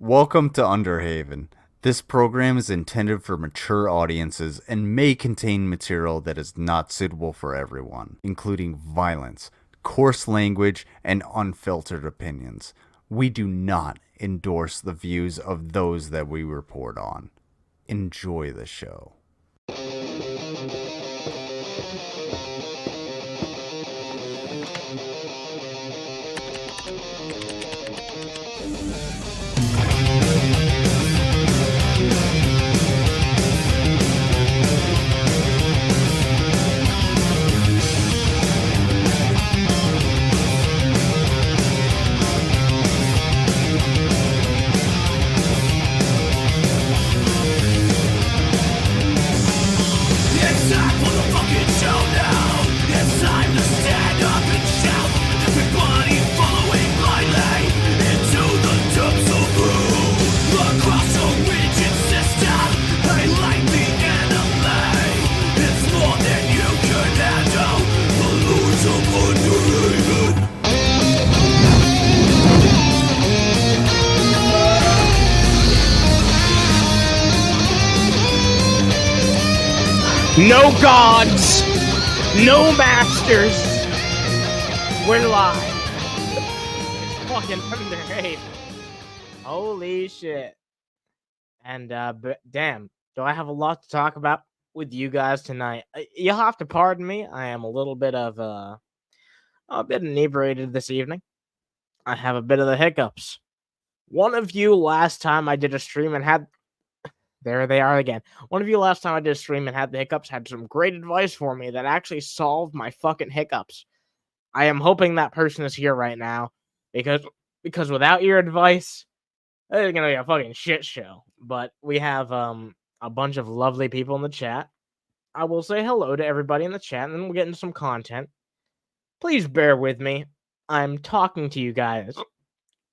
Welcome to Underhaven. This program is intended for mature audiences and may contain material that is not suitable for everyone, including violence, coarse language, and unfiltered opinions. We do not endorse the views of those that we report on. Enjoy the show. No gods, no masters. We're live. It's fucking Underhaven. Holy shit. And damn, do I have a lot to talk about with you guys tonight? You'll have to pardon me. I am a little bit of a bit inebriated this evening. I have a bit of the hiccups. One of you last time I did a stream and had There they are again. One of you last time I did a stream and had the hiccups had some great advice for me that actually solved my fucking hiccups. I am hoping that person is here right now because without your advice, it's gonna be a fucking shit show. But we have a bunch of lovely people in the chat. I will say hello to everybody in the chat and then we'll get into some content. Please bear with me. I'm talking to you guys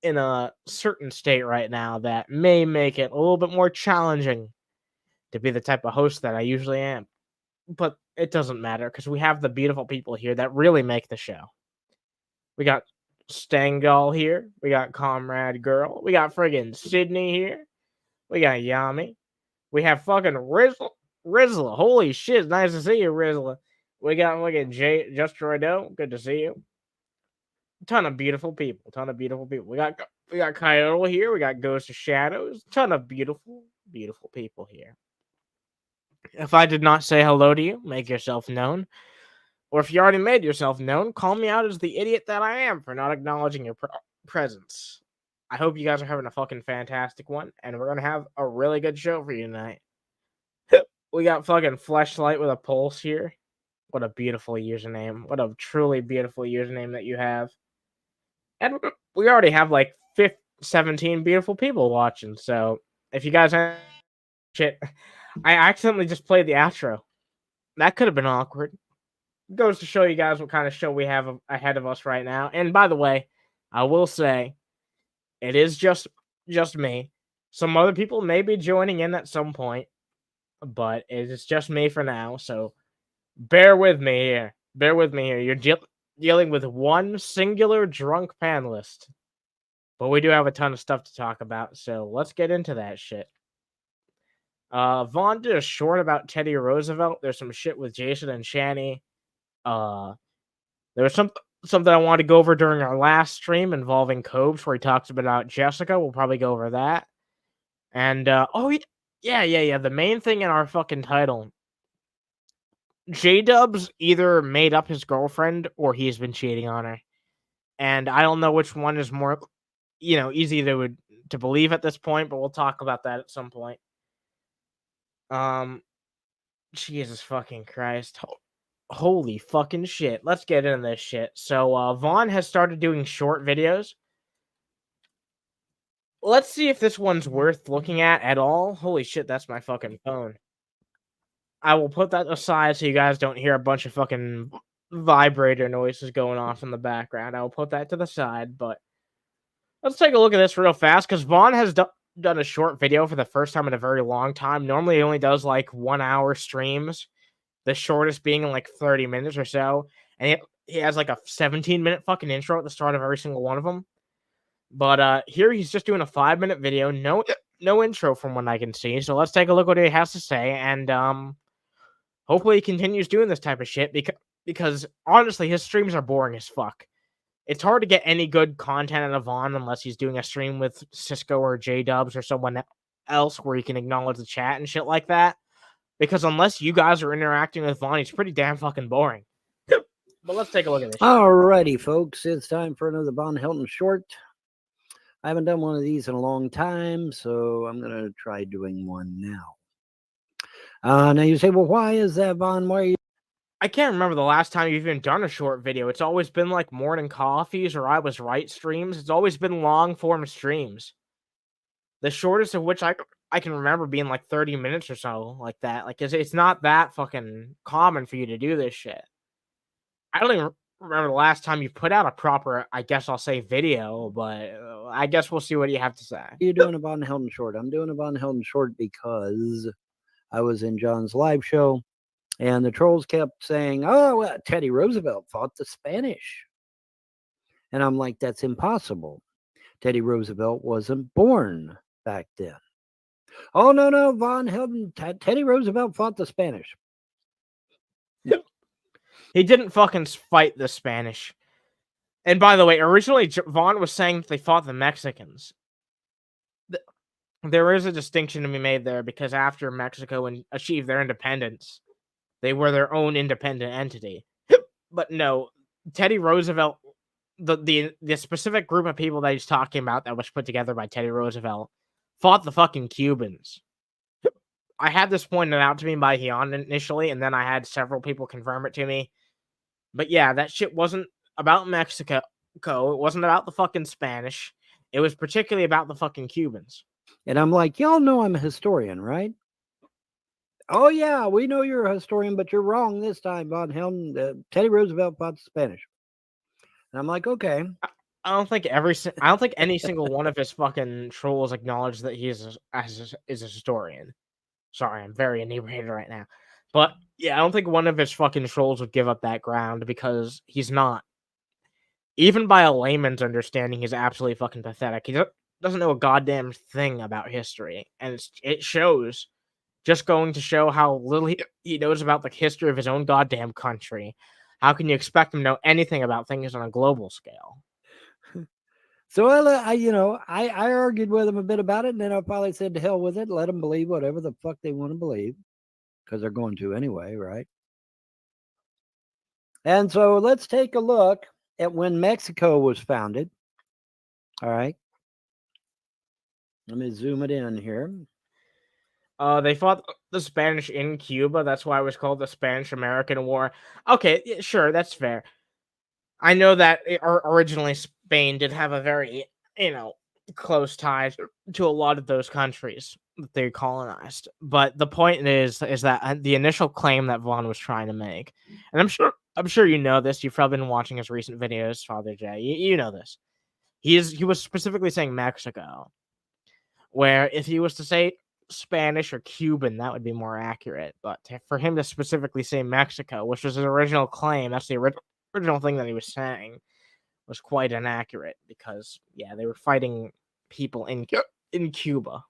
in a certain state right now that may make it a little bit more challenging to be the type of host that I usually am. But it doesn't matter because we have the beautiful people here that really make the show. We got Stangal here. We got Comrade Girl. We got friggin' Sydney here. We got Yami. We have fucking Rizla. Holy shit, nice to see you, Rizla. We got fucking Just Roydo. Good to see you. Ton of beautiful people. We got Kyoto here. We got Ghost of Shadows. Ton of beautiful people here. If I did not say hello to you, make yourself known. Or if you already made yourself known, call me out as the idiot that I am for not acknowledging your presence. I hope you guys are having a fucking fantastic one, and we're going to have a really good show for you tonight. We got fucking Fleshlight with a pulse here. What a beautiful username. What a truly beautiful username that you have. And we already have like 17 beautiful people watching, so if you guys have shit, I accidentally just played the outro. That could have been awkward. Goes to show you guys what kind of show we have ahead of us right now. And by the way, I will say, it is just me. Some other people may be joining in at some point, but it is just me for now. So bear with me here. You're dealing with one singular drunk panelist. But we do have a ton of stuff to talk about, so let's get into that shit. Vaughn did a short about Teddy Roosevelt. There's some shit with Jason and Shani. There was something I wanted to go over during our last stream involving Cobes, where he talks about Jessica. We'll probably go over that. And yeah. The main thing in our fucking title, JDubbs either made up his girlfriend or he's been cheating on her, and I don't know which one is more, easy to believe at this point. But we'll talk about that at some point. Jesus fucking Christ. Holy fucking shit. Let's get into this shit. So, Vaughn has started doing short videos. Let's see if this one's worth looking at all. Holy shit, that's my fucking phone. I will put that aside so you guys don't hear a bunch of fucking vibrator noises going off in the background. I will put that to the side, but let's take a look at this real fast, because Vaughn has done a short video for the first time in a very long time. Normally, he only does like 1 hour streams, the shortest being like 30 minutes or so. And he has like a 17-minute fucking intro at the start of every single one of them. But here he's just doing a 5-minute video, no intro from what I can see. So let's take a look what he has to say, and hopefully he continues doing this type of shit because honestly his streams are boring as fuck. It's hard to get any good content out of Vaughn unless he's doing a stream with Cisco or JDubbs or someone else where he can acknowledge the chat and shit like that. Because unless you guys are interacting with Vaughn, he's pretty damn fucking boring. But let's take a look at this. Alrighty, folks. It's time for another Von Helton short. I haven't done one of these in a long time, so I'm going to try doing one now. Now you say, well, why is that, Von? Why are you... I can't remember the last time you've even done a short video. It's always been like morning coffees or I Was Right streams. It's always been long form streams. The shortest of which I can remember being like 30 minutes or so, like that. Like it's not that fucking common for you to do this shit. I don't even remember the last time you put out a proper, I guess I'll say video, but I guess we'll see what you have to say. You're doing a Von Helton short. I'm doing a Von Helton short because I was in John's live show and the trolls kept saying, oh, well, Teddy Roosevelt fought the Spanish. And I'm like, that's impossible. Teddy Roosevelt wasn't born back then. Oh, no, Von Helton, Teddy Roosevelt fought the Spanish. He didn't fucking fight the Spanish. And by the way, originally Vaughn was saying that they fought the Mexicans. There is a distinction to be made there because after Mexico achieved their independence, they were their own independent entity. But no, Teddy Roosevelt, the specific group of people that he's talking about that was put together by Teddy Roosevelt, fought the fucking Cubans. I had this pointed out to me by Heon initially, and then I had several people confirm it to me. But yeah, that shit wasn't about Mexico. It wasn't about the fucking Spanish. It was particularly about the fucking Cubans. And I'm like, y'all know I'm a historian, right? Oh, yeah, we know you're a historian, but you're wrong this time, Von Helton. Teddy Roosevelt fought the Spanish. And I'm like, okay. I don't think any single one of his fucking trolls acknowledged that he is a historian. Sorry, I'm very inebriated right now. But yeah, I don't think one of his fucking trolls would give up that ground because he's not. Even by a layman's understanding, he's absolutely fucking pathetic. He doesn't know a goddamn thing about history. And it shows. Just going to show how little he knows about the history of his own goddamn country. How can you expect him to know anything about things on a global scale? So I argued with him a bit about it, and then I finally said to hell with it. Let them believe whatever the fuck they want to believe, because they're going to anyway, right? And so let's take a look at when Mexico was founded. All right. Let me zoom it in here. They fought the Spanish in Cuba. That's why it was called the Spanish-American War. Okay, yeah, sure, that's fair. I know that originally Spain did have a very, close ties to a lot of those countries that they colonized. But the point is that the initial claim that Vaughn was trying to make, and I'm sure you know this. You've probably been watching his recent videos, Father J. You know this. He was specifically saying Mexico, where if he was to say Spanish or Cuban, that would be more accurate. But for him to specifically say Mexico, which was his original claim, that's the original thing that he was saying, was quite inaccurate because, yeah, they were fighting people in Cuba.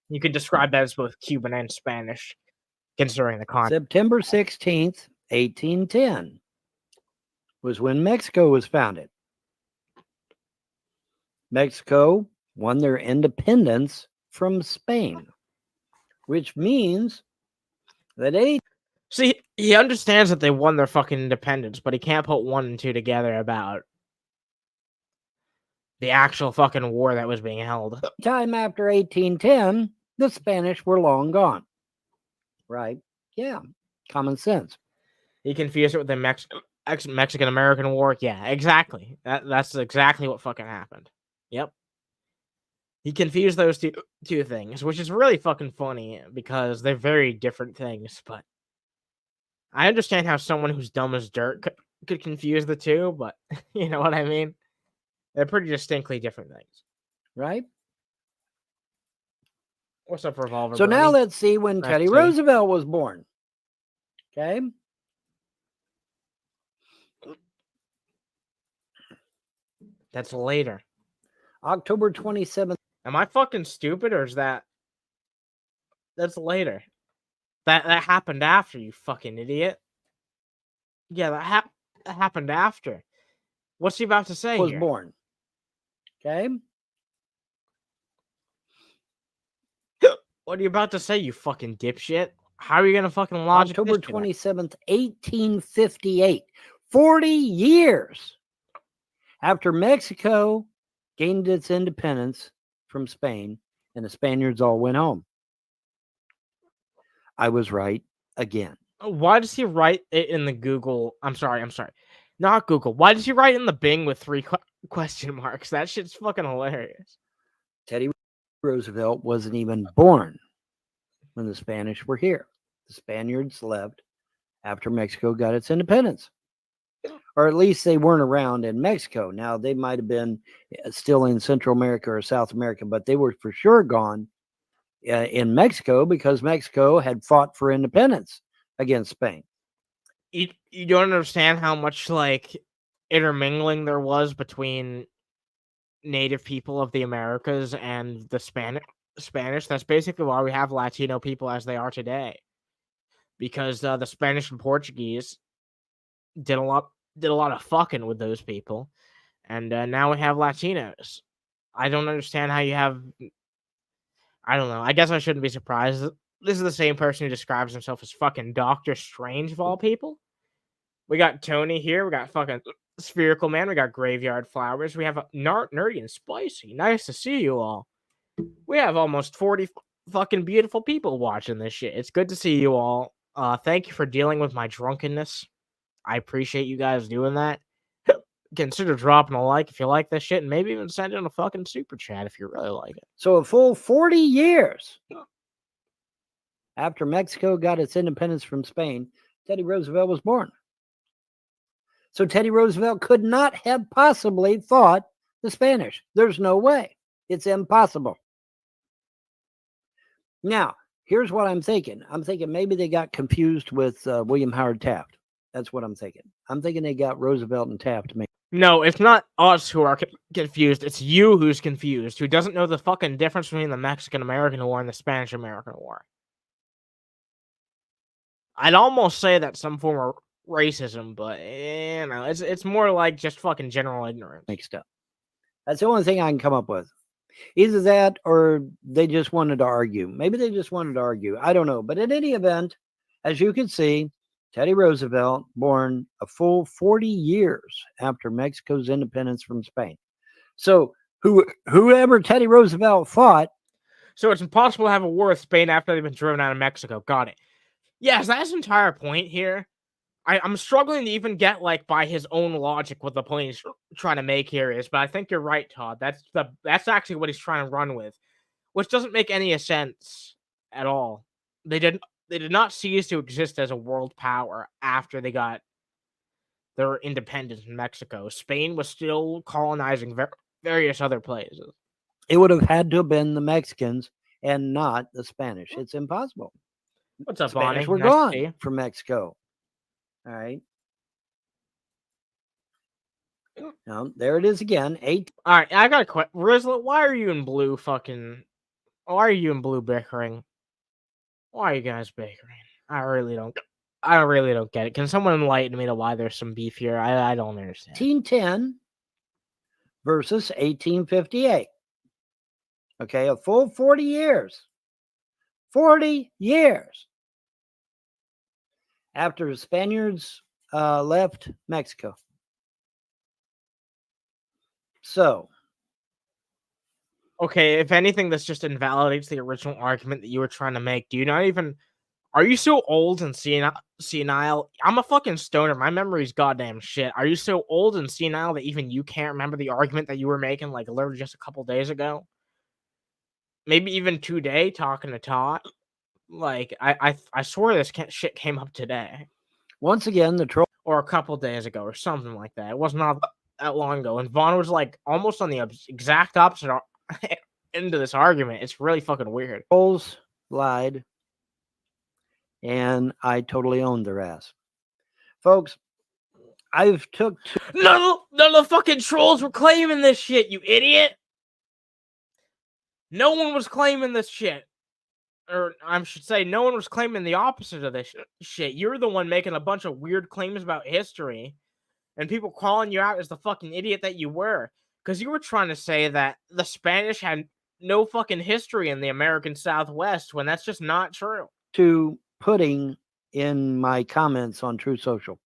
You could describe that as both Cuban and Spanish, considering the context. September 16th, 1810 was when Mexico was founded. Mexico won their independence from Spain, which means that See, he understands that they won their fucking independence, but he can't put 1 and 2 together about the actual fucking war that was being held. Time after 1810, the Spanish were long gone. Right? Yeah. Common sense. He confused it with the Mexican-American War. Yeah, exactly. That's exactly what fucking happened. Yep. He confused those two things, which is really fucking funny because they're very different things, but I understand how someone who's dumb as dirt could confuse the two, but you know what I mean? They're pretty distinctly different things. Right? What's up, Revolver? So buddy? now let's see when Nice Teddy to see you. Roosevelt was born. Okay? That's later. October 27th. Am I fucking stupid, or is that... That's later. That happened after, you fucking idiot. Yeah, that happened after. What's he about to say was here? born. Okay? What are you about to say, you fucking dipshit? How are you gonna fucking logic October this shit out? 27th, 1858. 40 years after Mexico gained its independence from Spain and the Spaniards all went home. I was right again. Why does he write it in the Google? I'm sorry. Not Google. Why does he write in the Bing with 3 question marks? That shit's fucking hilarious. Teddy Roosevelt wasn't even born when the Spanish were here. The Spaniards left after Mexico got its independence. Or at least they weren't around in Mexico. Now, they might have been still in Central America or South America, but they were for sure gone in Mexico because Mexico had fought for independence against Spain. You don't understand how much, like, intermingling there was between native people of the Americas and the Spanish. That's basically why we have Latino people as they are today. Because the Spanish and Portuguese did a lot of fucking with those people, and now we have Latinos. I don't understand how you have... I don't know. I guess I shouldn't be surprised. This is the same person who describes himself as fucking Doctor Strange of all people. We got Tony here. We got fucking Spherical Man. We got Graveyard Flowers. We have Nerdy and Spicy. Nice to see you all. We have almost 40 fucking beautiful people watching this shit. It's good to see you all. Thank you for dealing with my drunkenness. I appreciate you guys doing that. Consider dropping a like if you like this shit, and maybe even send in a fucking super chat if you really like it. So a full 40 years after Mexico got its independence from Spain, Teddy Roosevelt was born. So Teddy Roosevelt could not have possibly fought the Spanish. There's no way. It's impossible. Now, here's what I'm thinking. I'm thinking maybe they got confused with William Howard Taft. That's what I'm thinking. I'm thinking they got Roosevelt and Taft. No, it's not us who are confused. It's you who's confused, who doesn't know the fucking difference between the Mexican-American War and the Spanish-American War. I'd almost say that's some form of racism, but you know, it's more like just fucking general ignorance. Mixed up. That's the only thing I can come up with. Either that or they just wanted to argue. Maybe they just wanted to argue. I don't know. But in any event, as you can see, Teddy Roosevelt, born a full 40 years after Mexico's independence from Spain. So whoever Teddy Roosevelt fought. So it's impossible to have a war with Spain after they've been driven out of Mexico. Got it. Yes, that's his entire point here. I'm struggling to even get, like, by his own logic what the point he's trying to make here is, but I think you're right, Todd. That's actually what he's trying to run with, which doesn't make any sense at all. They did not cease to exist as a world power after they got their independence in Mexico. Spain was still colonizing various other places. It would have had to have been the Mexicans and not the Spanish. It's impossible. What's up, Spanish Bonnie? were Nice to see gone you. from Mexico. All right. Now, there it is again. All right, I got a question. Rizla, why are you in blue bickering? Why are you guys bickering? I really don't get it. Can someone enlighten me to why there's some beef here? I don't understand. 1810 versus 1858. Okay, a full 40 years. 40 years after the Spaniards left Mexico. So, okay, if anything, this just invalidates the original argument that you were trying to make. Are you so old and senile? I'm a fucking stoner. My memory's goddamn shit. Are you so old and senile that even you can't remember the argument that you were making, like, literally just a couple days ago? Maybe even today, talking to Todd? Like, I swear this shit came up today. Once again, the troll... Or a couple days ago, or something like that. It was not that long ago. And Vaughn was, like, almost on the exact opposite end of this argument. It's really fucking weird. Trolls lied. And I totally owned their ass. Folks, I've took none of the fucking trolls were claiming this shit, you idiot. No one was claiming this shit. Or I should say, no one was claiming the opposite of this shit. You're the one making a bunch of weird claims about history, and people calling you out as the fucking idiot that you were. Because you were trying to say that the Spanish had no fucking history in the American Southwest, when that's just not true. to putting in my comments on True Social.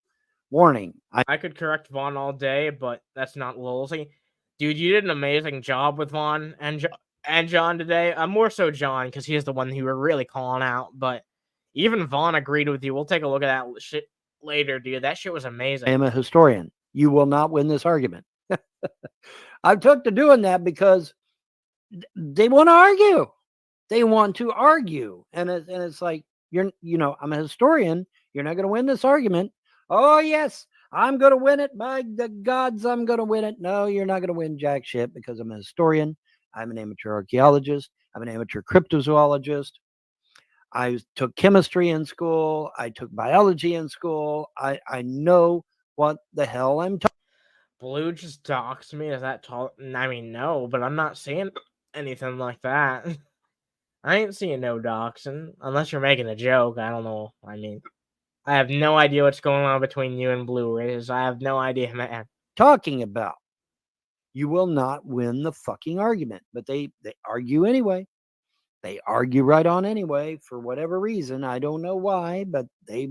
Warning. I could correct Vaughn all day, but that's not lolsy. Dude, you did an amazing job with Vaughn and John today. More so John, because he's the one who were really calling out. But even Vaughn agreed with you. We'll take a look at that shit later, dude. That shit was amazing. I am a historian. You will not win this argument. I took to doing that because they want to argue. They want to argue. And it's like, I'm a historian. You're not going to win this argument. Oh, yes, I'm going to win it. By the gods, I'm going to win it. No, you're not going to win jack shit because I'm a historian. I'm an amateur archaeologist. I'm an amateur cryptozoologist. I took chemistry in school. I took biology in school. I know what the hell I'm talking. Blue just doxed me. Is that tall? I mean, no, but I'm not seeing anything like that. I ain't seeing no doxing. Unless you're making a joke. I don't know. I mean, I have no idea what's going on between you and Blue Riz. I have no idea, man. Talking about. You will not win the fucking argument. But they argue anyway. They argue right on anyway for whatever reason. I don't know why, but they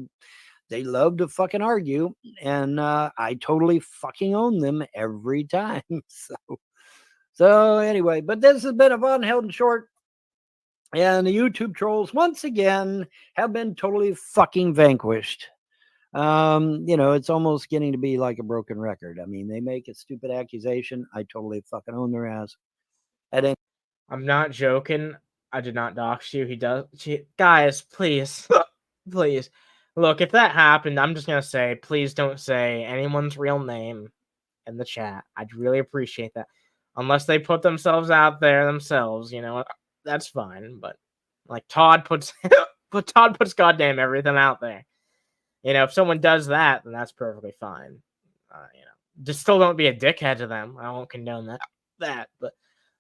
love to fucking argue, and I totally fucking own them every time. So anyway, but this has been a Von Helton short, and the YouTube trolls once again have been totally fucking vanquished. It's almost getting to be like a broken record. I mean, they make a stupid accusation. I totally fucking own their ass. I'm not joking. I did not dox you. He does. Guys, please. Please. Look, if that happened, I'm just going to say, please don't say anyone's real name in the chat. I'd really appreciate that. Unless they put themselves out there themselves, that's fine. But, like, Todd puts goddamn everything out there. If someone does that, then that's perfectly fine. Just still don't be a dickhead to them. I won't condone that. But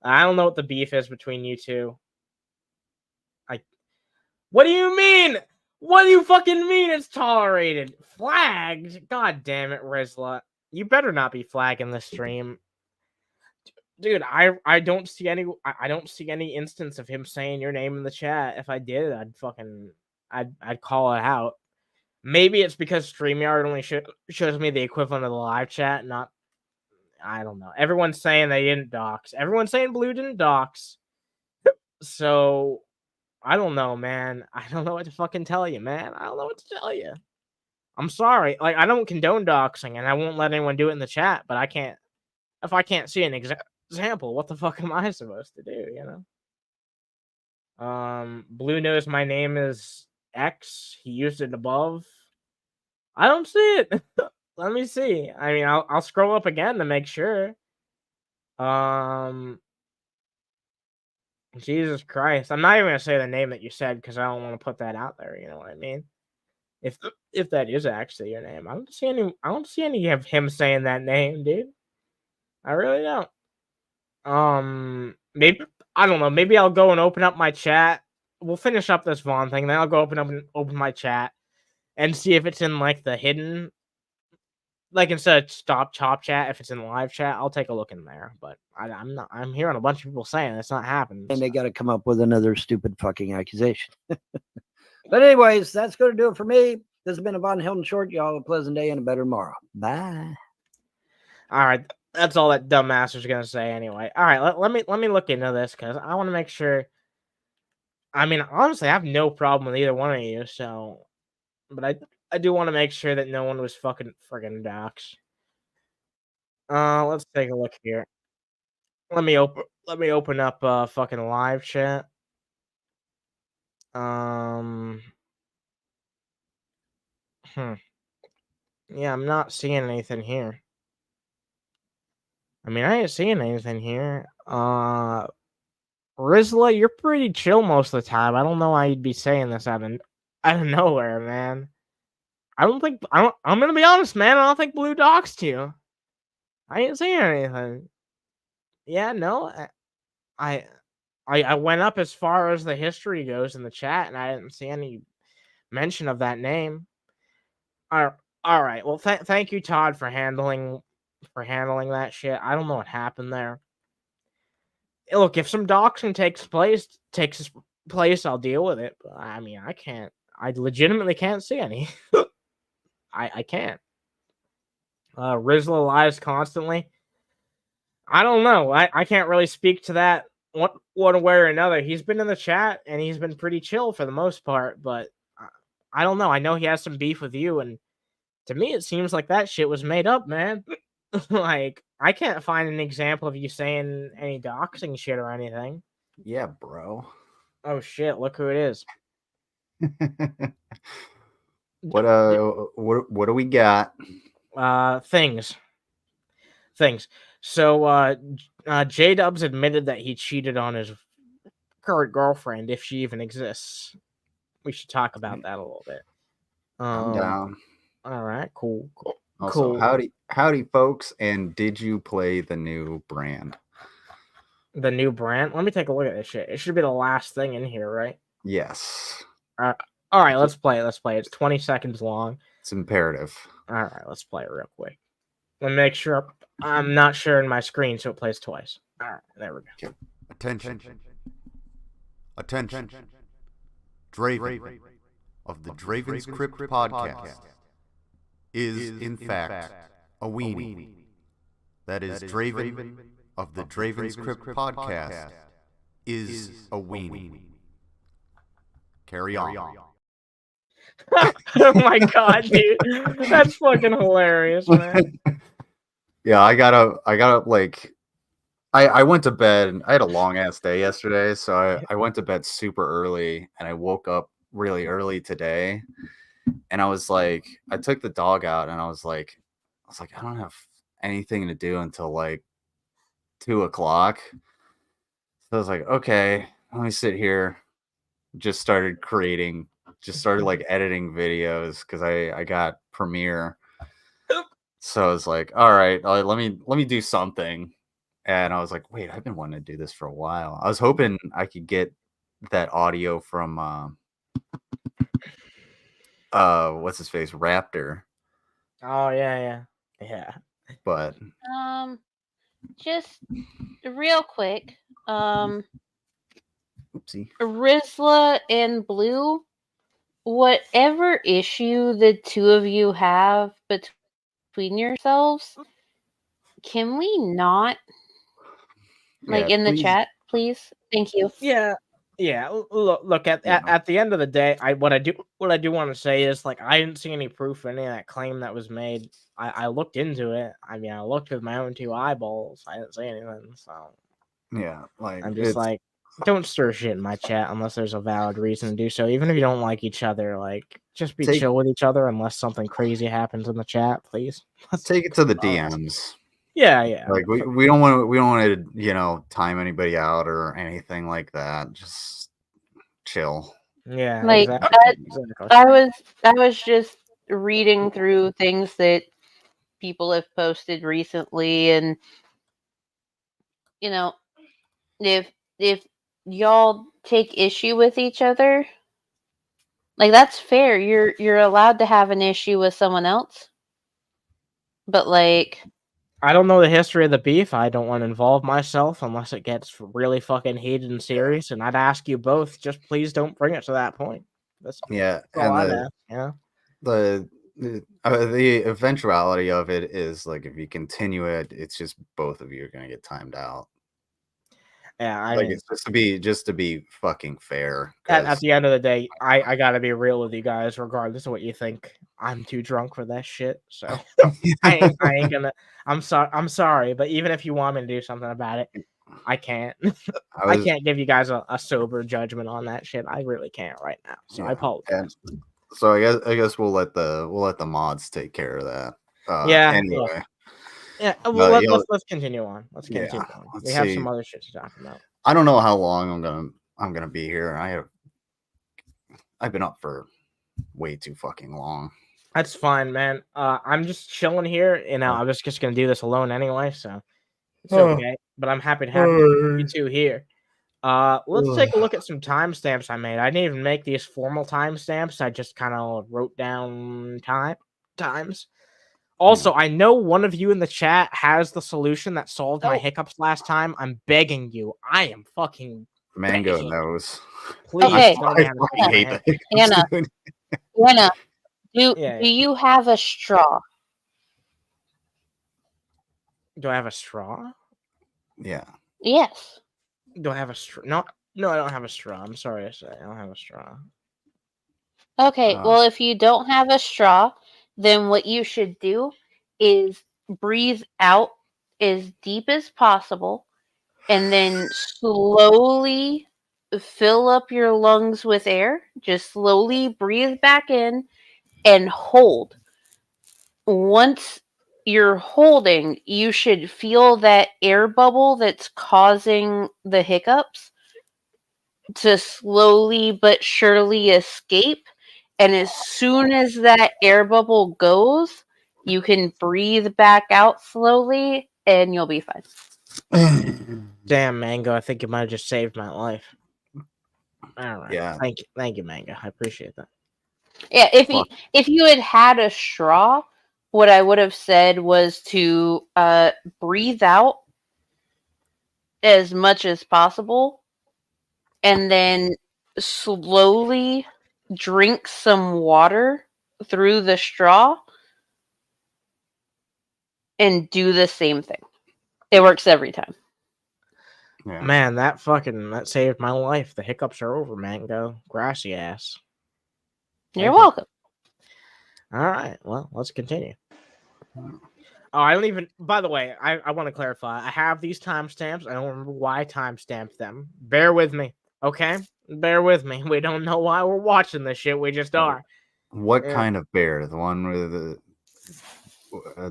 I don't know what the beef is between you two. What do you mean? What do you fucking mean it's tolerated? Flagged? God damn it, Rizla. You better not be flagging the stream. Dude, I don't see any instance of him saying your name in the chat. If I did, I'd call it out. Maybe it's because StreamYard only shows me the equivalent of the live chat, not... I don't know. Everyone's saying they didn't dox. Everyone's saying Blue didn't dox. So... I don't know, man. I don't know what to fucking tell you, man. I don't know what to tell you. I'm sorry. Like, I don't condone doxing, and I won't let anyone do it in the chat, but I can't... If I can't see an example, what the fuck am I supposed to do, Blue knows my name is X. He used it above. I don't see it. Let me see. I mean, I'll scroll up again to make sure. Jesus Christ. I'm not even going to say the name that you said because I don't want to put that out there. You know what I mean? If that is actually your name. I don't see any of him saying that name, dude. I really don't. Maybe, I don't know. Maybe I'll go and open up my chat. We'll finish up this Vaughn thing. Then I'll go open my chat and see if it's in like the hidden, like instead of stop chop chat, if it's in live chat, I'll take a look in there. But I'm hearing a bunch of people saying it's not happening. And they got to come up with another stupid fucking accusation. But anyways, that's going to do it for me. This has been a Von Helton short. Y'all have a pleasant day and a better tomorrow. Bye. All right. That's all that dumbass was going to say anyway. All right. Let me look into this because I want to make sure. I mean, honestly, I have no problem with either one of you. So, but I do want to make sure that no one was fucking friggin' doxxed. Let's take a look here. Let me open up fucking live chat. Yeah, I'm not seeing anything here. I mean, I ain't seeing anything here. Rizla, you're pretty chill most of the time. I don't know why you'd be saying this out of nowhere, man. I'm gonna be honest, man. I don't think Blue doxed you. I ain't saying anything. Yeah, no. I went up as far as the history goes in the chat, and I didn't see any mention of that name. All right. Well, thank you, Todd, for handling that shit. I don't know what happened there. Look, if some doxing takes place, I'll deal with it. But I mean, I can't. I legitimately can't see any. I can't. Rizla lies constantly. I don't know. I can't really speak to that one way or another. He's been in the chat and he's been pretty chill for the most part, but I don't know. I know he has some beef with you, and to me, it seems like that shit was made up, man. Like, I can't find an example of you saying any doxing shit or anything. Yeah, bro. Oh shit! Look who it is. What do we got? Things. So JDubbs admitted that he cheated on his current girlfriend, if she even exists. We should talk about that a little bit. I'm down. All right, cool. Also, howdy, folks, and did you play the new brand? The new brand? Let me take a look at this shit. It should be the last thing in here, right? Yes. All right, let's play it. It's 20 seconds long. It's imperative. All right, let's play it real quick. Let me make sure I'm not sharing my screen so it plays twice. All right, there we go. Attention. Draven of the Draven's Crypt podcast is in fact a weenie. That is, Draven of the Draven's Crypt podcast is a weenie. Carry on. Oh my god, dude. That's fucking hilarious, man. Yeah, I gotta like I went to bed. I had a long ass day yesterday, so I went to bed super early and I woke up really early today. And I was like, I took the dog out and I was like, I don't have anything to do until like 2:00. So I was like, okay, let me sit here. Just started like editing videos because I got Premiere. So I was like, all right, let me do something. And I was like, wait, I've been wanting to do this for a while. I was hoping I could get that audio from what's his face, Raptor. Oh yeah. But just real quick, oopsie. Rizla and Blue, whatever issue the two of you have between yourselves, can we not in the chat, please? Thank you. Yeah. Look at the end of the day, what I do want to say is, like, I didn't see any proof of any of that claim that was made. I looked into it. I mean, I looked with my own two eyeballs. I didn't see anything. So yeah, like I'm just like, don't stir shit in my chat unless there's a valid reason to do so. Even if you don't like each other, like, just be chill with each other unless something crazy happens in the chat, please. Let's take it to the DMs. Yeah. Like we don't want to, time anybody out or anything like that. Just chill. Yeah. Like exactly. I was just reading through things that people have posted recently, and if y'all take issue with each other, like, that's fair. You're allowed to have an issue with someone else. But like, I don't know the history of the beef. I don't want to involve myself unless it gets really fucking heated and serious. And I'd ask you both, just please don't bring it to that point. That's all I'd ask, yeah. The eventuality of it is, like, if you continue it, it's just both of you are gonna get timed out. Yeah, I mean, it's just to be fucking fair. At the end of the day, I gotta be real with you guys, regardless of what you think. I'm too drunk for that shit, so I ain't gonna. I'm sorry, but even if you want me to do something about it, I can't. I can't give you guys a sober judgment on that shit. I really can't right now. So I apologize. So I guess we'll let the mods take care of that. Anyway. Yeah, well, let's continue on. Let's continue on. We have some other shit to talk about. I don't know how long I'm gonna be here. I've been up for way too fucking long. That's fine, man. I'm just chilling here, and I'm just gonna do this alone anyway, so it's okay. But I'm happy to have you two here. Let's take a look at some timestamps I made. I didn't even make these formal timestamps. I just kind of wrote down times. Also, I know one of you in the chat has the solution that solved my hiccups last time. I'm begging you. I am fucking Mango begging. knows. Please Okay. tell me how to fix I my hate hiccups. that. Anna, do Yeah. you have a straw? Do I have a straw? Yeah. Yes. Do I have a straw? No, I don't have a straw. I'm sorry to say, I don't have a straw. Okay, well, if you don't have a straw, then what you should do is breathe out as deep as possible and then slowly fill up your lungs with air. Just slowly breathe back in and hold. Once you're holding, you should feel that air bubble that's causing the hiccups to slowly but surely escape. And as soon as that air bubble goes, you can breathe back out slowly and you'll be fine. Damn, Mango, I think you might have just saved my life. All right. Yeah. Thank you, Mango. I appreciate that. Yeah, if you had a straw, what I would have said was to breathe out as much as possible and then slowly drink some water through the straw and do the same thing. It works every time. Yeah. Man, that saved my life. The hiccups are over, Mango. Grassy ass. You're welcome. All right, well, let's continue. Oh, I don't even. By the way, I want to clarify. I have these timestamps. I don't remember why I timestamped them. Bear with me, okay? Bear with me. We don't know why we're watching this shit. We just are. What kind of bear? The one with the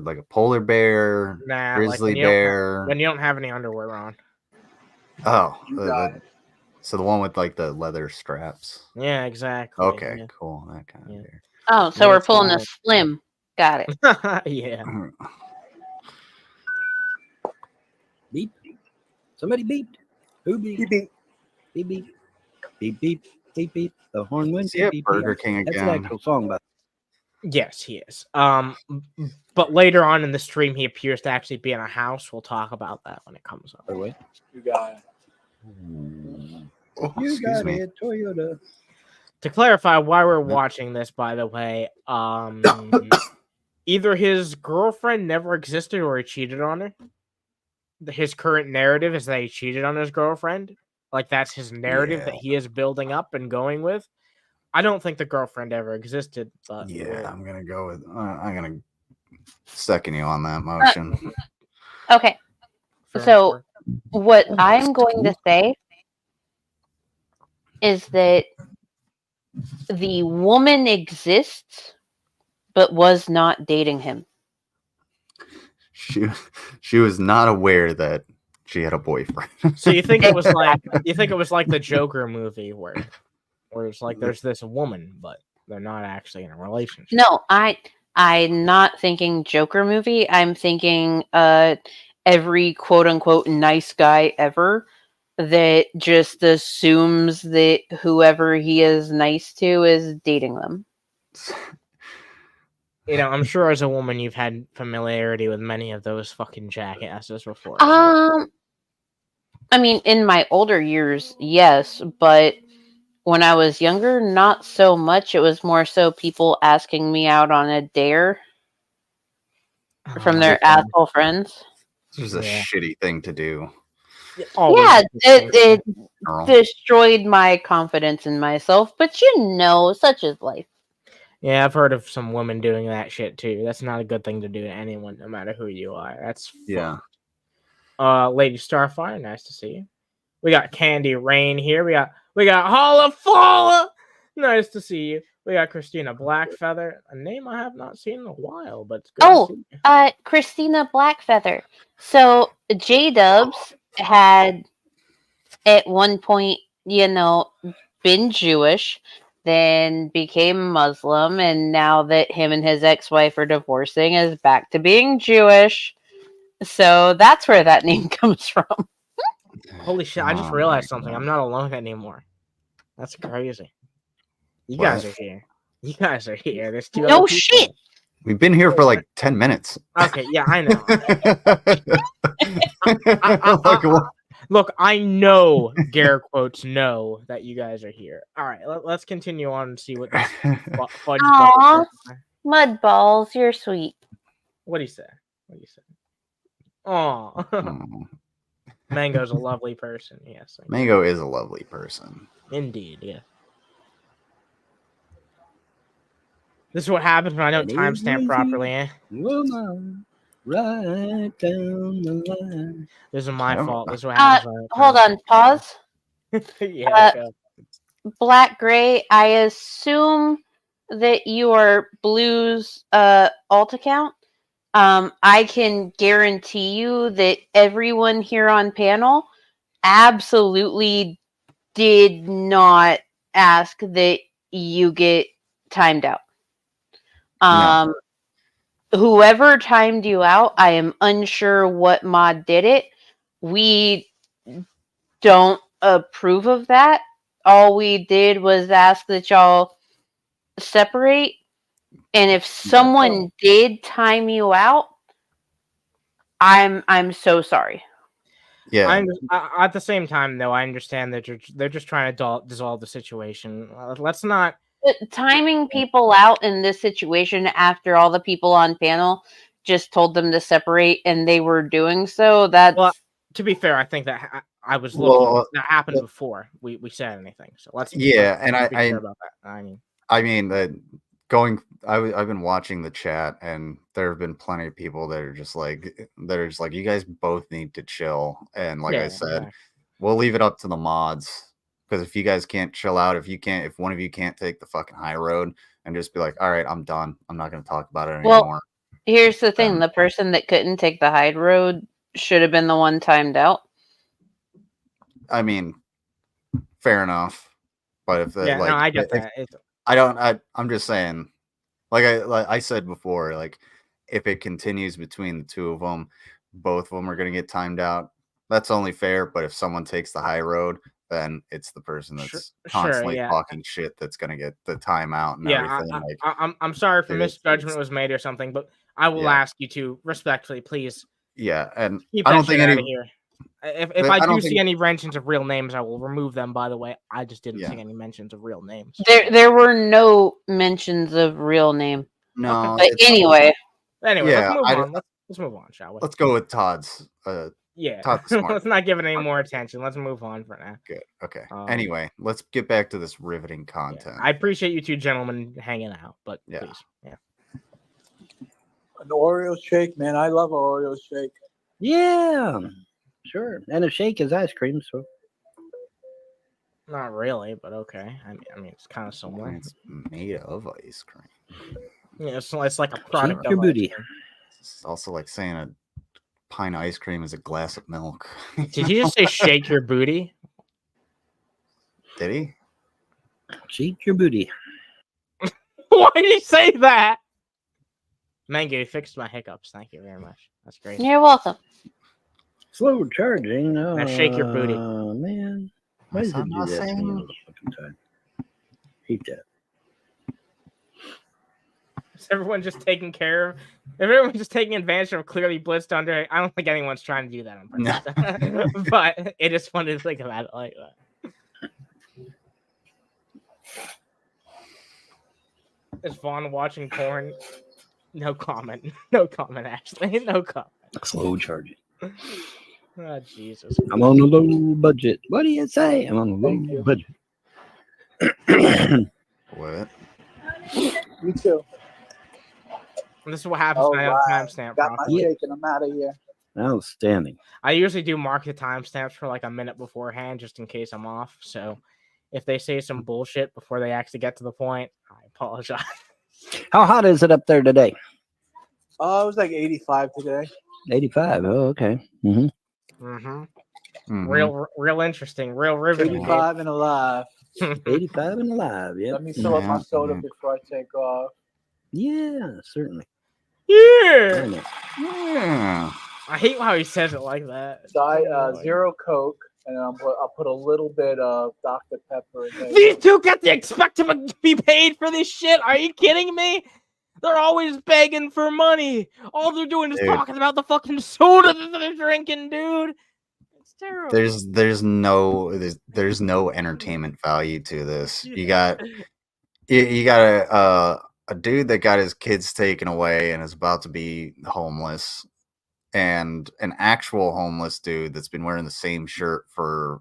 like a polar bear, grizzly bear. When you don't have any underwear on. Oh, so the one with like the leather straps. Yeah, exactly. Okay, yeah. cool. That kind of bear. Oh, so we're pulling a slim. Got it. Yeah. Beep. Somebody beeped. Who beeped? Beep beep. Beep beep. Beep beep beep. The horn went. See, Beep, Burger beep. King That's an again. actual song, by Yes, he is. But later on in the stream, he appears to actually be in a house. We'll talk about that when it comes up. the way. You got it. Oh, You excuse got me. it, Toyota. To clarify why we're watching this, by the way, either his girlfriend never existed or he cheated on her. His current narrative is that he cheated on his girlfriend. Like, that's his narrative that he is building up and going with. I don't think the girlfriend ever existed. But Yeah, I'm gonna go with. I'm gonna second you on that motion. Okay. So what I'm going to say is that the woman exists, but was not dating him. She was not aware that she had a boyfriend. So you think it was like the Joker movie where it's like there's this woman, but they're not actually in a relationship. No, I'm not thinking Joker movie. I'm thinking every quote unquote nice guy ever that just assumes that whoever he is nice to is dating them. You know, I'm sure as a woman you've had familiarity with many of those fucking jackasses before. So. I mean, in my older years, yes, but when I was younger, not so much. It was more so people asking me out on a dare from their asshole friends. This was a shitty thing to do. Yeah, it destroyed my confidence in myself, but such is life. Yeah, I've heard of some women doing that shit too. That's not a good thing to do to anyone, no matter who you are. That's yeah. Lady Starfire, nice to see you. We got Candy Rain here. We got Holla Falla. Nice to see you. We got Christina Blackfeather, a name I have not seen in a while, but it's good to see you. Christina Blackfeather. So JDubbs had at one point, been Jewish. then became Muslim, and now that him and his ex-wife are divorcing, is back to being Jewish. So that's where that name comes from. Holy shit! I just Oh realized my something. God. I'm not alone anymore. That's crazy. You What? guys are here. You guys are here. There's two No other people. shit. We've been here for like 10 minutes. Okay, yeah, I know. Like, what? Look, I know Gare quotes know that you guys are here. All right, let's continue on and see what this fudge Aw. bucket says. Mudballs, you're sweet. What do you say? What do you say? Oh, Oh, Mango's a lovely person. Yes, Mango is a lovely person. indeed. Yeah. This is what happens when I don't And here's timestamp Rosie. properly. Eh? Woman, right down the line. This is I my don't- fault. This is what happens when I don't Hold on, pause. timestamp. Yeah. Go. Black Gray, I assume that you are Blue's alt account. I can guarantee you that everyone here on panel absolutely did not ask that you get timed out. Whoever timed you out, I am unsure what mod did it. We don't approve of that. All we did was ask that y'all separate. And if someone did time you out, I'm so sorry. Yeah. At the same time, though, I understand that they're just trying to dissolve the situation. Let's not. But timing people out in this situation after all the people on panel just told them to separate and they were doing so, that's... Well, to be fair, I think that I was looking. Well, that happened before we said anything. So let's. Yeah, and be fair about that. I mean, I've been watching the chat, and there have been plenty of people that are just like, you guys both need to chill. And like I said, exactly. we'll leave it up to the mods, because if you guys can't chill out, if one of you can't take the fucking high road and just be like, all right, I'm done, I'm not going to talk about it anymore. Well, here's the thing: the person that couldn't take the high road should have been the one timed out. I mean, fair enough, but if no, I get that. I'm just saying, like I said before, like if it continues between the two of them, both of them are going to get timed out. That's only fair. But if someone takes the high road, then it's the person that's constantly talking shit that's going to get the timeout and everything. I'm sorry if a misjudgment was made or something, but I will ask you to respectfully, please. Yeah, and keep I don't that think shit any. Out of here. If I do see any mentions of real names, I will remove them. By the way, I just didn't see any mentions of real names. There were no mentions of real name. No, but anyway, let's move on. Let's move on, shall we? Let's go with Todd's. Todd's smart. Let's not give it any more attention. Let's move on for now. Good. Okay. Anyway, let's get back to this riveting content. I appreciate you two gentlemen hanging out, but please, An Oreo shake, man. I love Oreo shake. Yeah, sure. And a shake is ice cream, so. Not really, but okay. I mean, it's kind of similar. It's made of ice cream. Yeah, it's like a product Shake your of booty. It's also like saying a pint of ice cream is a glass of milk. Did you just say shake your booty? Did he? Shake your booty. Why did he say that? Mango, you fixed my hiccups. Thank you very much. That's great. You're welcome. Slow charging. Now shake your booty. Oh, man. Why does it do that to me all the fucking time? Hate that. Is everyone just taking care of? If everyone's just taking advantage of clearly blitzed under, I don't think anyone's trying to do that on purpose. But it is fun to think about it like that. Is Vaughn watching porn? No comment. No comment, Ashley. No comment. Slow charging. Oh, Jesus. I'm on a low budget. What do you say? I'm on a low budget. What? You too. And this is what happens when I don't timestamp Got my properly. shake and I'm out of here. Outstanding. I usually do mark the timestamps for like a minute beforehand just in case I'm off. So if they say some bullshit before they actually get to the point, I apologize. How hot is it up there today? Oh, it was like 85 today. 85. Oh, okay. Mm-hmm. Mm-hmm. Real interesting. Real riveting. 85 and alive. 85 and alive. Yeah. Let me fill up my Yeah, soda yeah. before I take off. Yeah, certainly. Yeah. I know. Yeah. I hate how he says it like that. Zero Coke, and then I'll put a little bit of Dr. Pepper in there. These two got to expect to be paid for this shit. Are you kidding me? They're always begging for money. All they're doing is Dude. talking about the fucking soda that they're drinking, dude. It's terrible. There's no entertainment value to this. You got a dude that got his kids taken away and is about to be homeless, and an actual homeless dude that's been wearing the same shirt for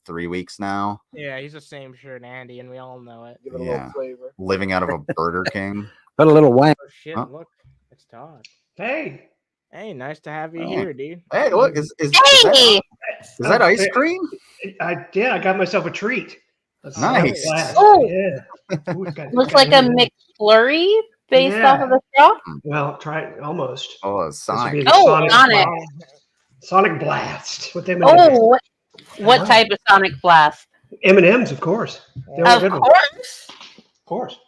3 weeks now? Yeah, he's the same shirt, Andy, and we all know it. Give it a Yeah. little flavor. Living out of a Burger King. Put a little whack. Oh shit! Huh? Look, it's Todd. Hey. Hey, nice to have you Oh. here, dude. Hey, look, is Hey! that ice cream? I got myself a treat. That's Nice. blast. Oh. Yeah. Ooh, Looks like a McFlurry based off of the straw. Well, try it almost. Oh, This would Sonic. be the Oh, Sonic Sonic. Blast. Sonic Blast. What they make? Oh, what type of Sonic Blast? M&M's, of course. They were Of good ones. course. Of course.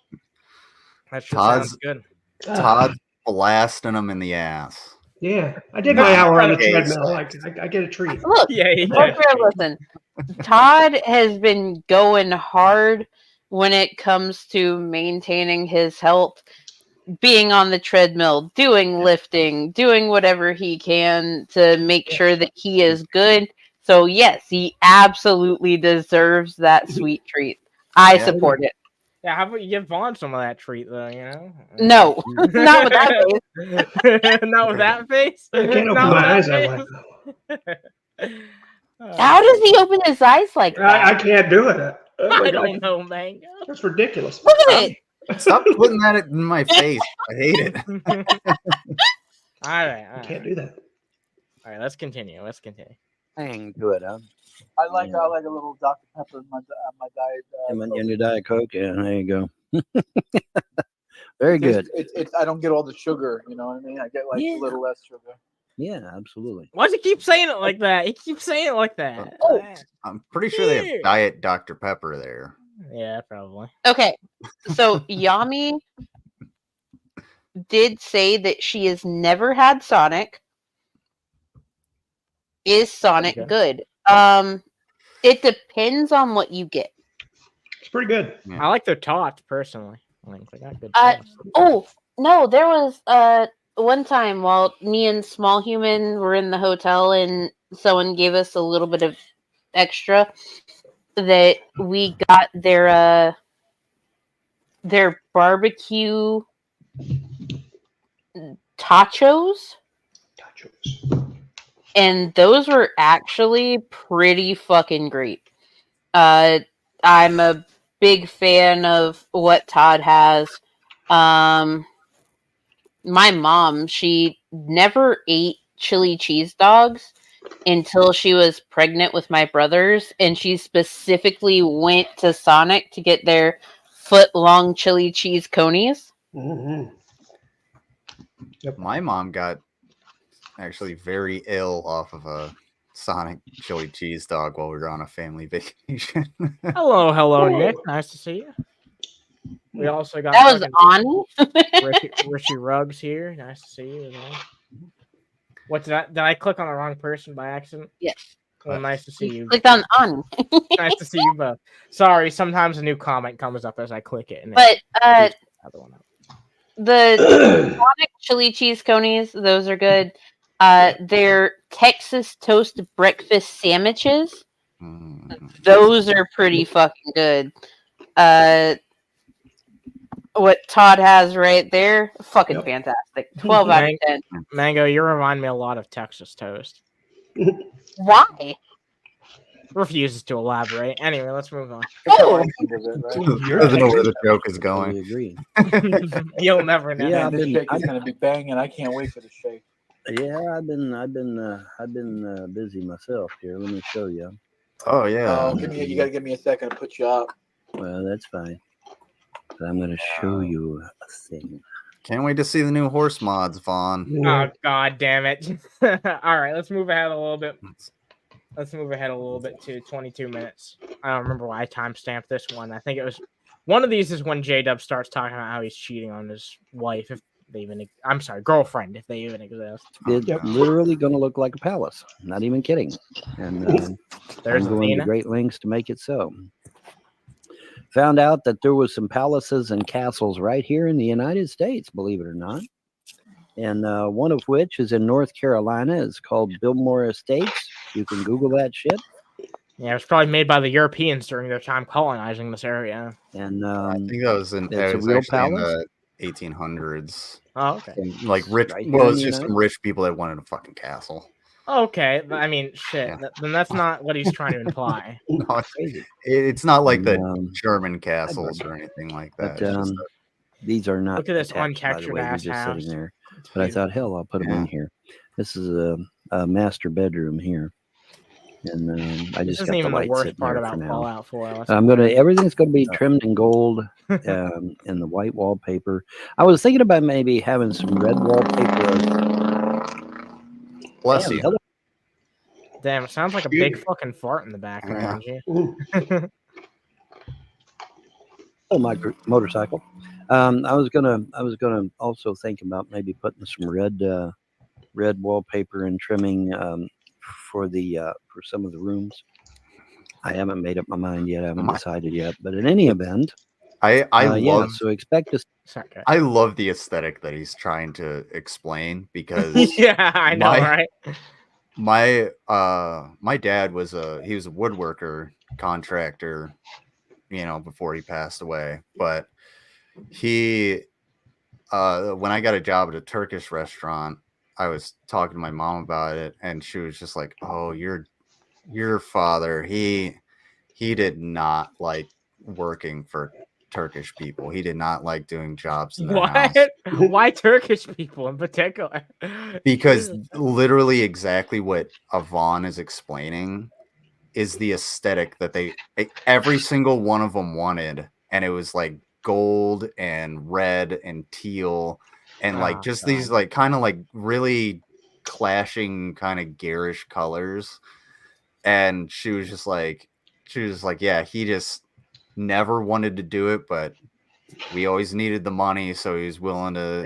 That sure Todd's- sounds good. Todd blasting them in the ass. Yeah, I did my hour on the Okay, treadmill. I get a treat. Look, Yeah, look, listen. Todd has been going hard when it comes to maintaining his health, being on the treadmill, doing lifting, doing whatever he can to make sure that he is good. So yes, he absolutely deserves that sweet treat. I Yeah. support it. Yeah, how about you give Vaughn some of that treat, though? You know? No, not with that face. Not with that face. I can't open Not with my that eyes that way. face? How does he open his eyes like that? I can't do it. Oh my I God. don't know, man. That's ridiculous. Look at it. Stop putting that in my face. I hate it. All right, I can't do that. all right. Let's continue. Hang to it, huh? I like a little Dr. Pepper in my diet. In your Diet Coke. Yeah, there you go. Very good. It's I don't get all the sugar. You know what I mean? I get like Yeah. a little less sugar. Yeah, absolutely. Why does he keep saying it like that? He keeps saying it like that. Oh. I'm pretty sure they Yeah. have Diet Dr. Pepper there. Yeah, probably. Okay, so Yami did say that she has never had Sonic. Is Sonic Okay. good? It depends on what you get. It's pretty good. I like their tots personally. Like, they got good Uh, tots. Oh no, there was one time while me and Small Human were in the hotel and someone gave us a little bit of extra that we got their barbecue tachos, Tachos. and those were actually pretty fucking great. I'm a big fan of what Todd has. My mom, she never ate chili cheese dogs until she was pregnant with my brothers, and she specifically went to Sonic to get their foot-long chili cheese conies. Mm-hmm. My mom got actually very ill off of a Sonic chili cheese dog while we were on a family vacation. Hello, Nick. Nice to see you. We also got That was fucking on. Richie Ruggs here. Nice to see you as well. What did I click on the wrong person by accident? Yes. Well, nice to see you. Clicked on. Nice to see you both. Sorry, sometimes a new comment comes up as I click it. And But it other one up. the Sonic chili cheese conies, those are good. Their Texas toast breakfast sandwiches, those are pretty fucking good. What Todd has right there, fucking Yep. fantastic. 12 out of 10. Mango, you remind me a lot of Texas toast. Why? Refuses to elaborate. Anyway, let's move on. Oh, Doesn't know where the joke is I going. agree. You'll never know. Yeah, Man, this shake is gonna be banging. I can't wait for the shake. Yeah, I've been busy myself here. Let me show you. Oh yeah. You gotta give me a second to put you up. Well, that's fine. But I'm going to show you a thing. Can't wait to see the new horse mods, Vaughn. Oh, god damn it. All right, let's move ahead a little bit. let's move ahead a little bit to 22 minutes. I don't remember why I timestamped this one. I think it was one of these is when JDubbs starts talking about how he's cheating on his wife, if they even, I'm sorry, girlfriend, if they even exist. It's literally going to look like a palace. Not even kidding. And There's I'm going to Athena. great lengths to make it so. Found out that there was some palaces and castles right here in the United States, believe it or not. And one of which is in North Carolina. It's called Biltmore Estates. You can Google that shit. Yeah, it was probably made by the Europeans during their time colonizing this area. And I think that was in, it's it a was real actually in palace? the 1800s. Oh, okay. And, like rich, Right here well, in it's the just some United- rich people that wanted a fucking castle. Okay, I mean, shit. Yeah. Then that's not what he's trying to imply. No, Crazy. it's not like And, the German castles or anything like that. But It's just these are not Look at this attached, by the untextured way. They're ass just house. sitting there. It's But I beautiful. thought, hell, I'll put them in Yeah. here. This is a master bedroom here. And I This just isn't got the even the light worst sitting part there for about now. Fallout 4. Everything's gonna be trimmed in gold and the white wallpaper. I was thinking about maybe having some red wallpaper. bless Damn, you. hello. Damn, it sounds like a big fucking fart in the background. Ooh. Oh, my motorcycle. I was gonna also think about maybe putting some red wallpaper and trimming for some of the rooms. I haven't made up my mind yet. I haven't decided yet. But in any event, I yeah. love So expect to. Okay. I love the aesthetic that he's trying to explain because Yeah, I know, right? my dad was a woodworker contractor, before he passed away. But he when I got a job at a Turkish restaurant, I was talking to my mom about it, and she was just like, "Oh, your father, he did not like working for Turkish people. He did not like doing jobs in their house." What? Why Turkish people in particular? Because Jesus. literally exactly what Avon is explaining is the aesthetic that every single one of them wanted, and it was like gold and red and teal and like just God. these like kind of like really clashing kind of garish colors. And she was just like, yeah, he just never wanted to do it, but we always needed the money, so he was willing to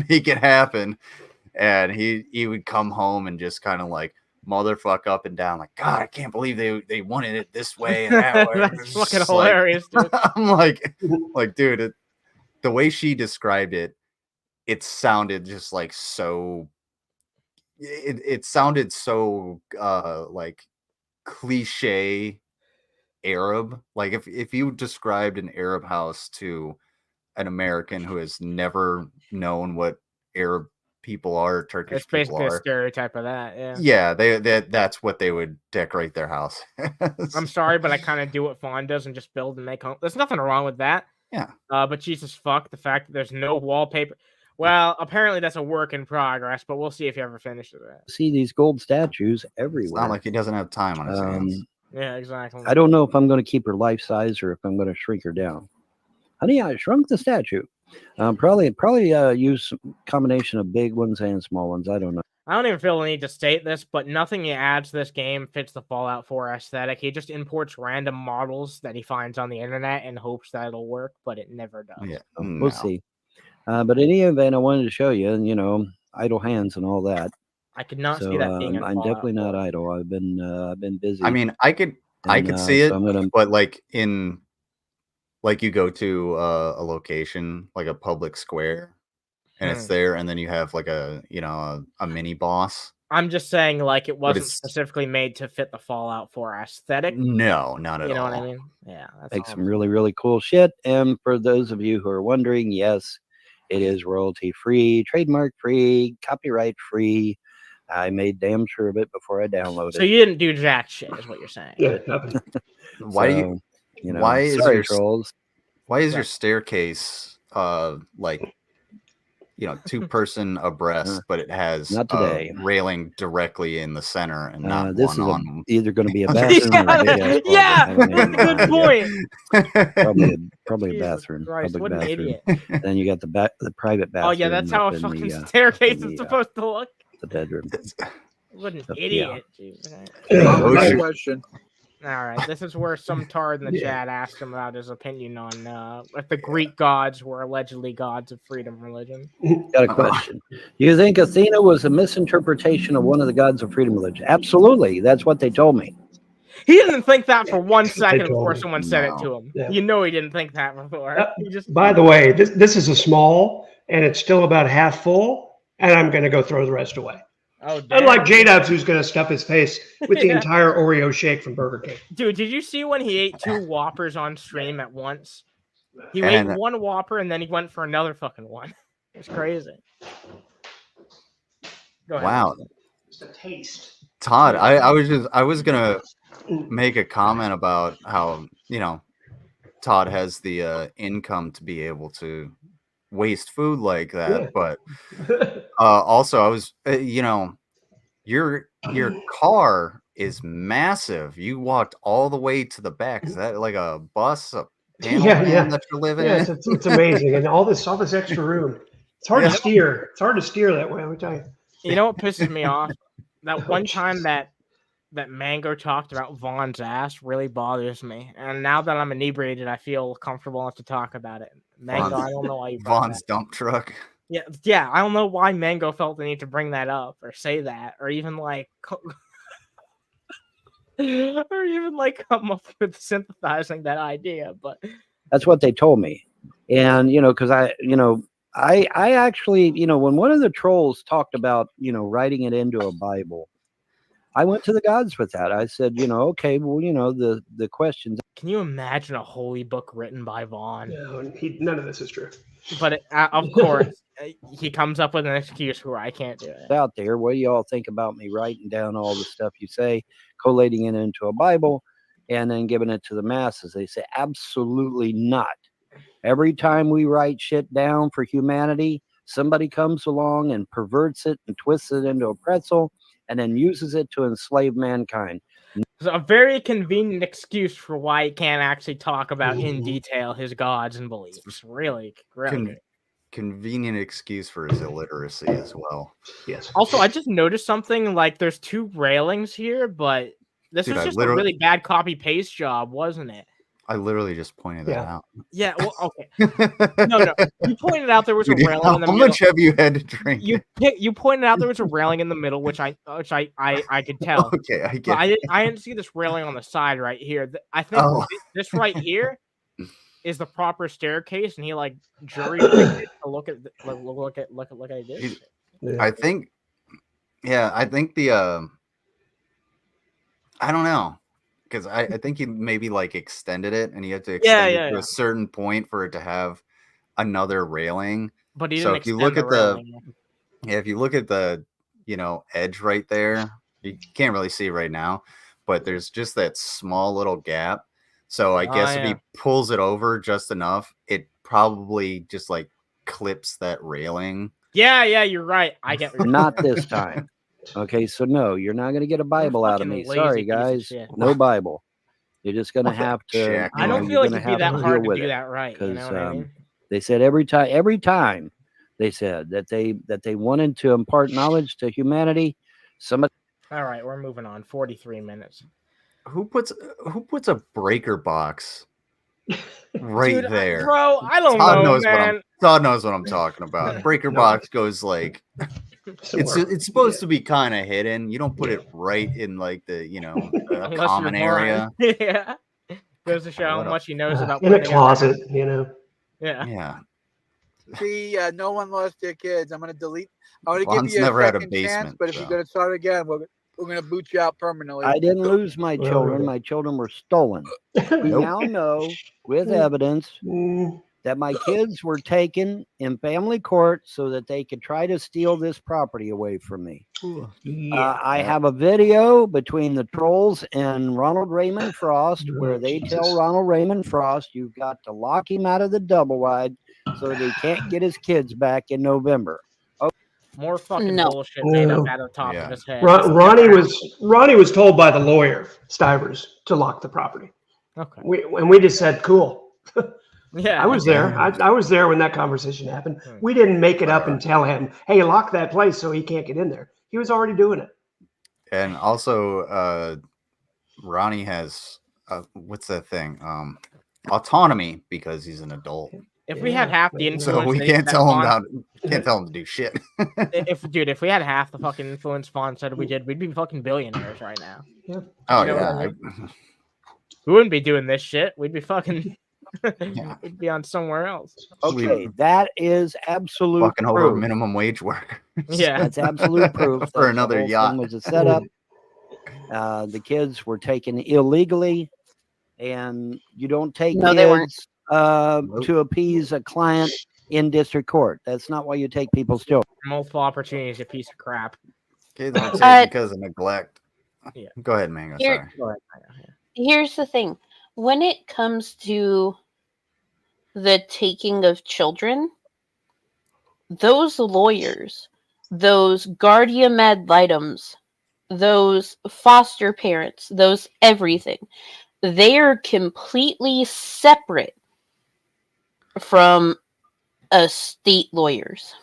make it happen. And he would come home and just kind of like motherfuck up and down, like, God, I can't believe they wanted it this way and that way. That's fucking hilarious, dude. I'm like, dude, the way she described it, it sounded just like so. It sounded so like cliche Arab. Like if you described an Arab house to an American who has never known what Arab people are, Turkish It's people basically a are. stereotype of that, yeah. Yeah, that's what they would decorate their house as. I'm sorry, but I kind of do what Fawn does and just build and make home. There's nothing wrong with that. Yeah. But Jesus fuck, the fact that there's no wallpaper. Well, apparently that's a work in progress, but we'll see if he ever finishes it. See these gold statues It's everywhere. not like he doesn't have time on his hands. Yeah, exactly. I don't know if I'm going to keep her life size or if I'm going to shrink her down. Honey, I shrunk the statue. Probably use a combination of big ones and small ones. I don't know. I don't even feel the need to state this, but nothing he adds to this game fits the Fallout 4 aesthetic. He just imports random models that he finds on the internet and hopes that it'll work, but it never does. Yeah, we'll see. But in any event, I wanted to show you, and idle hands and all that. I could not see that being. I'm definitely not idle. I've been busy. I mean, I could see it, but like you go to a location like a public square, and it's there, and then you have like a mini boss. I'm just saying, like, it wasn't specifically made to fit the Fallout 4 aesthetic. No, not at all. You know what I mean? Yeah. Make some really, really cool shit. And for those of you who are wondering, yes, it is royalty free, trademark free, copyright free. I made damn sure of it before I downloaded it. So you didn't do jack shit, is what you're saying. Yeah, nothing. Why so, why is sorry, your trolls? Why is your staircase like 2-person abreast, but it has not today. A railing directly in the center and not this one is on either going to be a bathroom or a big yeah, good point. Probably a bathroom. Christ, public what bathroom. an idiot. Then you got the private bathroom. Oh yeah, that's how a fucking staircase is supposed to look. The bedroom. What an Yeah. idiot. Jeez. Oh, Next shit. question. All right, this is where some tard in the Yeah. chat asked him about his opinion on if the Greek gods were allegedly gods of freedom religion. Got a question. Do you think Athena was a misinterpretation of one of the gods of freedom religion? Absolutely. That's what they told me. He didn't think that for 1 second told before me. someone said it No. to him. Yeah. You know he didn't think that before. He just By the way, this is a small, and it's still about half full, and I'm going to go throw the rest away. oh damn. Unlike JDubbs, who's going to stuff his face with the Yeah. entire Oreo shake from Burger King. Dude, did you see when he ate 2 Whoppers on stream at once? He And- ate 1 Whopper and then he went for another fucking one. It's crazy. Go ahead. Wow. Just a taste. Todd, I was gonna make a comment about how, Todd has the income to be able to waste food like that, Yeah. but also I was your car is massive. You walked all the way to the back. Is that like a bus, a panel Yeah, van yeah. that you're living Yes, in? it's amazing, and all this extra room. It's hard Yeah. to steer. It's hard to steer that way. Let me tell you. You know what pisses me off? That one time that Mango talked about Vaughn's ass really bothers me. And now that I'm inebriated, I feel comfortable enough to talk about it. Mango, Vaughn's- I don't know why you brought Vaughn's that. dump truck. Yeah, I don't know why Mango felt the need to bring that up or say that or even like come up with synthesizing that idea, but That's what they told me. And, because I actually, when one of the trolls talked about, writing it into a Bible, I went to the gods with that. I said, okay, well, the questions. can you imagine a holy book written by Vaughn? No, none of this is true. But of course, he comes up with an excuse where I can't do it. out there. What do y'all think about me writing down all the stuff you say, collating it into a Bible, and then giving it to the masses? They say, absolutely not. Every time we write shit down for humanity, somebody comes along and perverts it and twists it into a pretzel and then uses it to enslave mankind. It's a very convenient excuse for why he can't actually talk about in detail his gods and beliefs. Really good. Convenient excuse for his illiteracy as well. Yes. Also, I just noticed something, like there's 2 railings here, but this Dude, was I just a literally- really bad copy paste job, wasn't it? I literally just pointed that Yeah. out. Yeah, well, okay. No. You pointed out there was a Dude, railing how in the middle. much have you had to drink? You pointed out there was a railing in the middle, which I could tell. Okay, I But get. I didn't see this railing on the side right here. I think Oh. this right here is the proper staircase, and he like jury rigged it to look at this. Yeah. I think the I don't know, because I think he maybe like extended it, and he had to extend it to a certain point for it to have another railing. But he So didn't if you extend look the at railing. if you look at the edge right there, you can't really see right now, but there's just that small little gap. So I guess if he pulls it over just enough, it probably just like clips that railing. Yeah, you're right. I get what you're Not saying. this time. Okay, so no, you're not going to get a Bible out of fucking me. lazy Sorry, piece of guys. shit. No Bible. You're just going to have to. Check. I don't you're feel like gonna it'd be have that to hard deal to with do it. that right. You know 'Cause, what I mean? They said every time they said that they wanted to impart knowledge to humanity. Somebody. All right, we're moving on. 43 minutes. Who puts a breaker box right Dude, there? bro, I don't Todd know, knows man. Todd knows what I'm talking about. Breaker box goes like it's supposed to be kind of hidden. You don't put it right in like the Unless you're common area. blind. Yeah. Goes to show how What a- much he knows about in a putting it closet, there. Yeah. Yeah, See, no one lost their kids. I'm gonna delete. I'm gonna Vaughn's give you a never had a second chance, basement, but if so. you're gonna start again, we're gonna boot you out permanently. I didn't lose my Well, children. okay. My children were stolen. We Nope. now know with evidence Mm, that my kids were taken in family court so that they could try to steal this property away from me. yeah. I have a video between the trolls and Ronald Raymond Frost where they Jesus. tell Ronald Raymond Frost, you've got to lock him out of the double wide so that he can't get his kids back in November. More fucking No. bullshit made up No. out of the top Yeah. of his head. Ronnie was told by the lawyer Stivers to lock the property. Okay. We just said cool. Yeah. I was there. I was there when that conversation happened. We didn't make it up and tell him, "Hey, lock that place so he can't get in there." He was already doing it. And also, Ronnie has what's that thing? Autonomy because he's an adult. If we had half the influence, So we can't tell him to do shit. if we had half the fucking influence Vaughn said we did, we'd be fucking billionaires right now. Oh You know what yeah. I mean? We wouldn't be doing this shit. We'd be fucking. Yeah. We'd be on somewhere else. Okay, that is absolute Fucking over proof. minimum wage work. Yeah, That's absolute proof that For another the whole yacht. thing was a setup. The kids were taken illegally, and you don't take No, they weren't. kids to appease a client in district court. That's not why you take people's children. multiple opportunities, you piece of crap. Kids are taken because of neglect. Yeah. Go ahead, Mango. Here- Sorry. Here's the thing. When it comes to the taking of children, those lawyers, those guardian ad litems, those foster parents, those everything, they are completely separate from estate lawyers.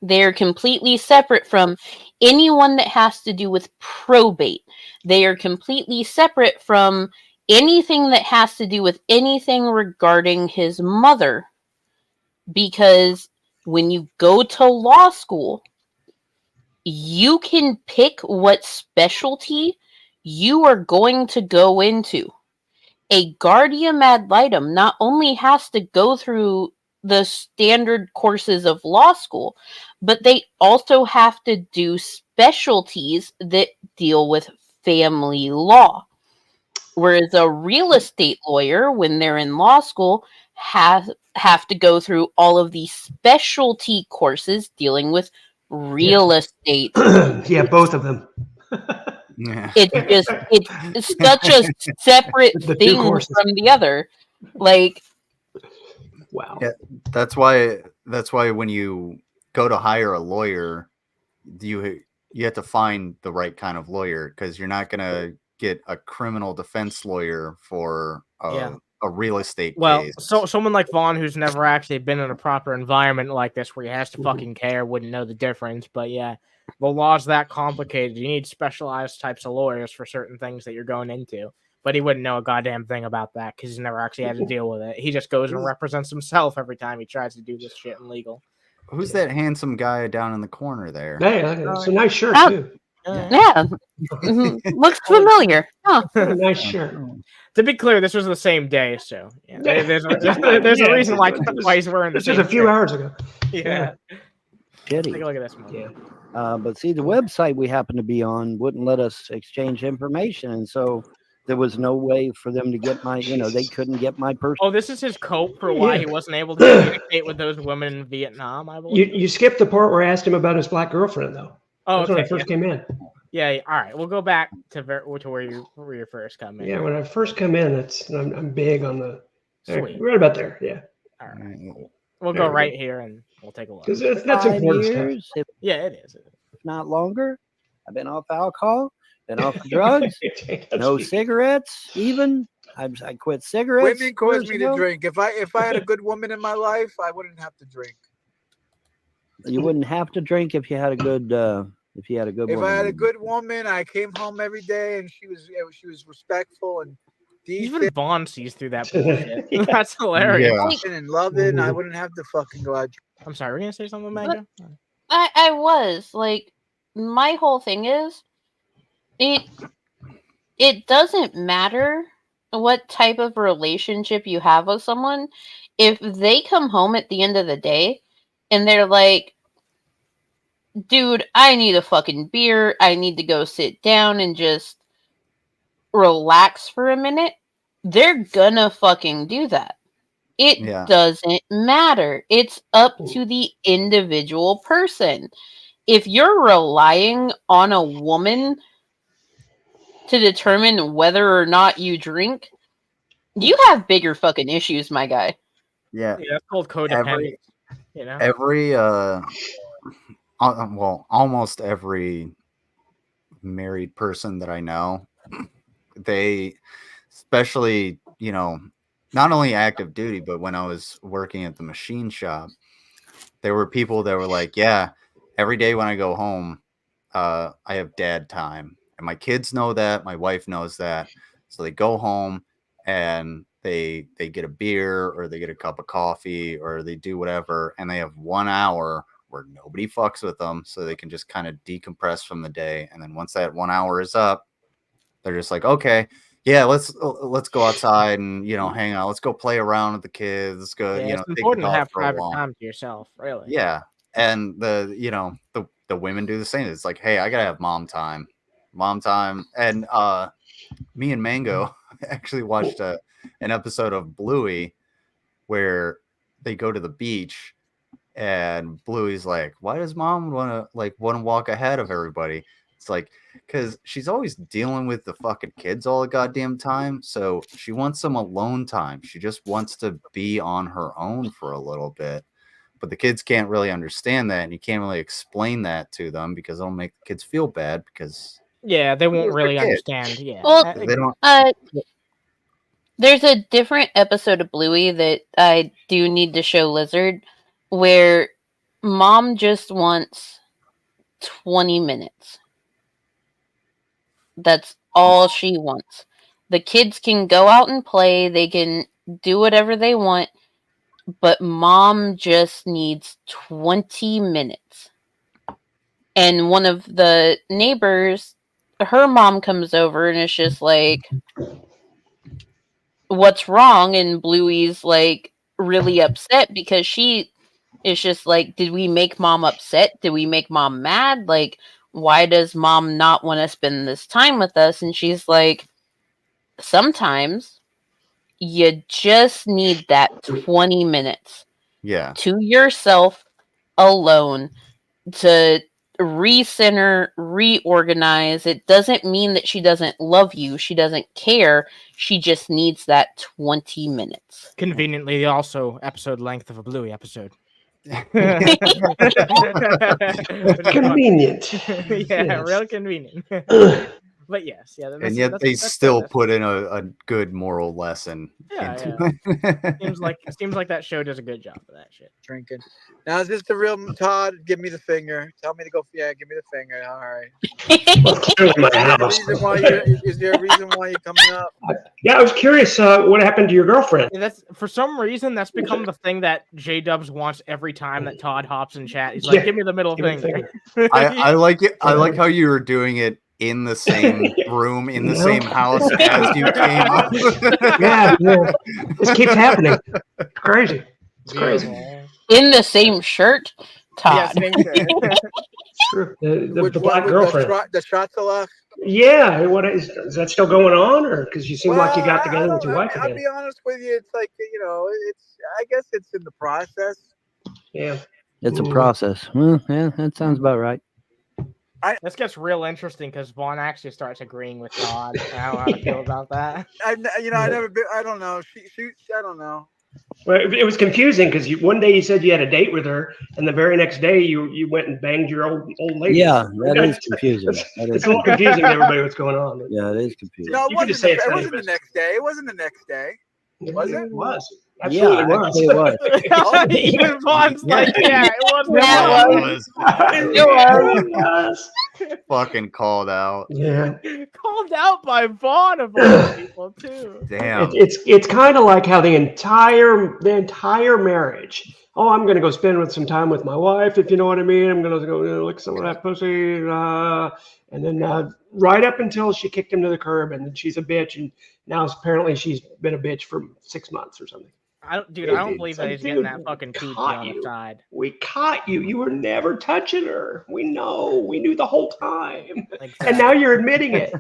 They're completely separate from anyone that has to do with probate. They are completely separate from anything that has to do with anything regarding his mother. Because when you go to law school, you can pick what specialty you are going to go into. A guardian ad litem not only has to go through the standard courses of law school, but they also have to do specialties that deal with family law. Whereas a real estate lawyer, when they're in law school, have to go through all of these specialty courses dealing with real estate. Yeah, both of them. Yeah. It's such a separate The two thing courses. from the other. Like, Wow. Yeah. That's why when you go to hire a lawyer, you have to find the right kind of lawyer, because you're not gonna get a criminal defense lawyer for a real estate case. So someone like Vaughn, who's never actually been in a proper environment like this, where he has to fucking care, wouldn't know the difference. But yeah, the law's that complicated. You need specialized types of lawyers for certain things that you're going into. But he wouldn't know a goddamn thing about that because he's never actually had to deal with it. He just goes and represents himself every time he tries to do this shit in legal. Who's that handsome guy down in the corner there? Hey, it's a nice shirt Oh. too. yeah. Looks familiar. Huh. What a nice shirt. To be clear, this was the same day, so yeah, there's Yeah, a reason why it's he's wearing the This was same a few shirt. hours ago. Yeah. Kitty. Take a look at this one. Yeah. But see, the website we happened to be on wouldn't let us exchange information, and so there was no way for them to get my, they couldn't get my personal. Oh, this is his cope for why he wasn't able to communicate with those women in Vietnam, I believe. You skipped the part where I asked him about his black girlfriend, though. Oh, That's when I okay. first came in. Yeah, all right. We'll go back to where you first come in. Yeah, when I first come in, I'm big on the. Sweet. Right about there, yeah. All right. We'll go right here and we'll take a look. Because that's 5 important stuff. years, if Yeah, it is. not longer. I've been off alcohol, been off drugs, no cigarettes. Even I quit cigarettes. Women cause years me to ago. drink. If I had a good woman in my life, I wouldn't have to drink. You wouldn't have to drink if you had a good. If you had a good. If woman. I had a good woman, I came home every day and she was respectful and Even decent Vaughn sees through that bullshit. That's hilarious. Yeah. and loving. I wouldn't have to fucking go out. I'm sorry, we're gonna say something, Magda? I was like, my whole thing is, it doesn't matter what type of relationship you have with someone. If they come home at the end of the day and they're like, dude, I need a fucking beer. I need to go sit down and just relax for a minute. They're gonna fucking do that. It doesn't matter. It's up to the individual person. If you're relying on a woman to determine whether or not you drink, you have bigger fucking issues, my guy. Yeah. Yeah, that's called codependence. Almost every married person that I know, they, especially, not only active duty, but when I was working at the machine shop, there were people that were like, yeah, every day when I go home, I have dad time. And my kids know that, my wife knows that. So they go home and they get a beer or they get a cup of coffee or they do whatever, and they have 1 hour where nobody fucks with them, so they can just kind of decompress from the day. And then once that 1 hour is up, they're just like, okay, yeah, let's go outside and hang out. Let's go play around with the kids. Let's go, Yeah, it's take the important to dog have for a private walk. time to yourself, really. Yeah, and the women do the same. It's like, hey, I gotta have mom time, and me and Mango actually watched an episode of Bluey where they go to the beach, and Bluey's like, why does mom want to walk ahead of everybody? It's like, because she's always dealing with the fucking kids all the goddamn time, so she wants some alone time. She just wants to be on her own for a little bit. But the kids can't really understand that, and you can't really explain that to them because it'll make the kids feel bad because Yeah, they won't they're really kids. understand. Yeah. Well, they don't. There's a different episode of Bluey that I do need to show Lizard where mom just wants 20 minutes. That's all she wants. The kids can go out and play, they can do whatever they want, but mom just needs 20 minutes. And one of the neighbors, her mom comes over and it's just like, what's wrong? And Bluey's like really upset because she is just like, did we make mom upset? Did we make mom mad? Like, why does mom not want to spend this time with us? And she's like, sometimes you just need that 20 minutes to yourself alone to recenter, reorganize. It doesn't mean that she doesn't love you. She doesn't care. She just needs that 20 minutes. Conveniently, also episode length of a Bluey episode. Convenient. Yeah, real convenient. But yes, yeah. And yet they still put in a good moral lesson. Yeah. Seems like that show does a good job of that shit. Drinking. Now is this the real Todd? Give me the finger. Tell me to go. Yeah, give me the finger. All right. Is there a reason why you're coming up? Yeah, I was curious. What happened to your girlfriend? Yeah, that's for some reason that's become the thing that JDubbs wants every time that Todd hops in chat. He's like, "Give me the middle finger." I like it. I like how you were doing it in the same room, in the same house as you came up. Yeah. This keeps happening. It's crazy. It's crazy. In the same shirt, Todd. Yeah, same shirt. True. The black girlfriend. The Shatala. Yeah. What is that still going on, or because you seem like you got together with your wife again? I'll be honest with you. It's like I guess it's in the process. Yeah. It's a process. Well, yeah, that sounds about right. This gets real interesting because Vaughn actually starts agreeing with Todd. I don't know how to feel about that. I never been. I don't know. She. I don't know. Well, it was confusing because one day you said you had a date with her, and the very next day you went and banged your old lady. Yeah, that is confusing. It's a little confusing to everybody what's going on. Yeah, it is confusing. No, it wasn't the next day. It wasn't the next day. Was it? It was. Absolutely was. It was. Even Vaughn's like, yeah, it was. It was. Fucking called out. Yeah. Called out by Vaughn of all people too. Damn. It's kind of like how the entire marriage. Oh, I'm gonna go spend some time with my wife, if you know what I mean. I'm gonna go lick some of that pussy, and then right up until she kicked him to the curb, and then she's a bitch, and now apparently she's been a bitch for 6 months or something. I don't believe that he's getting that fucking PT on the side. We caught you. You were never touching her. We know. We knew the whole time. Exactly. And now you're admitting it.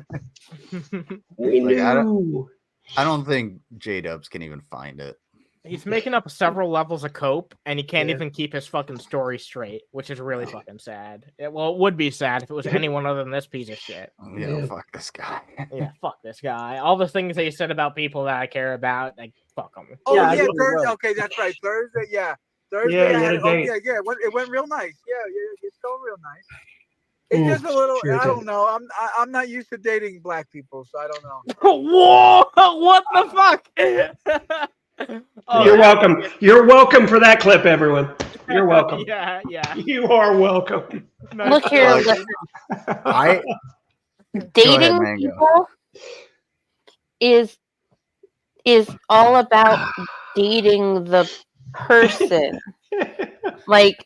We knew. I don't think JDubbs can even find it. He's making up several levels of cope, and he can't even keep his fucking story straight, which is really fucking sad. It would be sad if it was anyone other than this piece of shit. Yeah, fuck this guy. Yeah, fuck this guy. All the things that he said about people that I care about, like, fuck him. Oh, yeah, Thursday. Okay, that's right. Thursday, yeah. Thursday, it went real nice. Yeah, it's going real nice. It's just a little, I don't know. I'm not used to dating black people, so I don't know. Whoa! What the fuck? You're welcome. You're welcome for that clip, everyone. You're welcome. Yeah. You are welcome. Look here. dating Mango. people is all about dating the person. Like,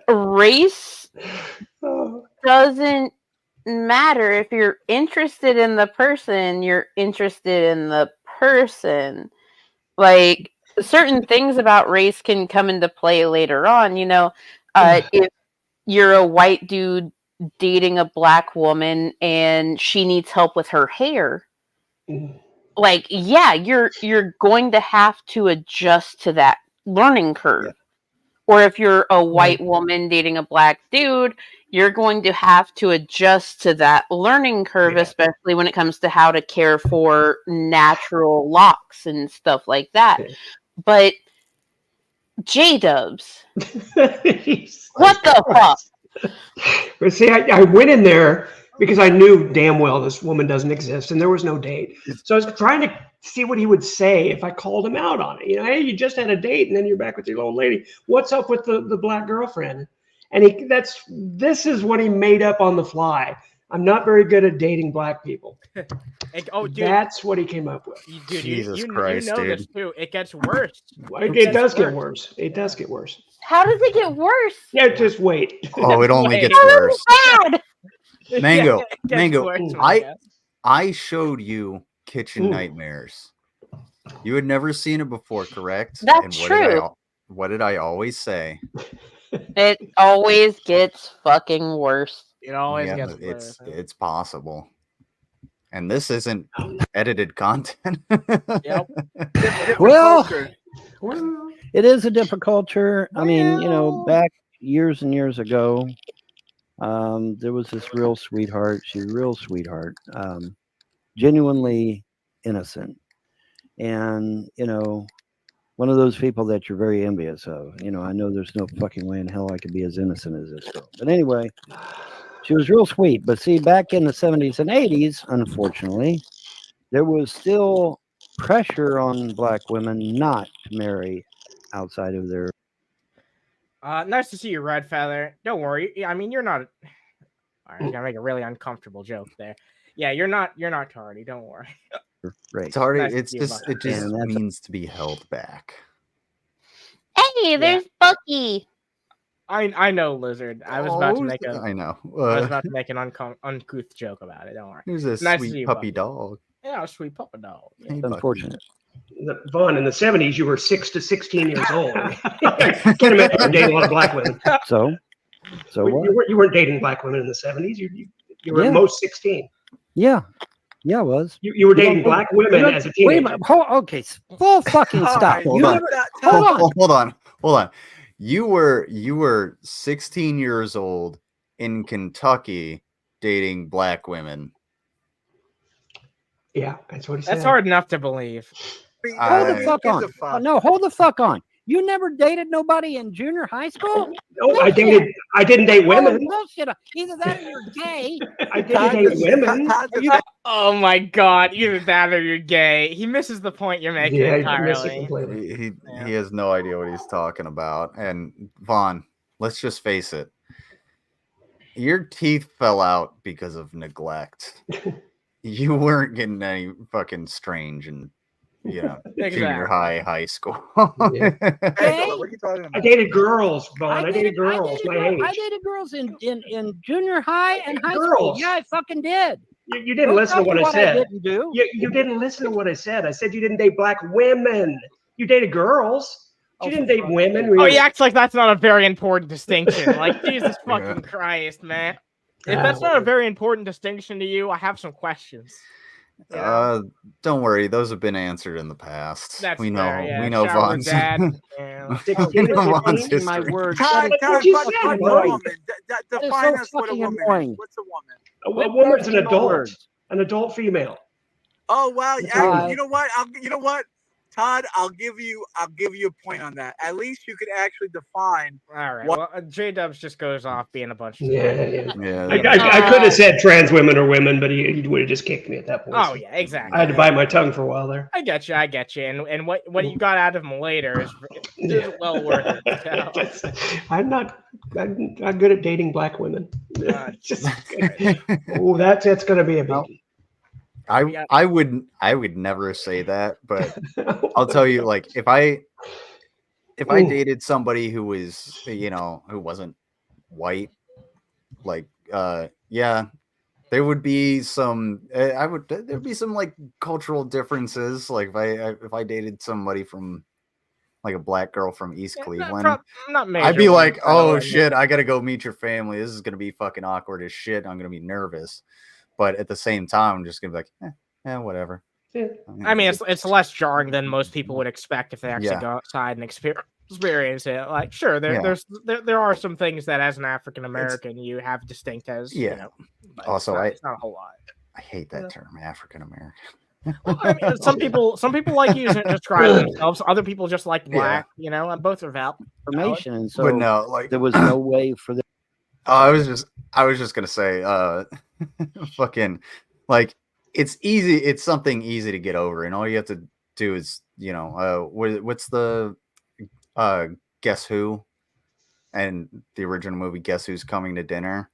race doesn't matter. If you're interested in the person, you're interested in the person. Like, certain things about race can come into play later on. If you're a white dude dating a black woman and she needs help with her hair, like, yeah, you're going to have to adjust to that learning curve. Or if you're a white woman dating a black dude, you're going to have to adjust to that learning curve, especially when it comes to how to care for natural locks and stuff like that. But JDubbs, what the fuck? But see, I went in there because I knew damn well this woman doesn't exist and there was no date. So I was trying to see what he would say if I called him out on it. Hey, you just had a date and then you're back with your old lady. What's up with the black girlfriend? And this is what he made up on the fly. I'm not very good at dating black people. Dude, that's what he came up with. Dude, Jesus Christ, you know dude. This too. It gets worse. It does get worse. It does get worse. How does it get worse? Yeah, just wait. Oh, it only gets How worse. is it bad? Mango, It gets Mango, worse, I showed you Kitchen Nightmares. You had never seen it before, correct? That's true. What did I always say? It always gets fucking worse. It always gets worse. It's possible. And this isn't edited content. Yep. Well, it is a different culture. I mean, back years and years ago, there was this real sweetheart. She's a real sweetheart, genuinely innocent. And, one of those people that you're very envious of. I know there's no fucking way in hell I could be as innocent as this girl. But anyway, she was real sweet. But see, back in the 70s and 80s, unfortunately, there was still pressure on black women not to marry outside of their. Nice to see you, Red Feather. Don't worry. I mean, you're not. I was gonna make a really uncomfortable joke there. Yeah, you're not tardy. Don't worry. Right. Tardy. Nice It just means to be held back. Hey, there's Bucky. I know, Lizard. I was about to make I know. I was about to make an uncouth joke about it. Don't worry. Here's a Nice to see sweet you, puppy Bucky. dog. Yeah, a sweet puppy dog. Yeah. Hey, It's Bucky. unfortunate. Vaughn, in the 70s, you were 6 to 16 years old. Can't imagine you were dating a lot of black women. So what? You weren't dating black women in the 70s. You were at most 16. Yeah, I was. You were dating black women as a teenager. Wait a minute. Okay, full fucking stop. Hold on. Hold Hold on. You were 16 years old in Kentucky dating black women. Yeah, that's what he said. That's hard enough to believe. Hold the fuck on. No, hold the fuck on. You never dated nobody in junior high school? No, I didn't date women. Bullshit. Either that or you're gay. I didn't date women. Oh my god, either that or you're gay. He misses the point you're making entirely. He has no idea what he's talking about. And Vaughn, let's just face it. Your teeth fell out because of neglect. You weren't getting any fucking strange and junior high school. Hey, what are you talking about? I dated girls, Vaughn. I dated girls my age. I dated girls in junior high and high Girls. school. Yeah, I fucking did. You didn't listen to what I said. I didn't do. You didn't listen to what I said. I said you didn't date black women. You dated girls. You didn't date women. Oh, he acts like that's not a very important distinction. Like, Jesus fucking Christ, man. If that's not a very important distinction to you, I have some questions. Don't worry, those have been answered in the past. That's we know. fair, yeah. We know Shower Vaughn's. dad. We know Vaughn's history. My word. Define us what a woman is. What's a woman? A woman's an adult. An adult female. Oh wow! You know what? Todd, I'll give you a point on that. At least you could actually define. All right. What- Well, JDubbs just goes off being a bunch of Yeah. I could have said trans women or women, but he would have just kicked me at that point. Oh so yeah, exactly. I had to bite my tongue for a while there. I get you, and what you got out of him later is well worth it. So. I'm not good at dating black women. Jesus Oh, that's gonna be a biggie. I would never say that, but I'll tell you, like, if I dated somebody who was, who wasn't white, like, yeah, there would be some, there'd be some like cultural differences. Like if I dated somebody from like a black girl from East Cleveland, not major I'd be like, oh ones, shit, I gotta go meet your family. This is gonna be fucking awkward as shit. I'm gonna be nervous. But at the same time, I'm just gonna be like, whatever. Yeah. I mean, it's less jarring than most people would expect if they actually go outside and experience it. Like, sure, there are some things that as an African American you have distinct as Also, it's not a whole lot. I hate that term, African American. Well, I mean, some people like using it to describe themselves. Other people just like black. And both are valid information, and so But no, like there was no way for them. I was just gonna say, fucking, like, it's easy. It's something easy to get over, and all you have to do is, what's the Guess Who, and the original movie Guess Who's Coming to Dinner,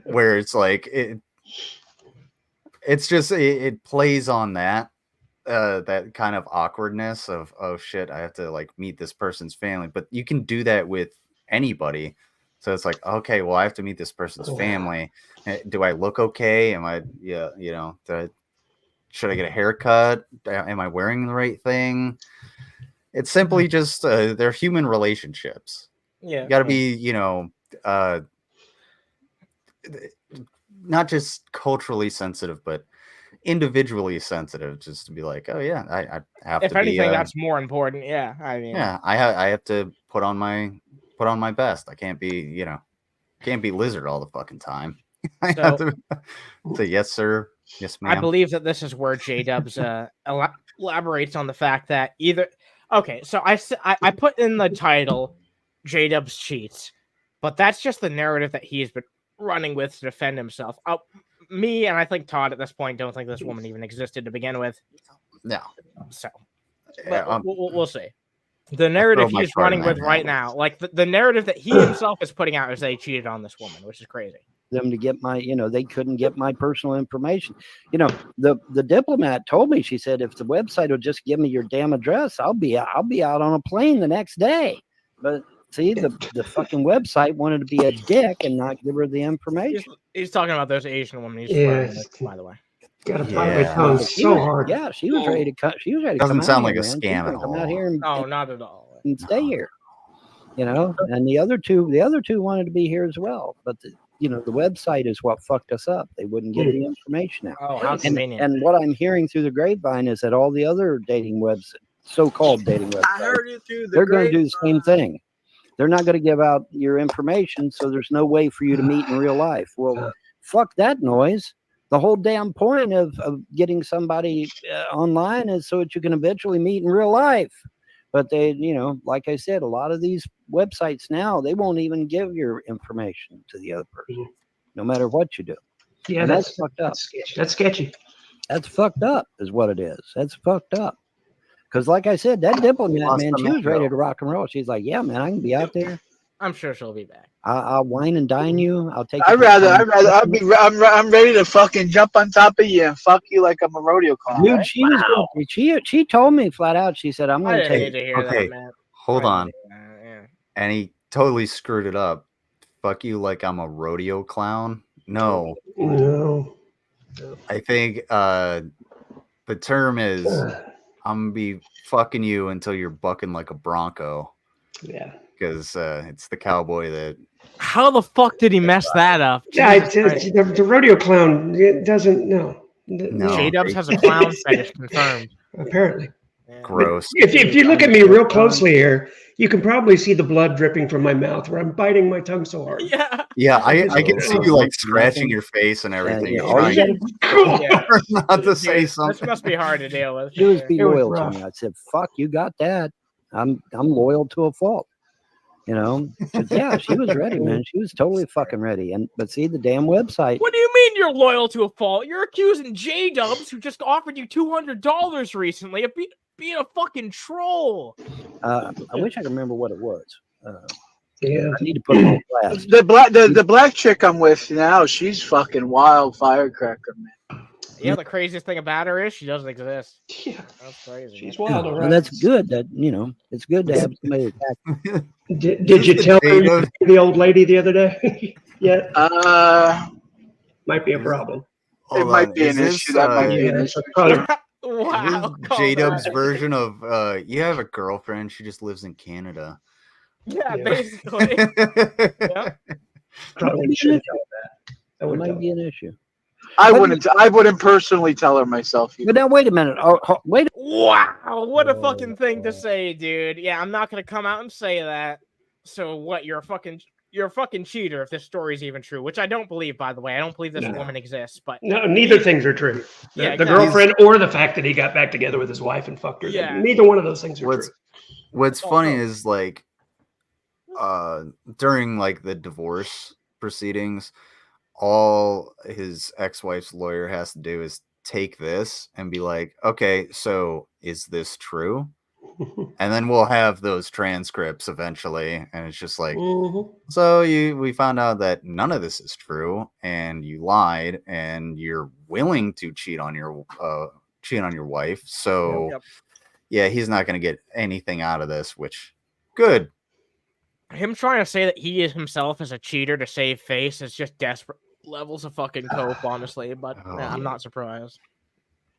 where it's like it's just it plays on that kind of awkwardness of, oh shit, I have to like meet this person's family, but you can do that with anybody. So it's like, okay, well, I have to meet this person's family. Do I look okay? Am I, should I get a haircut? Am I wearing the right thing? It's simply just, they're human relationships. Yeah. You got to be, not just culturally sensitive, but individually sensitive, just to be like, oh yeah, I have to be. If anything, that's more important. Yeah. I mean, yeah, I have to put on my best. I can't be, can't be lizard all the fucking time. I have to say yes, sir. Yes, ma'am. I believe that this is where JDubbs elaborates on the fact that okay, so I put in the title JDubbs cheats, but that's just the narrative that he's been running with to defend himself. Me and I think Todd at this point don't think this woman even existed to begin with. No. So, but we'll see. The narrative he's running with right now, like the narrative that he himself is putting out, is they cheated on this woman, which is crazy. Them to get my, they couldn't get my personal information. The diplomat told me, she said, if the website will just give me your damn address, I'll be out on a plane the next day. But see, the fucking website wanted to be a dick and not give her the information. He's talking about those Asian women. By the way. Gotta find my tongue so hard. Yeah, she was ready to cut. She was ready to Doesn't come sound out like here, a man. scam at Come out all. here Not at all. and stay here. And the other two wanted to be here as well, but the website is what fucked us up. They wouldn't give the information out. Oh, how convenient. And what I'm hearing through the grapevine is that all the other dating websites, so-called dating websites, I heard it through the they're going to do the same thing. They're not going to give out your information, so there's no way for you to meet in real life. Well, fuck that noise. The whole damn point of getting somebody online is so that you can eventually meet in real life. But they, like I said, a lot of these websites now, they won't even give your information to the other person, no matter what you do. Yeah, and that's fucked up. That's sketchy. That's fucked up, is what it is. That's fucked up. Because, like I said, that diplomat, man, she was ready to rock and roll. She's like, yeah, man, I can be out there. I'm sure she'll be back. I'll wine and dine you. I'll take. I'm ready to fucking jump on top of you and fuck you like I'm a rodeo clown. Dude, right? she told me flat out. She said, "I'm going to take." Okay, hold on. And he totally screwed it up. Fuck you like I'm a rodeo clown. No. I think the term is I'm gonna be fucking you until you're bucking like a bronco. Yeah. Because it's the cowboy that. How the fuck did he mess that up? Yeah, the rodeo clown doesn't know. No. JDubbs has a clown fetish confirmed. Apparently. Yeah. Gross. If you look at me real closely here, you can probably see the blood dripping from my mouth where I'm biting my tongue so hard. Yeah. Yeah, I can see you like Nothing. scratching your face and everything. yeah, all you trying gotta Yeah. not to Dude, say This something. must be hard to deal with. do is for be It was loyal to rough. me. I said, "Fuck, you got that. I'm loyal to a fault." You know, 'cause, yeah, she was ready, man. She was totally fucking ready. But see, the damn website. What do you mean you're loyal to a fault? You're accusing JDubbs, who just offered you $200 recently, of being a fucking troll. I wish I could remember what it was. Yeah. I need to put them on blast. The black chick I'm with now, she's fucking wild firecracker, man. Yeah, the craziest thing about her is she doesn't exist. Yeah. That's crazy. She's man. wild, all Well, right. that's good. That it's good to have somebody attack. Did you tell her you were the old lady the other day? Yeah, might be a problem. It might be an issue. That might be an issue. Probably. Wow. call JDubbs that. version of you have a girlfriend, she just lives in Canada. Yeah, Yeah. basically. Yeah. Probably should tell that. I It would might tell be an issue. I wouldn't personally tell her myself. But now, wait a minute. Wait. Wow, what a fucking thing to say, dude. Yeah, I'm not gonna come out and say that. So what? You're a fucking cheater if this story's even true, which I don't believe, by the way. I don't believe this No. woman exists, but No, neither things are true. The, Yeah, the exactly. girlfriend or the fact that he got back together with his wife and fucked her. Yeah. Neither one of those things are What's true. what's Oh, funny no. is like during like the divorce proceedings, all his ex-wife's lawyer has to do is take this and be like, okay, so is this true? And then we'll have those transcripts eventually, and it's just like, so we found out that none of this is true, and you lied, and you're willing to cheat on your wife. So Yep. yeah, he's not going to get anything out of this, which good. Him trying to say that he is himself as a cheater to save face is just desperate levels of fucking cope, honestly. But I'm not surprised.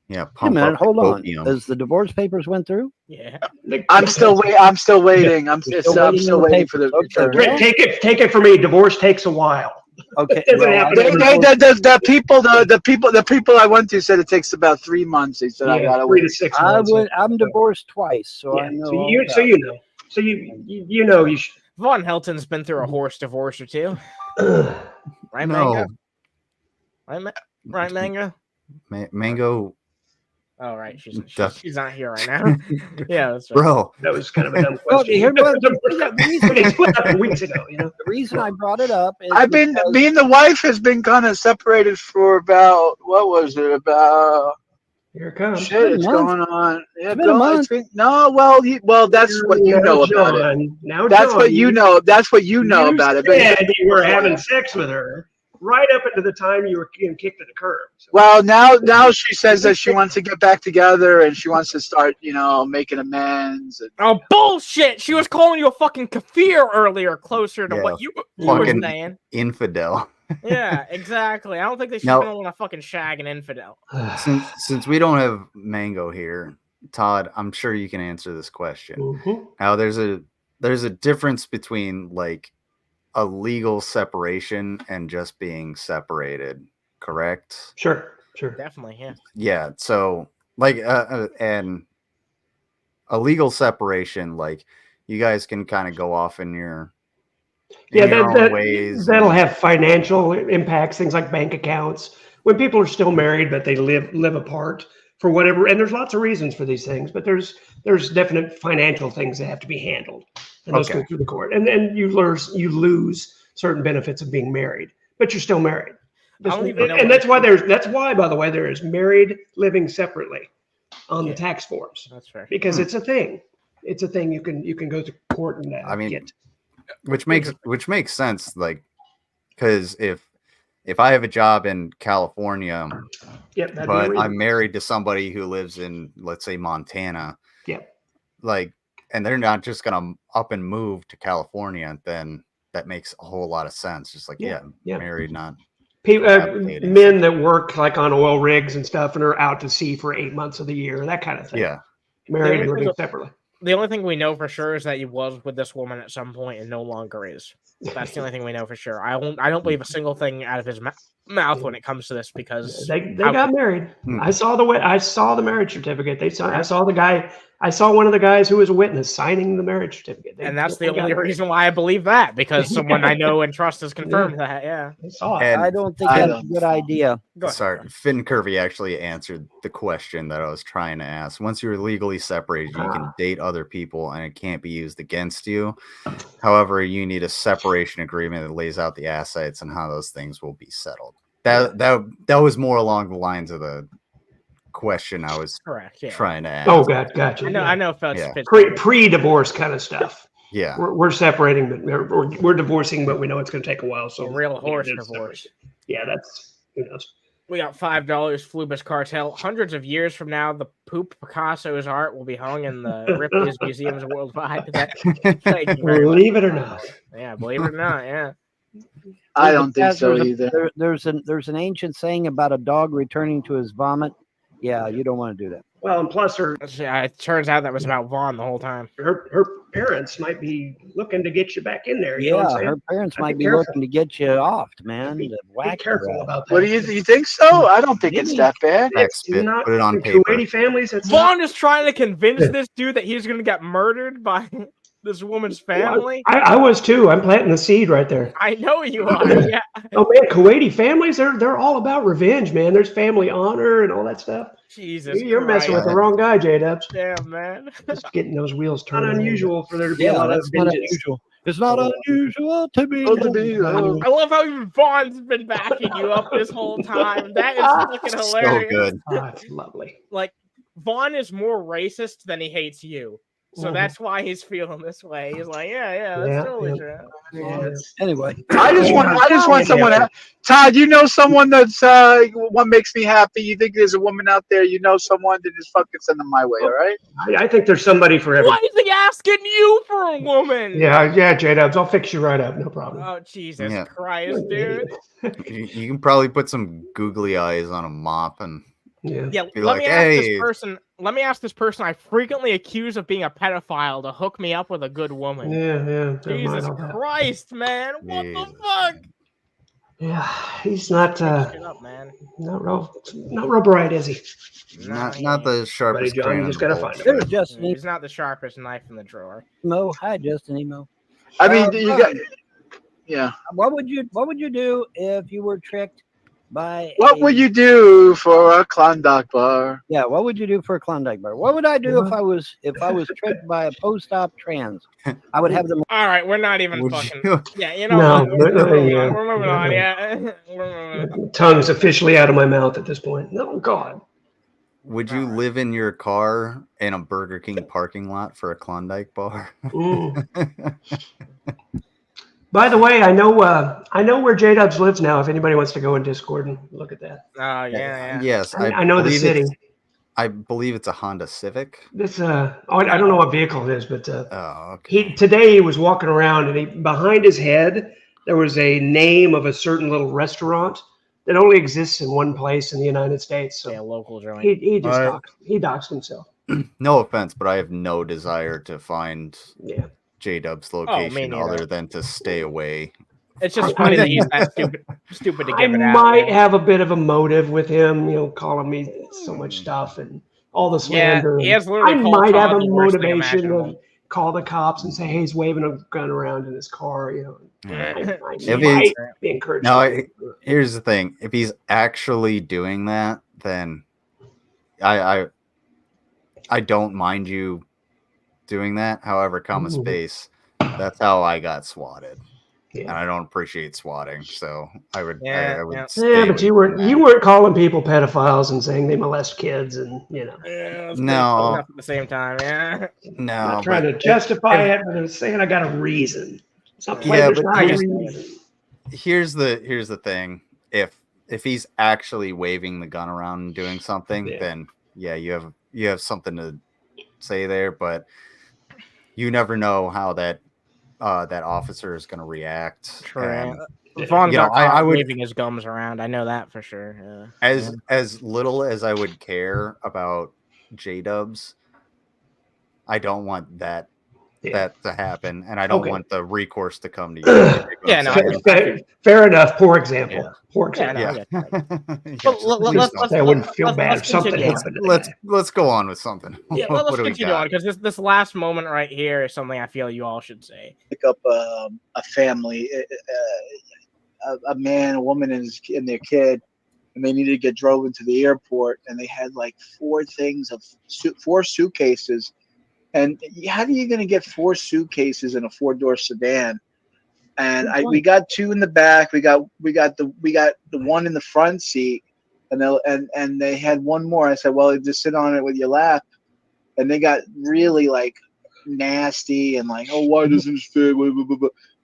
Yeah, Wait a pump minute. up the Hold on. copium. Does the divorce papers went through? Yeah. I'm still waiting. I'm still waiting. I'm still waiting for the return. Take it from me. Divorce takes a while. Okay. It doesn't happen every The people I went to said it takes about 3 months. They said I Yeah, gotta 3 wait. to 6 months. I'm divorced twice, so Yeah, I know. so all you about you know. So you know you should. Von Helton's been through a horse divorce or two. Right, No. Mango? Right, Mango? Mango, Oh, right. She's Duck. she's not here right now. Yeah, that's right. bro. That was kind of a dumb Well, question. here- They split up weeks ago, you know. The reason I brought it up is Me and the wife has been kind of separated for about Here it comes. shit. It's a month. going on. Yeah, It's been a month. That's what you know about it. Now, That's John, what you know. That's what you know about it. But said you were having sex with her right up into the time you were getting kicked to the curb. So, well, now she says that she wants to get back together and she wants to start, making amends. And, Oh, bullshit! She was calling you a fucking kafir earlier, closer to Yeah, what you were fucking saying. infidel. Yeah, exactly. I don't think that she's Now- gonna want to fucking shag an infidel. Since we don't have Mango here, Todd, I'm sure you can answer this question. Mhm. Now there's a difference between like a legal separation and just being separated, correct? Sure. Definitely, yeah. Yeah, so like and a legal separation, like you guys can kind of go off in your own ways. That'll have financial impacts, things like bank accounts. When people are still married, but they live apart for whatever, and there's lots of reasons for these things, but there's definite financial things that have to be handled, and those Okay. go through the court. And then you lose certain benefits of being married, but you're still married. I don't even know And what- that's why, by the way, there is married living separately on the tax forms, That's fair. because it's a thing. It's a thing you can go to court and I mean, get. which makes sense, like because if I have a job in California, Yep, that'd be a but reason. I'm married to somebody who lives in, let's say, Montana, Yep. like, and they're not just gonna up and move to California, then that makes a whole lot of sense. Just like, Yeah, yeah. married, not People, men that work like on oil rigs and stuff and are out to sea for 8 months of the year, that kind of thing. yeah. Married and Yeah. living separately. The only thing we know for sure is that he was with this woman at some point and no longer is. That's the only thing we know for sure. I don't believe a single thing out of his mouth. mouth when it comes to this because They got married. I saw the marriage certificate. I saw one of the guys who was a witness signing the marriage certificate. And that's the only reason why I believe that, because someone I know and trust has confirmed that. Yeah. I saw it. And I don't think that's a good idea. Go ahead. sorry, Finn Kirby actually answered the question that I was trying to ask. Once you're legally separated, you can date other people and it can't be used against you. However, you need a separation agreement that lays out the assets and how those things will be settled. That was more along the lines of the question I was correct. Yeah. trying to ask. Oh, gotcha. I know. Felt Yeah. Pre-divorce kind of stuff. Yeah, We're separating, but we're divorcing, but we know it's going to take a while. So a real horse divorce. Yeah, that's who knows. We got $5 Flubus Cartel. Hundreds of years from now, the poop Picasso's art will be hung in the Ripley's museums worldwide. Thank you very much. Believe it or not. Yeah, believe it or not. Yeah. I don't think so either. There's an ancient saying about a dog returning to his vomit. Yeah, you don't want to do that. Well, and plus It turns out that was about Vaughn the whole time. her parents might be looking to get you back in there. You know what I'm Yeah, saying? her parents I'd might be be careful. looking to get you off, man. Be to whack careful you. about that. What do you think so? I don't think it's that bad. It's Spit, not put it on in paper. Kuwaiti families. It's Vaughn is trying to convince this dude that he's going to get murdered by this woman's family. I was too. I'm planting the seed right there. I know you are. Yeah. Oh man, Kuwaiti families, they're all about revenge, man. There's family honor and all that stuff. Jesus You're messing with Christ. the wrong guy, JDubbs. Damn, man. Just getting those wheels turned. Not unusual for there to be a Yeah, lot of that's not vengeance. unusual. It's not unusual to be. I love how even Vaughn's been backing you up this whole time. That is fucking so hilarious. good. Ah, it's lovely. Like, Vaughn is more racist than he hates you. So that's why he's feeling this way. He's like, yeah, that's totally true. Anyway, I just want someone. Todd, you know someone that's what makes me happy. You think there's a woman out there? You know someone that just fucking send them my way. All right. I think there's somebody for everyone. Why is he asking you for a woman? Yeah, JDubbs. I'll fix you right up. No problem. Oh, Jesus Yeah. Christ, dude. You can probably put some googly eyes on a mop and Yeah. Yeah, Be let like, me ask "Hey." this person. Let me ask this person I frequently accuse of being a pedophile to hook me up with a good woman. Yeah. Never mind Jesus all that. Christ, man! What the Jesus. fuck? Yeah, he's not Shit up, man. not real bright, is he? not he the Buddy sharpest John, crayon you in just the gotta bowl. find him. there's Justin He's not the sharpest knife in the drawer. Emo. Hi, Justin Emo. I mean, you got. Yeah. What would you do if you were tricked by? What would you do for a Klondike bar? Yeah, what would you do for a Klondike bar? What would I do if I was tricked by a post-op trans? I would have them. All right, we're not even Would fucking. you- Yeah, you know No, what? We're moving yeah. on. We're moving on. No. Yeah. We're moving on. Tongue's officially out of my mouth at this point. No, God. Would you live in your car in a Burger King parking lot for a Klondike bar? Mm. By the way, I know where JDubbs lives now. If anybody wants to go in Discord and look at that, Oh yeah. Yes, I know the believe city. I believe it's a Honda Civic. This I don't know what vehicle it is, but Oh, okay. today he was walking around and behind his head there was a name of a certain little restaurant that only exists in one place in the United States. So Yeah, local joint. he just Alright. doxed himself. No offense, but I have no desire to find Yeah. JDubbs' me location neither. other than to stay away. It's just funny that he's that stupid to I give it out. might have a bit of a motive with him, calling me so much stuff and all the Yeah, slander. he and has literally I called might have Todd a the worst thing motivation to imaginable. call the cops and say, "Hey, he's waving a gun around in his car." I If might he's- be encouraged. No, here's the thing: if he's actually doing that, then I don't mind you doing that. However, comma Ooh. space, that's how I got swatted, Yeah. and I don't appreciate swatting. So I would, Yeah, I would. yeah. stay Yeah, but away you from that. weren't calling people pedophiles and saying they molest kids and Yeah, it's No. pretty tough at the same time. Yeah. No, not trying but to justify it, but I'm saying I got a reason. It's not Yeah, pleasure, but it's not a here's- reason. here's the thing: if he's actually waving the gun around and doing something, Yeah. then yeah, you have something to say there. But you never know how that officer is going to react. True. And Vaughn You know, got I caught would- waving his gums around. I know that for sure. Yeah. as little as I would care about JDubbs, I don't want that that to happen, and I don't Okay. want the recourse to come to you. Yeah, no, fair enough. Poor example. Yeah. Poor Yeah, example. no, I get that. Yeah, But just let's please don't. I wouldn't feel bad let's if something continue. happened to the guy. Let's go on with something. Yeah, What let's do we continue on got? because this last moment right here is something I feel you all should say. Pick up a family, a man, a woman, and their kid, and they needed to get drove into the airport, and they had like four suitcases. And how are you going to get 4 suitcases in a 4-door sedan? And we got 2 in the back. We got the one in the front seat, and they had one more. I said, well, just sit on it with your lap. And they got really like nasty and like, oh, why doesn't this fit?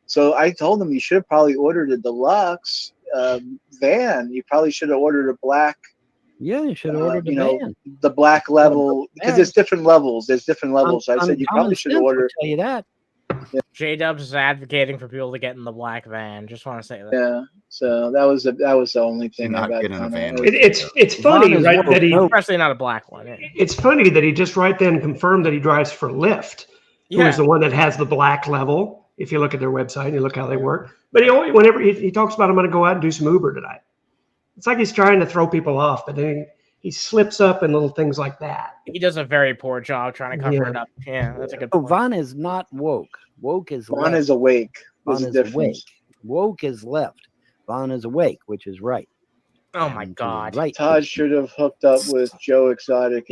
So I told them, you should have probably ordered a deluxe van. You probably should have ordered a black. Yeah, you should have ordered a van. The black level, because there's different levels. There's different levels. I said you probably should order. Tell you that. JDubbs is advocating for people to get in the black van. Just want to say that. Yeah. So that was the only thing Not I got. get in a van. It's funny, right? That he, especially not a black one. Yeah. it's funny that he just right then confirmed that he drives for Lyft, who is the one that has the black level. If you look at their website and you look how they work, but whenever he talks about, I'm going to go out and do some Uber tonight. It's like he's trying to throw people off, but then he slips up in little things like that. He does a very poor job trying to cover it up. Yeah, that's a good point. Vaughn is not woke. Woke is Vaughn left. is awake. Vaughn is awake. Woke is left. Vaughn is awake, which is right. Oh my God! Right. Todd should have hooked up with Joe Exotic.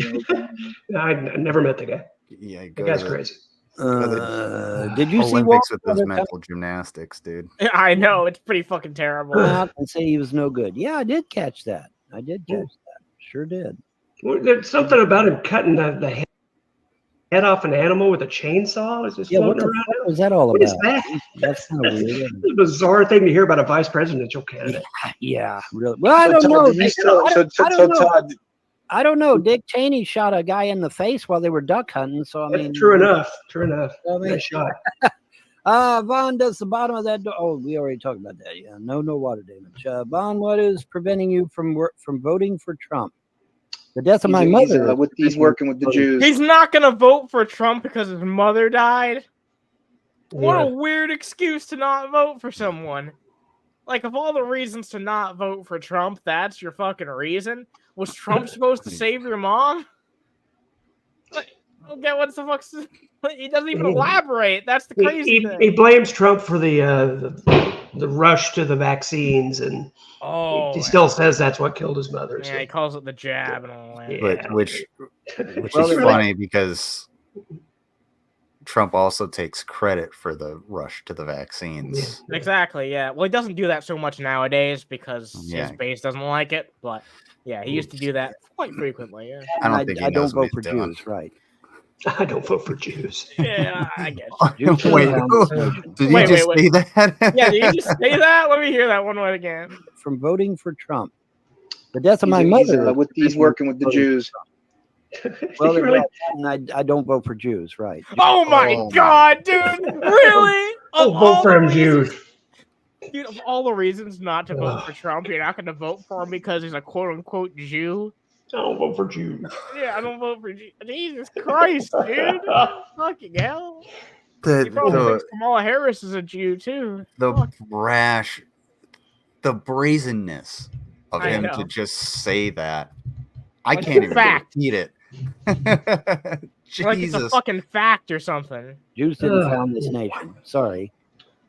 I never met the guy. Yeah, The guy's crazy. Did you see Olympics with those mental gymnastics, dude? I know, it's pretty fucking terrible. out and say he was no good? Yeah, I did catch that. Sure did. Well, there's something about him cutting the head off an animal with a chainsaw. Is this What the around? fuck was that all What about? is that? That's kind of weird. It's a bizarre thing to hear about a vice presidential candidate. Yeah, really. Well, I don't know. Todd, I don't know. Dick Cheney shot a guy in the face while they were duck hunting. So I mean, True enough. I mean, Nice shot. Vaughn, does the bottom of that door? Oh, we already talked about that. Yeah, no water damage. Vaughn, what is preventing you from voting for Trump? The death of my mother. He's working with the Jews. He's not gonna vote for Trump because his mother died. What a weird excuse to not vote for someone. Like, of all the reasons to not vote for Trump, that's your fucking reason. Was Trump supposed to save your mom? Like, okay, what's the fuck? He doesn't even elaborate. That's the crazy thing. He blames Trump for the rush to the vaccines, and he still says that's what killed his mother. Yeah, he calls it the jab and all that. But which is funny because Trump also takes credit for the rush to the vaccines. Yeah. Exactly, yeah. Well, he doesn't do that so much nowadays because his base doesn't like it, but yeah, he used to do that quite frequently. Yeah. I don't vote for Jews, right? I don't vote for Jews. Yeah, I guess. Did you just say that? Yeah, did you just say that? Let me hear that one word again. From voting for Trump. The death of my mother. He's working with the Jews. Well, really? I don't vote for Jews, right? Oh my God, dude! Really? Vote for him, Jews. Dude, of all the reasons not to vote for Trump, you're not going to vote for him because he's a quote-unquote Jew? I don't vote for Jews. Yeah, I don't vote for Jews. Jesus Christ, dude! Fucking hell! He probably thinks Kamala Harris is a Jew too. The brazenness of him to just say that. I can't even repeat it. Like it's a fucking fact or something. Jews didn't found this nation. Sorry.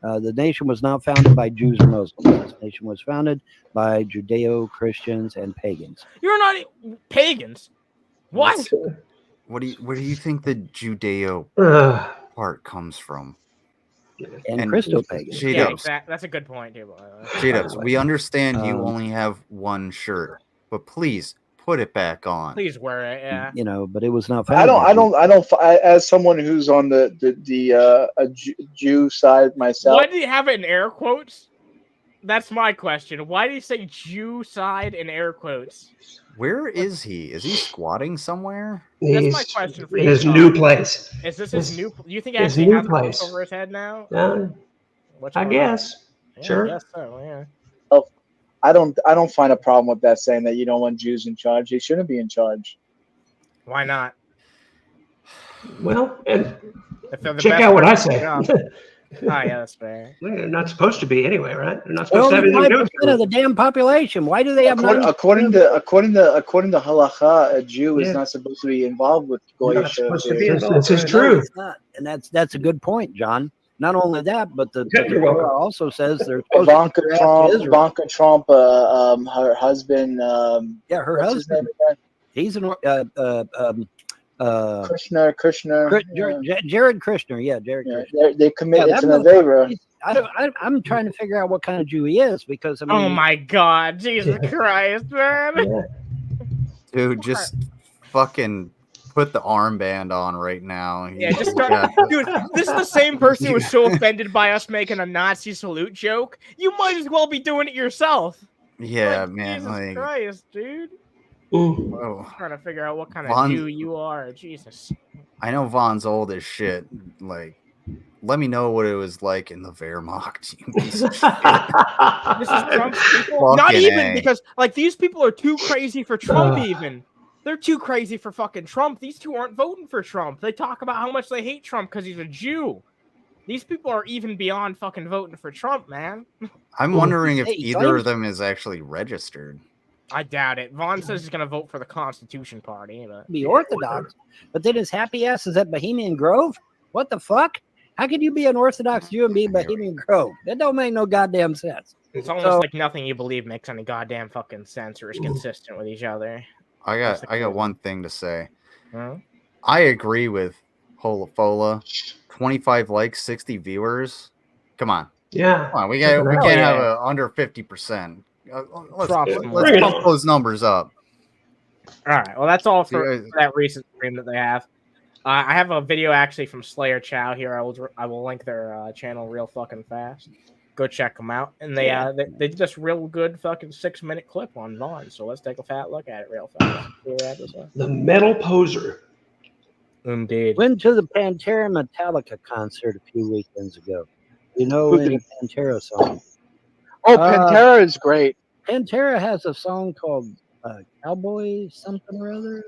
The nation was not founded by Jews or Muslims. This nation was founded by Judeo-Christians and pagans. You're not pagans. What? Where do you think the Judeo part comes from? And Christo-pagans. Yeah, that's a good point, too. JDubbs, we understand you only have one shirt, but please put it back on. Please wear it, yeah. But it was not founded. I don't. As someone who's on the Jew side myself. Why did he have it in air quotes? That's my question. Why did he say Jew side in air quotes? Where is he? Is he squatting somewhere? That's my question for you. In his new place. Is this his new? Do you think he actually has a place over his head now? I guess. Yeah, sure. I guess so. Yeah. I don't find a problem with that, saying that you don't want Jews in charge. They shouldn't be in charge. Why not? Well, and If they're the Check best out what I person say. for the job. Oh yeah, that's fair. They're not supposed to be anyway, right? They're not They're supposed to have only anything to do 5% with of the damn population. Why do they have According to halakha, a Jew is Yeah. not supposed to be involved with You're not goyish supposed to be affairs. involved. This is No, true. it's not. And that's a good point, John. Not only that, but the Yeah, you're welcome. Torah also says they're supposed to Ivanka go after Israel. Trump, her husband. Yeah, her what's his name husband. again? He's an Krishna. Jared Kushner. Yeah, Jared Yeah, Kushner. they committed Yeah, to that Nevera. I'm trying to figure out what kind of Jew he is because I mean, Oh my God, Jesus Christ, man! Yeah. Dude, just fucking put the armband on right now. Yeah, just start. Dude, this is the same person who was so offended by us making a Nazi salute joke. You might as well be doing it yourself. Yeah, Like, man. Jesus Like, Christ, dude. whoa. I'm trying to figure out what kind of Von- Jew you are. Jesus. I know Von's old as shit. Like, let me know what it was like in the Wehrmacht. You piece of shit. This is Trump's people. Not Fucking even A. because like these people are too crazy for Trump. Even they're too crazy for fucking Trump. These two aren't voting for Trump. They talk about how much they hate Trump because he's a Jew. These people are even beyond fucking voting for Trump, man. I'm wondering if Hey, either claims- of them is actually registered. I doubt it. Vaughn says he's gonna vote for the Constitution Party, but be Orthodox, but then his happy ass is at Bohemian Grove. What the fuck? How could you be an Orthodox Jew and be Bohemian Grove? That don't make no goddamn sense. it's almost So- like nothing you believe makes any goddamn fucking sense or is consistent with each other. I got one thing to say. Huh? I agree with Holofola. 25 likes, 60 viewers. Come on. Yeah. Come on. We can't Hell have yeah. a under 50%. Let's Props put to Bring it on. those numbers up. All right. Well, that's all for You guys- that recent stream that they have. I have a video actually from Slayer Chow here. I will link their channel real fucking fast. Go check them out. And they did this real good fucking 6-minute clip on Vaughn. So let's take a fat look at it real fast. See what that is. The metal poser. Indeed. Went to the Pantera Metallica concert a few weekends ago. You know Who any did? Pantera song? Oh, Pantera is great. Pantera has a song called Cowboy something or other.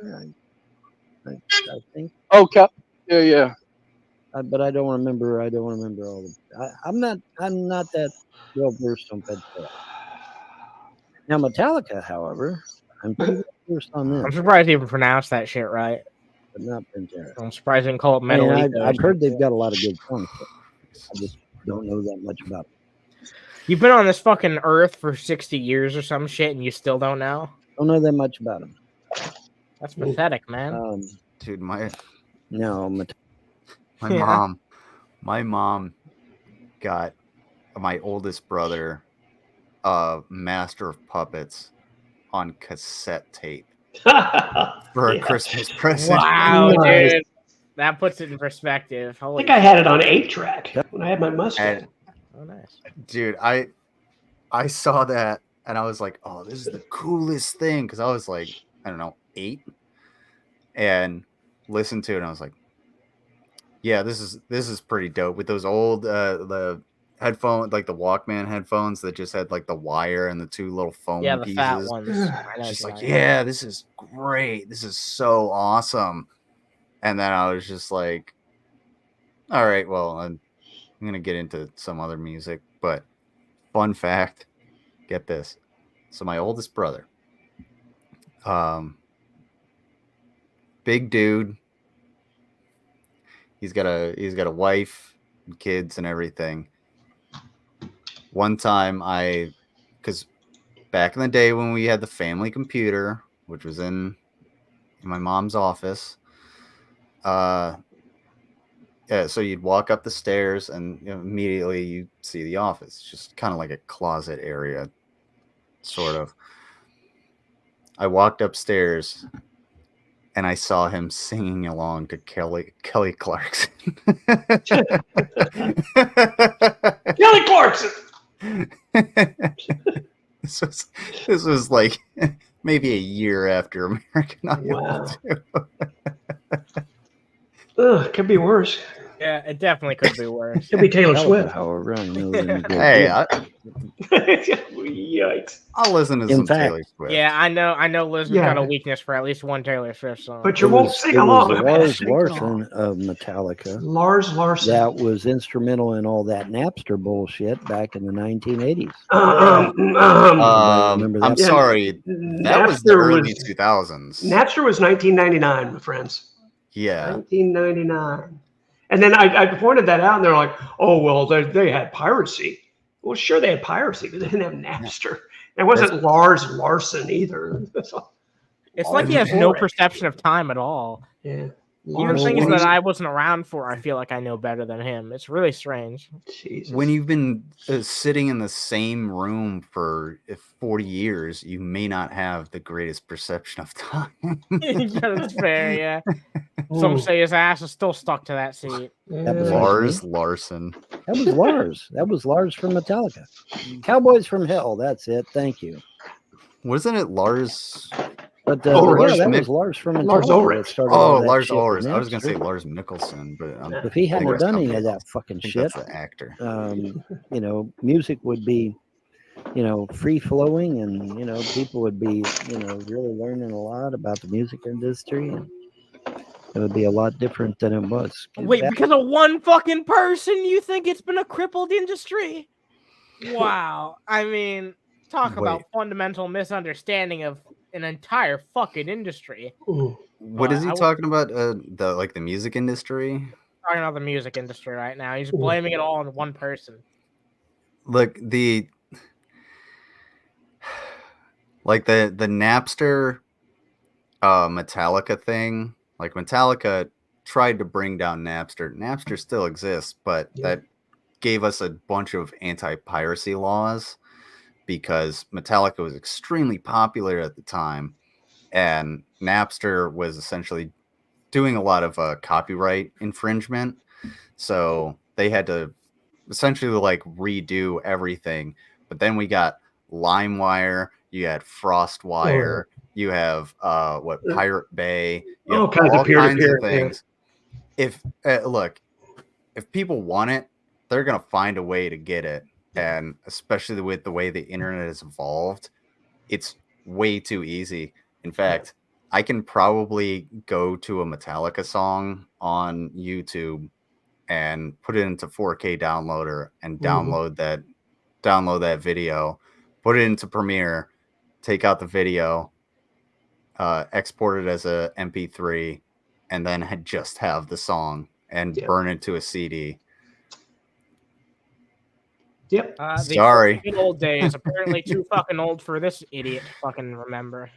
I think, Oh, yeah. but I don't remember. I don't remember all of. I'm not that well versed on Pantera. Now Metallica, however, I'm pretty well versed on them, I'm surprised you even pronounced that shit right. but not Pantera. I'm surprised you didn't call it I metal. mean, Ethos. I've heard they've got a lot of good songs, but I just don't know that much about them. You've been on this fucking earth for 60 years or some shit, and you still don't know? Don't know that much about them. That's pathetic, man. Dude, my No, Yeah. mom got my oldest brother Master of Puppets on cassette tape for a Yeah. Christmas present. Wow, Nice. dude. That puts it in perspective. I Holy think I had it on 8-track when I had my Mustang. And Oh, nice. dude, I saw that and I was like, oh, this is the coolest thing, because I was like, I don't know, 8, and listened to it and I was like, yeah, this is pretty dope with those old the headphone, like the Walkman headphones that just had like the wire and the 2 little foam Yeah, the pieces. fat ones. I know It's just what like, you mean. yeah, this is great. This is so awesome. And then I was just like, all right, well, I'm going to get into some other music. But fun fact, get this. So my oldest brother, big dude. He's got a wife and kids and everything. One time because back in the day when we had the family computer, which was in my mom's office, yeah, so you'd walk up the stairs and immediately you see the office. It's just kind of like a closet area, sort of. I walked upstairs and I saw him singing along to Kelly Clarkson. Kelly Clarkson! This was like maybe a year after American Idol. Wow. too. Ugh, could be worse. Yeah, it definitely could be worse. Could be Taylor Swift. However, I know them. Hey, Yikes! I'll listen to In some fact- Taylor Swift. Yeah, I know Liz has got a Yeah. weakness for at least one Taylor Swift song. But you won't sing along. I bet. Lars Sing along. Larson of Metallica Lars Larson. that was instrumental in all that Napster bullshit back in the 1980s. Remember that? I'm Yeah, sorry. That was the Napster early was- 2000s. Napster was 1999, my friends. Yeah. 1999. And then I pointed that out, and they're like, "Oh well, they had piracy." Well, sure, they had piracy, but they didn't have Napster. It wasn't Lars Larson either. It's like he has no perception of time at all. Yeah. Even Lars things that Larson. I wasn't around for, I feel like I know better than him. It's really strange. Jesus. When you've been sitting in the same room for 40 years, you may not have the greatest perception of time. That's fair, yeah. Some say his ass is still stuck to that seat. That was Lars Larson. That was Lars. That was Lars from Metallica. Cowboys from Hell. That's it. Thank you. Wasn't it Lars? But Lars that Mick- was Lars from Metallica. Lars Ulrich. that started all Oh, that Lars shit with Ulrich. I was going to say Napster. Lars Mickelson, but If he hadn't have that's done any something of that else. fucking I think shit, that's the actor. music would be, free flowing, and people would be, really learning a lot about the music industry, and it would be a lot different than it was. Wait, because of one fucking person, you think it's been a crippled industry? Wow. I mean, talk about Wait. fundamental misunderstanding of an entire fucking industry. What is he talking about? The music industry? Talking about the music industry right now. He's blaming it all on one person. Look, the Napster Metallica thing, like Metallica tried to bring down Napster. Napster still exists, but that gave us a bunch of anti-piracy laws because Metallica was extremely popular at the time, and Napster was essentially doing a lot of copyright infringement. So they had to essentially redo everything. But then we got LimeWire, you had FrostWire, you have Pirate Bay, you All have kinds of all peer-to-peer things. If if people want it, they're gonna find a way to get it. And especially with the way the internet has evolved, it's way too easy. In fact, I can probably go to a Metallica song on YouTube and put it into 4K downloader and download that video, put it into Premiere, take out the video, export it as a MP3, and then just have the song and burn it to a CD. Yep. Sorry. The good old days. Apparently too fucking old for this idiot to fucking remember.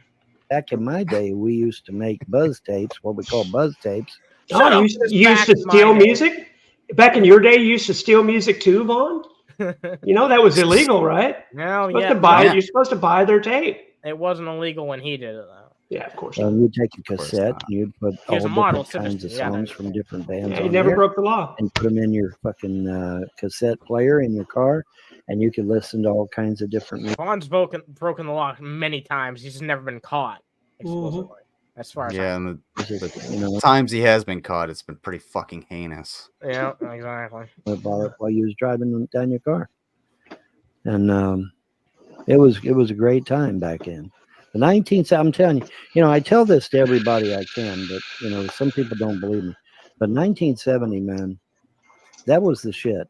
Back in my day, we used to make buzz tapes, what we call buzz tapes. You used to steal music? Back in your day, you used to steal music too, Vaughn? That was illegal, right? No, You're supposed to buy their tape. It wasn't illegal when he did it, though. Yeah, of course. You'd take a cassette and you'd put He was all a model different kinds of citizen, songs from different bands Yeah, you on never there broke the law. and put them in your fucking cassette player in your car, and you could listen to all kinds of different music. Vaughn's broken the law many times. He's just never been caught explicitly. As far as and the times he has been caught, it's been pretty fucking heinous. Yeah, exactly. While you was driving down your car, and it was a great time back then. The 19th, I'm telling you, I tell this to everybody I can, but some people don't believe me. But 1970, man, that was the shit.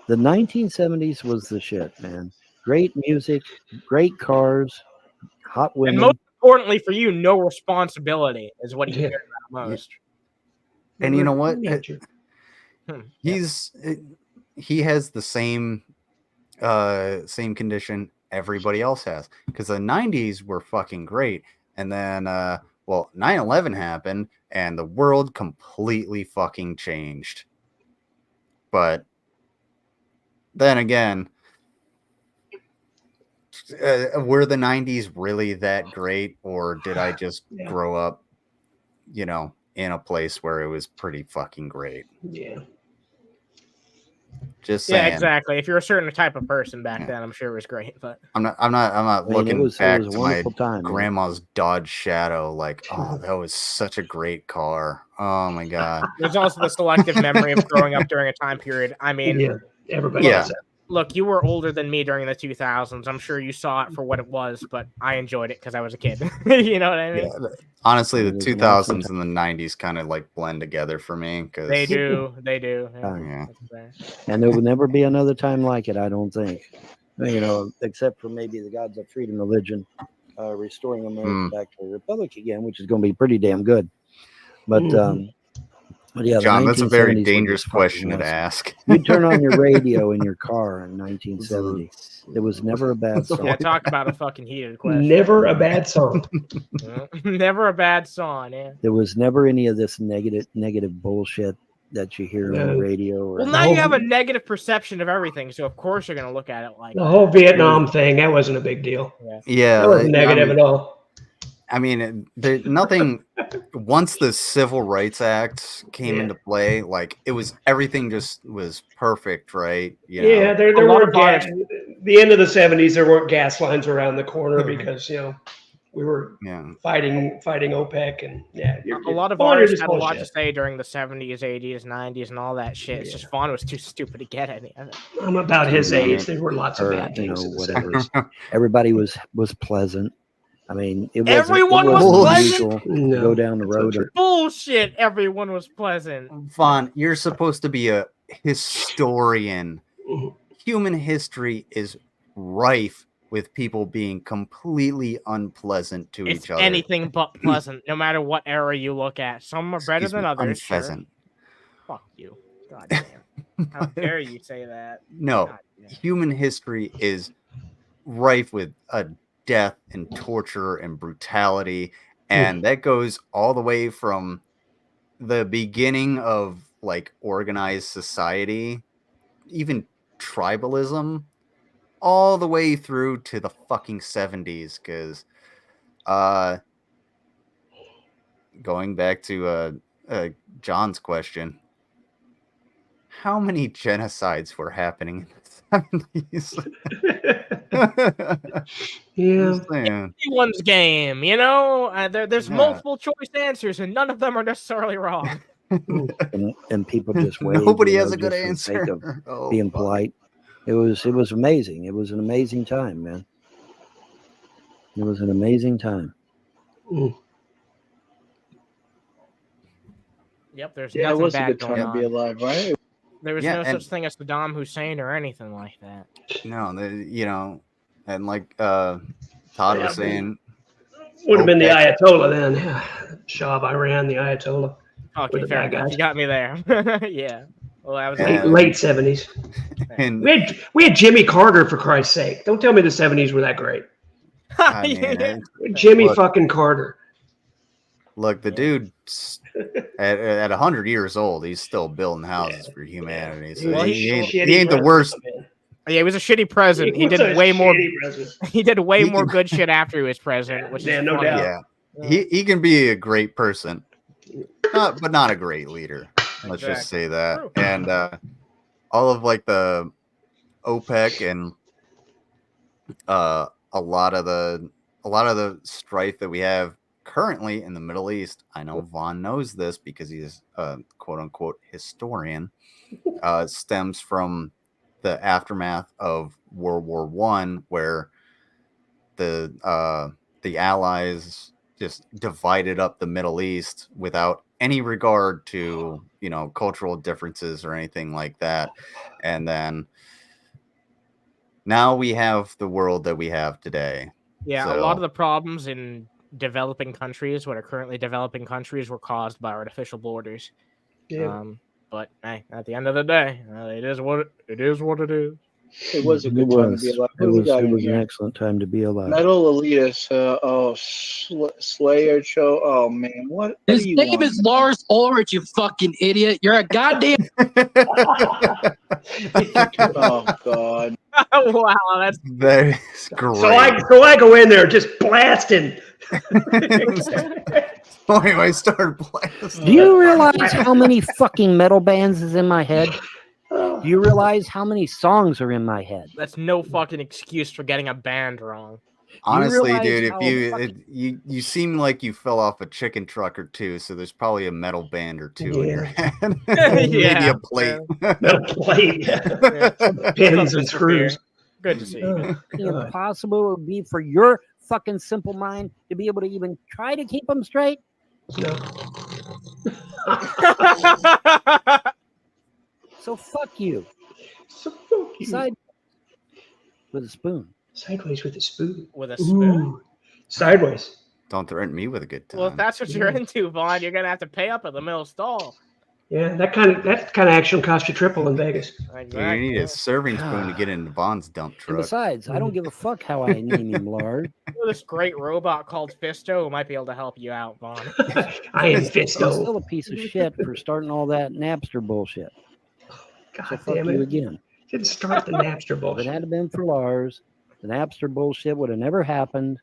The 1970s was the shit, man. Great music, great cars, hot women. And most importantly for you, no responsibility is what he cared about most. And you know what? He has the same condition everybody else has, because the 90s were fucking great, and then 9/11 happened and the world completely fucking changed. But then again, were the 90s really that great, or did I just grow up in a place where it was pretty fucking great? Just saying. Yeah, exactly. If you're a certain type of person back then, I'm sure it was great. But I'm not looking back to my time, grandma's Dodge Shadow like, oh, that was such a great car. Oh my god. There's also the selective memory of growing up during a time period. I mean, everybody does that. Look, you were older than me during the 2000s. I'm sure you saw it for what it was, but I enjoyed it because I was a kid. You know what I mean? Yeah, honestly, It the was an awesome 2000s and the 90s kind of like blend together for me because They do. Yeah, Yeah. that's fair. And there will never be another time like it, I don't think. You know, except for maybe the Gods of Freedom religion restoring America back to a republic again, which is going to be pretty damn good. But yeah, John, the that's a very 1970s were dangerous just fucking question to awesome. ask. You turn on your radio in your car in 1970. There was never a bad song. Yeah, talk about a fucking heated question. Never a bad song. Never a bad song, yeah. There was never any of this negative bullshit that you hear on the radio. Or Well, now you have a negative perception of everything, so of course you're going to look at it like The that. whole Vietnam thing, that wasn't a big deal. Yeah, That wasn't negative at all. I mean, nothing. Once the Civil Rights Act came into play, like it was everything just was perfect, right? You know? Yeah, there weren't gas. The end of the 70s, there weren't gas lines around the corner because we were fighting OPEC and a lot of artists had a lot to say during the 70s, 80s, 90s, and all that shit. It's just Vaughn was too stupid to get any of it. I'm about his age. There were lots of bad things. Whatever. Everybody was pleasant. I mean, Everyone was pleasant. To go down the road. Bullshit. Everyone was pleasant. Vaughn, you're supposed to be a historian. Human history is rife with people being completely unpleasant to each other. Anything but pleasant, no matter what era you look at. Some are better than others. Unpleasant. Sure. Fuck you. God damn. How dare you say that? No. Human history is rife with death and torture and brutality. And that goes all the way from the beginning of like organized society, even tribalism, all the way through to the fucking 70s. Because going back to John's question, how many genocides were happening in the 70s? Anyone's game, you know. There's multiple choice answers, and none of them are necessarily wrong. and people just waited. Nobody has a good answer. Being polite. It was amazing. It was an amazing time, man. It was an amazing time. Yep, there's it nothing was a bad good going time to be on. alive, right? There was no such thing as Saddam Hussein or anything like that. No, and like Todd was saying, would have been the Ayatollah then. Shah of Iran, the Ayatollah. Okay, fair enough. You got me there. Yeah. Well, that was late 70s. And we had Jimmy Carter, for Christ's sake. Don't tell me the 70s were that great. Jimmy fucking Carter. Look, the dude at 100 years old, he's still building houses for humanity. So well, he ain't the worst. Yeah, he was a shitty president. He did way more. He did way more good shit after he was president, which is no funny. doubt. Yeah, he can be a great person, but not a great leader. Let's just say that. True. And all of like the OPEC and a lot of the strife that we have currently in the Middle East. I know Vaughn knows this because he's a quote unquote historian. Stems from the aftermath of World War I, where the Allies just divided up the Middle East without any regard to cultural differences or anything like that. And then now we have the world that we have today. Yeah, a lot of the problems in developing countries, what are currently developing countries, were caused by artificial borders. Yeah. But hey, at the end of the day, it is what it is. It was a good time to be alive. It was an excellent time to be alive. Metal Elitist, Slayer show. Oh man, what? His name is Lars Ulrich, you fucking idiot. You're a goddamn. Oh god. Wow, that's great. So I go in there just blasting. I started blasting. Do you realize how many fucking metal bands is in my head? Do you realize how many songs are in my head? no fucking excuse for getting a band wrong. Honestly, realize dude, if how you seem like you fell off a chicken truck or two, so there's probably a metal band or two in your head. Maybe Yeah, a plate. Metal plate. Yeah. Pins and Mr. screws. Good to see you. Oh, God. impossible it would be for your fucking simple mind to be able to even try to keep them straight? No. So fuck you. So fuck you. Side with a spoon. Sideways with a spoon. With a spoon? Ooh. Sideways. Don't threaten me with a good time. Well, if that's what you're into, Vaughn, you're gonna have to pay up at the middle stall. Yeah, that kind of action cost you triple in Vegas. You need a serving spoon to get into Vaughn's dump And truck. besides, I don't give a fuck how I name him, Lars. This great robot called Fisto who might be able to help you out, Vaughn. I am I'm Fisto. still a piece of shit for starting all that Napster bullshit. So God fuck damn you it. again. Didn't start the Napster If it bullshit. had been for Lars, the Napster bullshit would have never happened.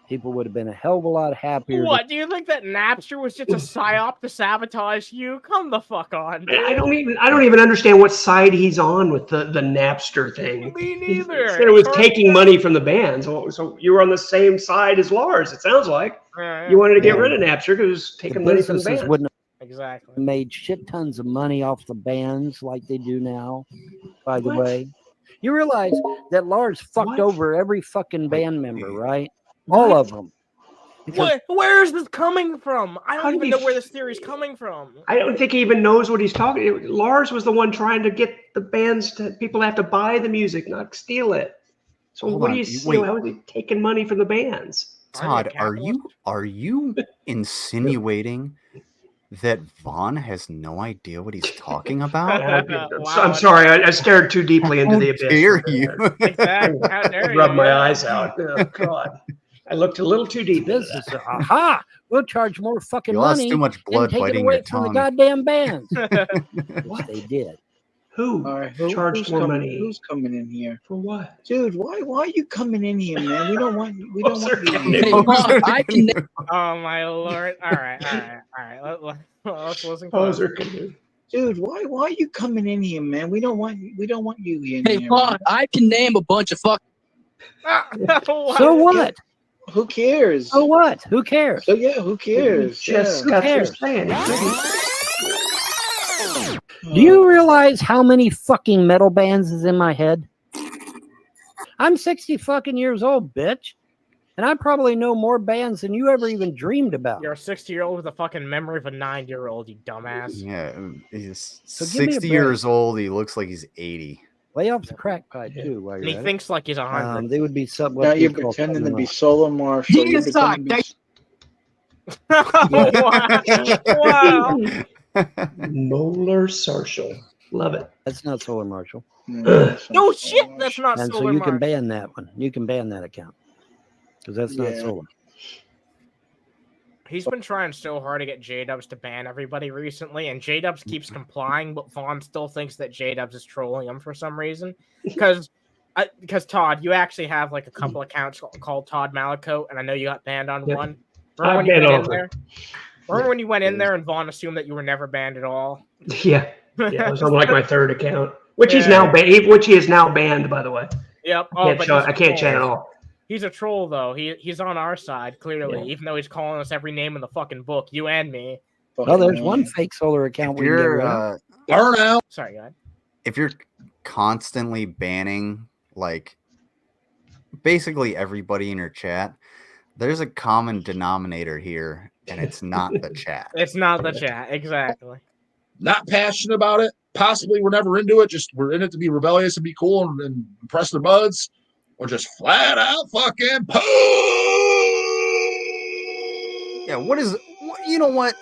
People would have been a hell of a lot happier. What? Do you think that Napster was just a psyop to sabotage you? Come the fuck on, dude. I don't even understand what side he's on with the Napster thing. Me He neither. said it was taking money from the band. So you were on the same side as Lars, it sounds like. You wanted to get rid of Napster because it was taking money from the businesses band. wouldn't Exactly. have made shit tons of money off the bands like they do now, by the What? way. You realize that Lars fucked What? over every fucking band member, right? All of them. Because Where is this coming from? I How don't did even he know where this theory's coming from. I don't think he even knows what he's talking. Lars was the one trying to get the bands to people have to buy the music, not steal it. So Hold what on, do you see? wait. How is he taking money from the bands? Todd, are you insinuating that Vaughn has no idea what he's talking about? I'm sorry, I stared too deeply into the abyss. Dare you? Exactly. How dare you? Rub my eyes out. Oh, God. I looked a little too deep into business. that. Aha! We'll charge more fucking You lost money too much blood and take it biting away your from the tongue. goddamn bands. What? They did. Who All right, charged who's more coming, money? Who's coming in here, For what? dude? Why are you coming in here, man? We don't want you in Hey, here. Vaughn, I can Oh my lord! All right. Let's listen. Poser closely. can do. Dude, why are you coming in here, man? We don't want you in Hey, here. Vaughn, man. I can name a bunch of fuck. So what? Who cares? So what? Who cares? So yeah, who cares? Just Yeah. got through cares? saying Do you realize how many fucking metal bands is in my head? I'm 60 fucking years old, bitch. And I probably know more bands than you ever even dreamed about. You're a 60-year-old with a fucking memory of a 9-year-old, you dumbass. Yeah, he's So give me a 60 years old. He looks like he's 80. Lay off the crack pipe, too, while And you're he at thinks like he's 100. it. They would be something. Now you're pretending to be Solar Marshall. You You're can suck. pretending Wow. Molar Sarshal. Love it. That's not Solar Marshall. No shit, that's not And so Solar you can Marshall. ban that one. You can ban that account. Because that's not Yeah. Solar. He's been trying so hard to get JDubbs to ban everybody recently, and JDubbs keeps complying, but Vaughn still thinks that JDubbs is trolling him for some reason. Because Todd, you actually have like a couple accounts called Todd Malicote, and I know you got banned on Yep. one. I've Remember when you been went in over. there? Remember when you went in there and Vaughn assumed that you were never banned at all? Yeah. Yeah, it was on like my third account, which he's Yeah. now which he is now banned, by the way. Yep. Oh, but I can't chat at all. He's a troll, though. He's on our side, clearly, Yeah. even though he's calling us every name in the fucking book, you and me. Well, there's one fake Solar account If we can get you're rid of. Burn out. Sorry, go ahead. if you're constantly banning like basically everybody in your chat, there's a common denominator here, and it's not the chat. It's not the chat, exactly. Not passionate about it. Possibly we're never into it. Just we're in it to be rebellious and be cool and impress their buds, or just flat out fucking poo. Yeah, you know what?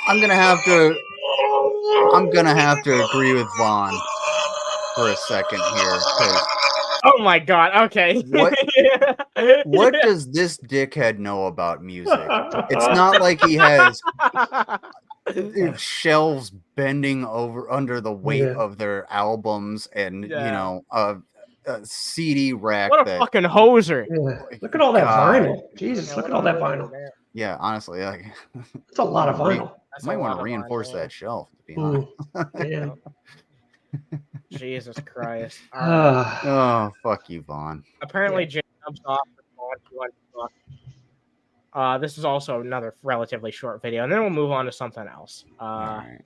I'm gonna have to agree with Vaughn for a second here, because Oh my god, okay. what does this dickhead know about music? It's not like he has shelves bending over under the weight Yeah. of their albums and Yeah. you know a CD rack. What a that, fucking hoser. Yeah. Look at all that God. vinyl. Jesus, look at all that vinyl. Yeah, honestly, like, It's a lot of vinyl. That's might a want lot to of reinforce vinyl, that shelf. To be honest. Yeah. Jesus Christ. All right. Oh, fuck you, Vaughn. Apparently, JDubbs offered This is also another relatively short video, and then we'll move on to something else. All right.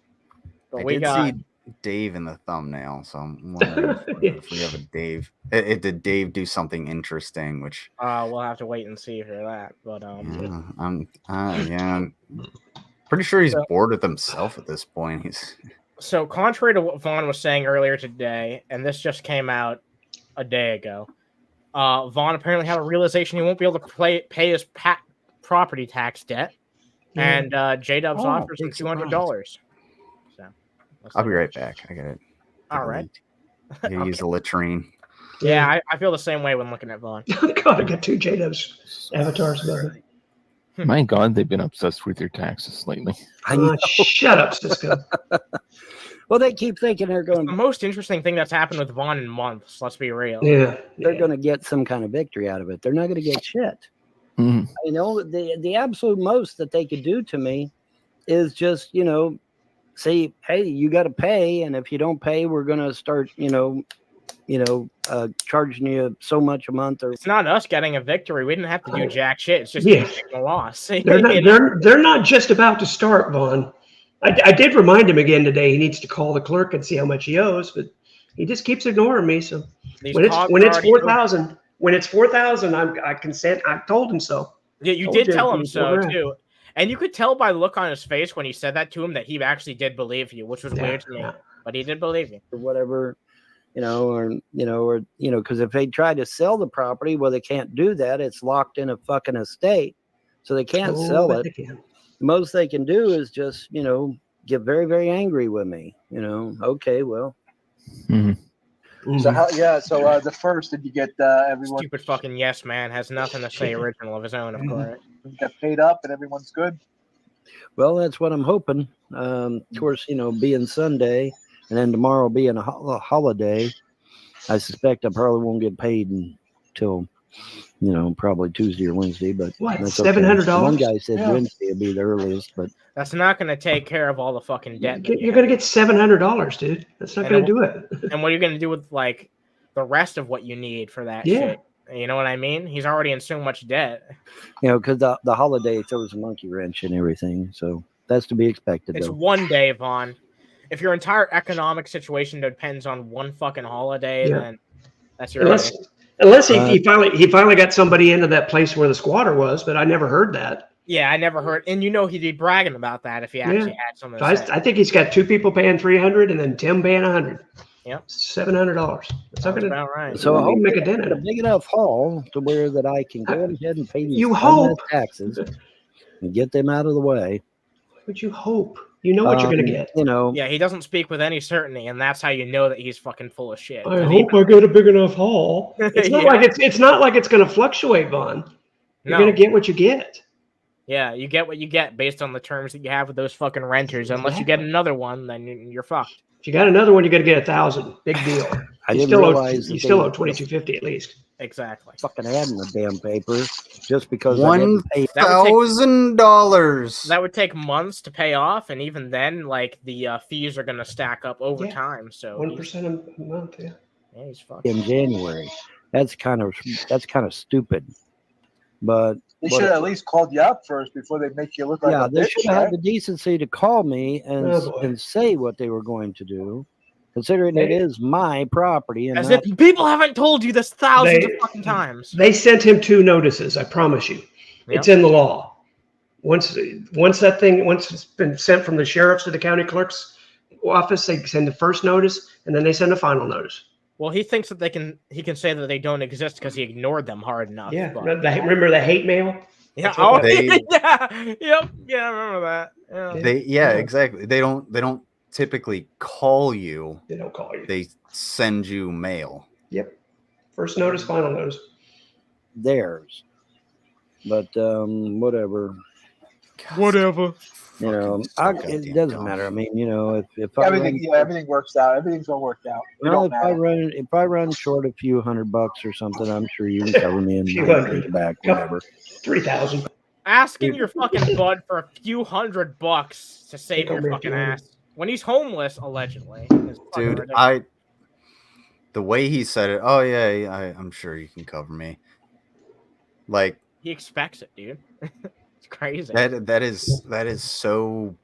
But I we did got see Dave in the thumbnail, so I'm wondering if we have a Dave. Did Dave do something interesting? Which we'll have to wait and see for that. But I'm pretty sure he's bored with himself at this point. So contrary to what Vaughn was saying earlier today, and this just came out a day ago, Vaughn apparently had a realization he won't be able to pay his property tax debt, and JDubbs offers him $200. So I'll be right back. I got it. All right. I gotta use the latrine. Yeah, I feel the same way when looking at Vaughn. God, I got 2 JDubbs avatars above me. My God, they've been obsessed with your taxes lately. Shut up, Cisco. Well, they keep thinking they're going. The most interesting thing that's happened with Vaughn in months. Let's be real. Yeah, they're going to get some kind of victory out of it. They're not going to get shit. Mm. You know, the absolute most that they could do to me is just, say, hey, you got to pay, and if you don't pay, we're going to start, charging you so much a month. Or it's not us getting a victory. We didn't have to do jack shit. It's just a loss. They're not just about to start, Vaughn. I did remind him again today. He needs to call the clerk and see how much he owes, but he just keeps ignoring me. So when it's 4,000, I consent. I told him so. Yeah, you did tell him so too, and you could tell by the look on his face when you said that to him that he actually did believe you, which was weird to me. But he did believe you, or whatever, because if they try to sell the property, well, they can't do that. It's locked in a fucking estate, so they can't sell it. The most they can do is just, get very, very angry with me. Okay, well. Mm-hmm. So the first, did you get everyone? Stupid fucking yes man has nothing to say original of his own, of course. Got paid up and everyone's good. Well, that's what I'm hoping. Of course, being Sunday and then tomorrow being a holiday, I suspect I probably won't get paid until, probably Tuesday or Wednesday. But what, $700? One guy said Wednesday would be the earliest, but that's not going to take care of all the fucking debt. You're going to get $700, dude. That's not going to do it. And what are you going to do with the rest of what you need for that shit? You know what I mean? He's already in so much debt. Because the holiday throws a monkey wrench and everything, so that's to be expected. It's one day, Vaughn. If your entire economic situation depends on one fucking holiday, then that's your unless he finally got somebody into that place where the squatter was, but I never heard that. Yeah, I never heard, and he'd be bragging about that if he actually had something. So I think he's got 2 people paying $300 and then Tim paying $100. Yep, $700. That's not about right. So I hope make a dent in a big enough haul to where that I can go ahead and pay these taxes and get them out of the way. But you hope. You know what you're going to get. Yeah, he doesn't speak with any certainty, and that's how you know that he's fucking full of shit. I hope I get a big enough haul. It's not like it's going to fluctuate, Vaughn. You're going to get what you get. Yeah, you get what you get based on the terms that you have with those fucking renters. Unless you get another one, then you're fucked. If you got another one, you're going to get 1,000. Big deal. You still owe $2,250 at least. Exactly. Fucking adding the damn paper just because $1,000. That would take months to pay off, and even then, the fees are going to stack up over time. So 1% a month. Yeah. Yeah, he's fucked. In January, that's kind of stupid. But they should have at least called you up first before they make you look like a bitch. They should have had the decency to call me and say what they were going to do, considering it is my property. And as if people haven't told you this thousands of fucking times. They sent him 2 notices. I promise you, it's in the law. Once it's been sent from the sheriff's to the county clerk's office, they send the first notice and then they send a final notice. Well, he thinks that he can say that they don't exist because he ignored them hard enough. Yeah, remember the hate mail? Yeah. Yep. Yeah, I remember that. Yeah. Exactly. They don't typically call you. They don't call you. They send you mail. Yep. First notice, final notice. Theirs. But whatever. It doesn't matter. I mean, if everything works out, everything's gonna work out. If I run short a few $100 or something, I'm sure you can cover me and bring it back, whatever. 3,000. Asking your fucking bud for a few $100 to save your fucking ass when he's homeless, allegedly. Dude, the way he said it, I'm sure you can cover me. Like he expects it, dude. It's crazy. that is so.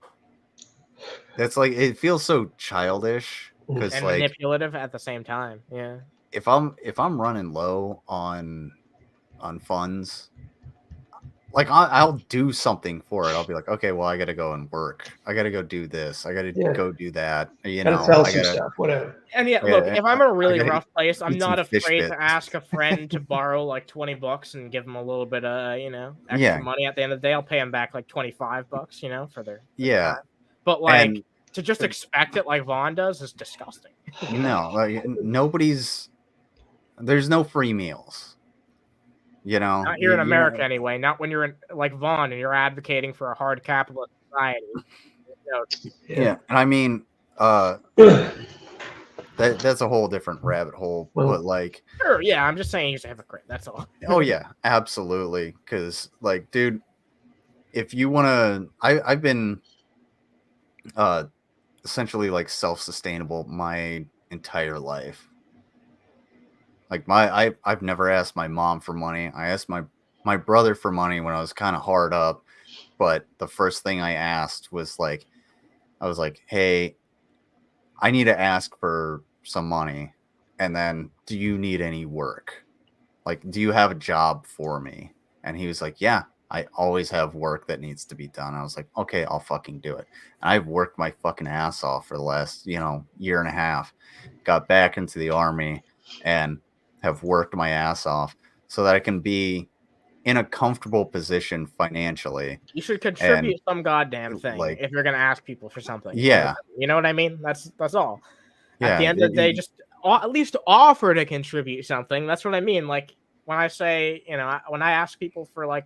That's like it feels so childish because And like manipulative at the same time. Yeah. if I'm running low on funds, like I'll do something for it. I'll be like, okay, well, I gotta go and work. I gotta go do this. I gotta go do that. You Gotta know, sell I some gotta. stuff, whatever. And yeah, I look, gotta- if I'm in a I really gotta rough place, I'm eat some not fish afraid bits. to ask a friend to borrow like $20 and give them a little bit of, extra Yeah. money. At the end of the day, I'll pay them back like $25, for their Yeah, time. But like and to just expect it like Vaughn does is disgusting. no, like there's no free meals. You know, Not here in You America know- anyway. Not when you're in like Vaughn and you're advocating for a hard capitalist society. Yeah, and I mean, that's a whole different rabbit hole. Well- but like, Sure, yeah, I'm just saying he's a hypocrite. That's all. oh yeah, absolutely. Because like, dude, if you wanna, I've been essentially like self-sustainable my entire life. Like I've never asked my mom for money. I asked my brother for money when I was kind of hard up, but the first thing I asked was like, I was like, hey, I need to ask for some money, and then do you need any work? Like, do you have a job for me? And he was like, yeah, I always have work that needs to be done. I was like, okay, I'll fucking do it. And I've worked my fucking ass off for the last, year and a half. Got back into the army and have worked my ass off so that I can be in a comfortable position financially. You should contribute some goddamn thing like- if you're gonna ask people for something. Yeah. You know what I mean? That's all. Yeah, At the end of the day, just at least offer to contribute something. That's what I mean. Like when I say, when I ask people for like,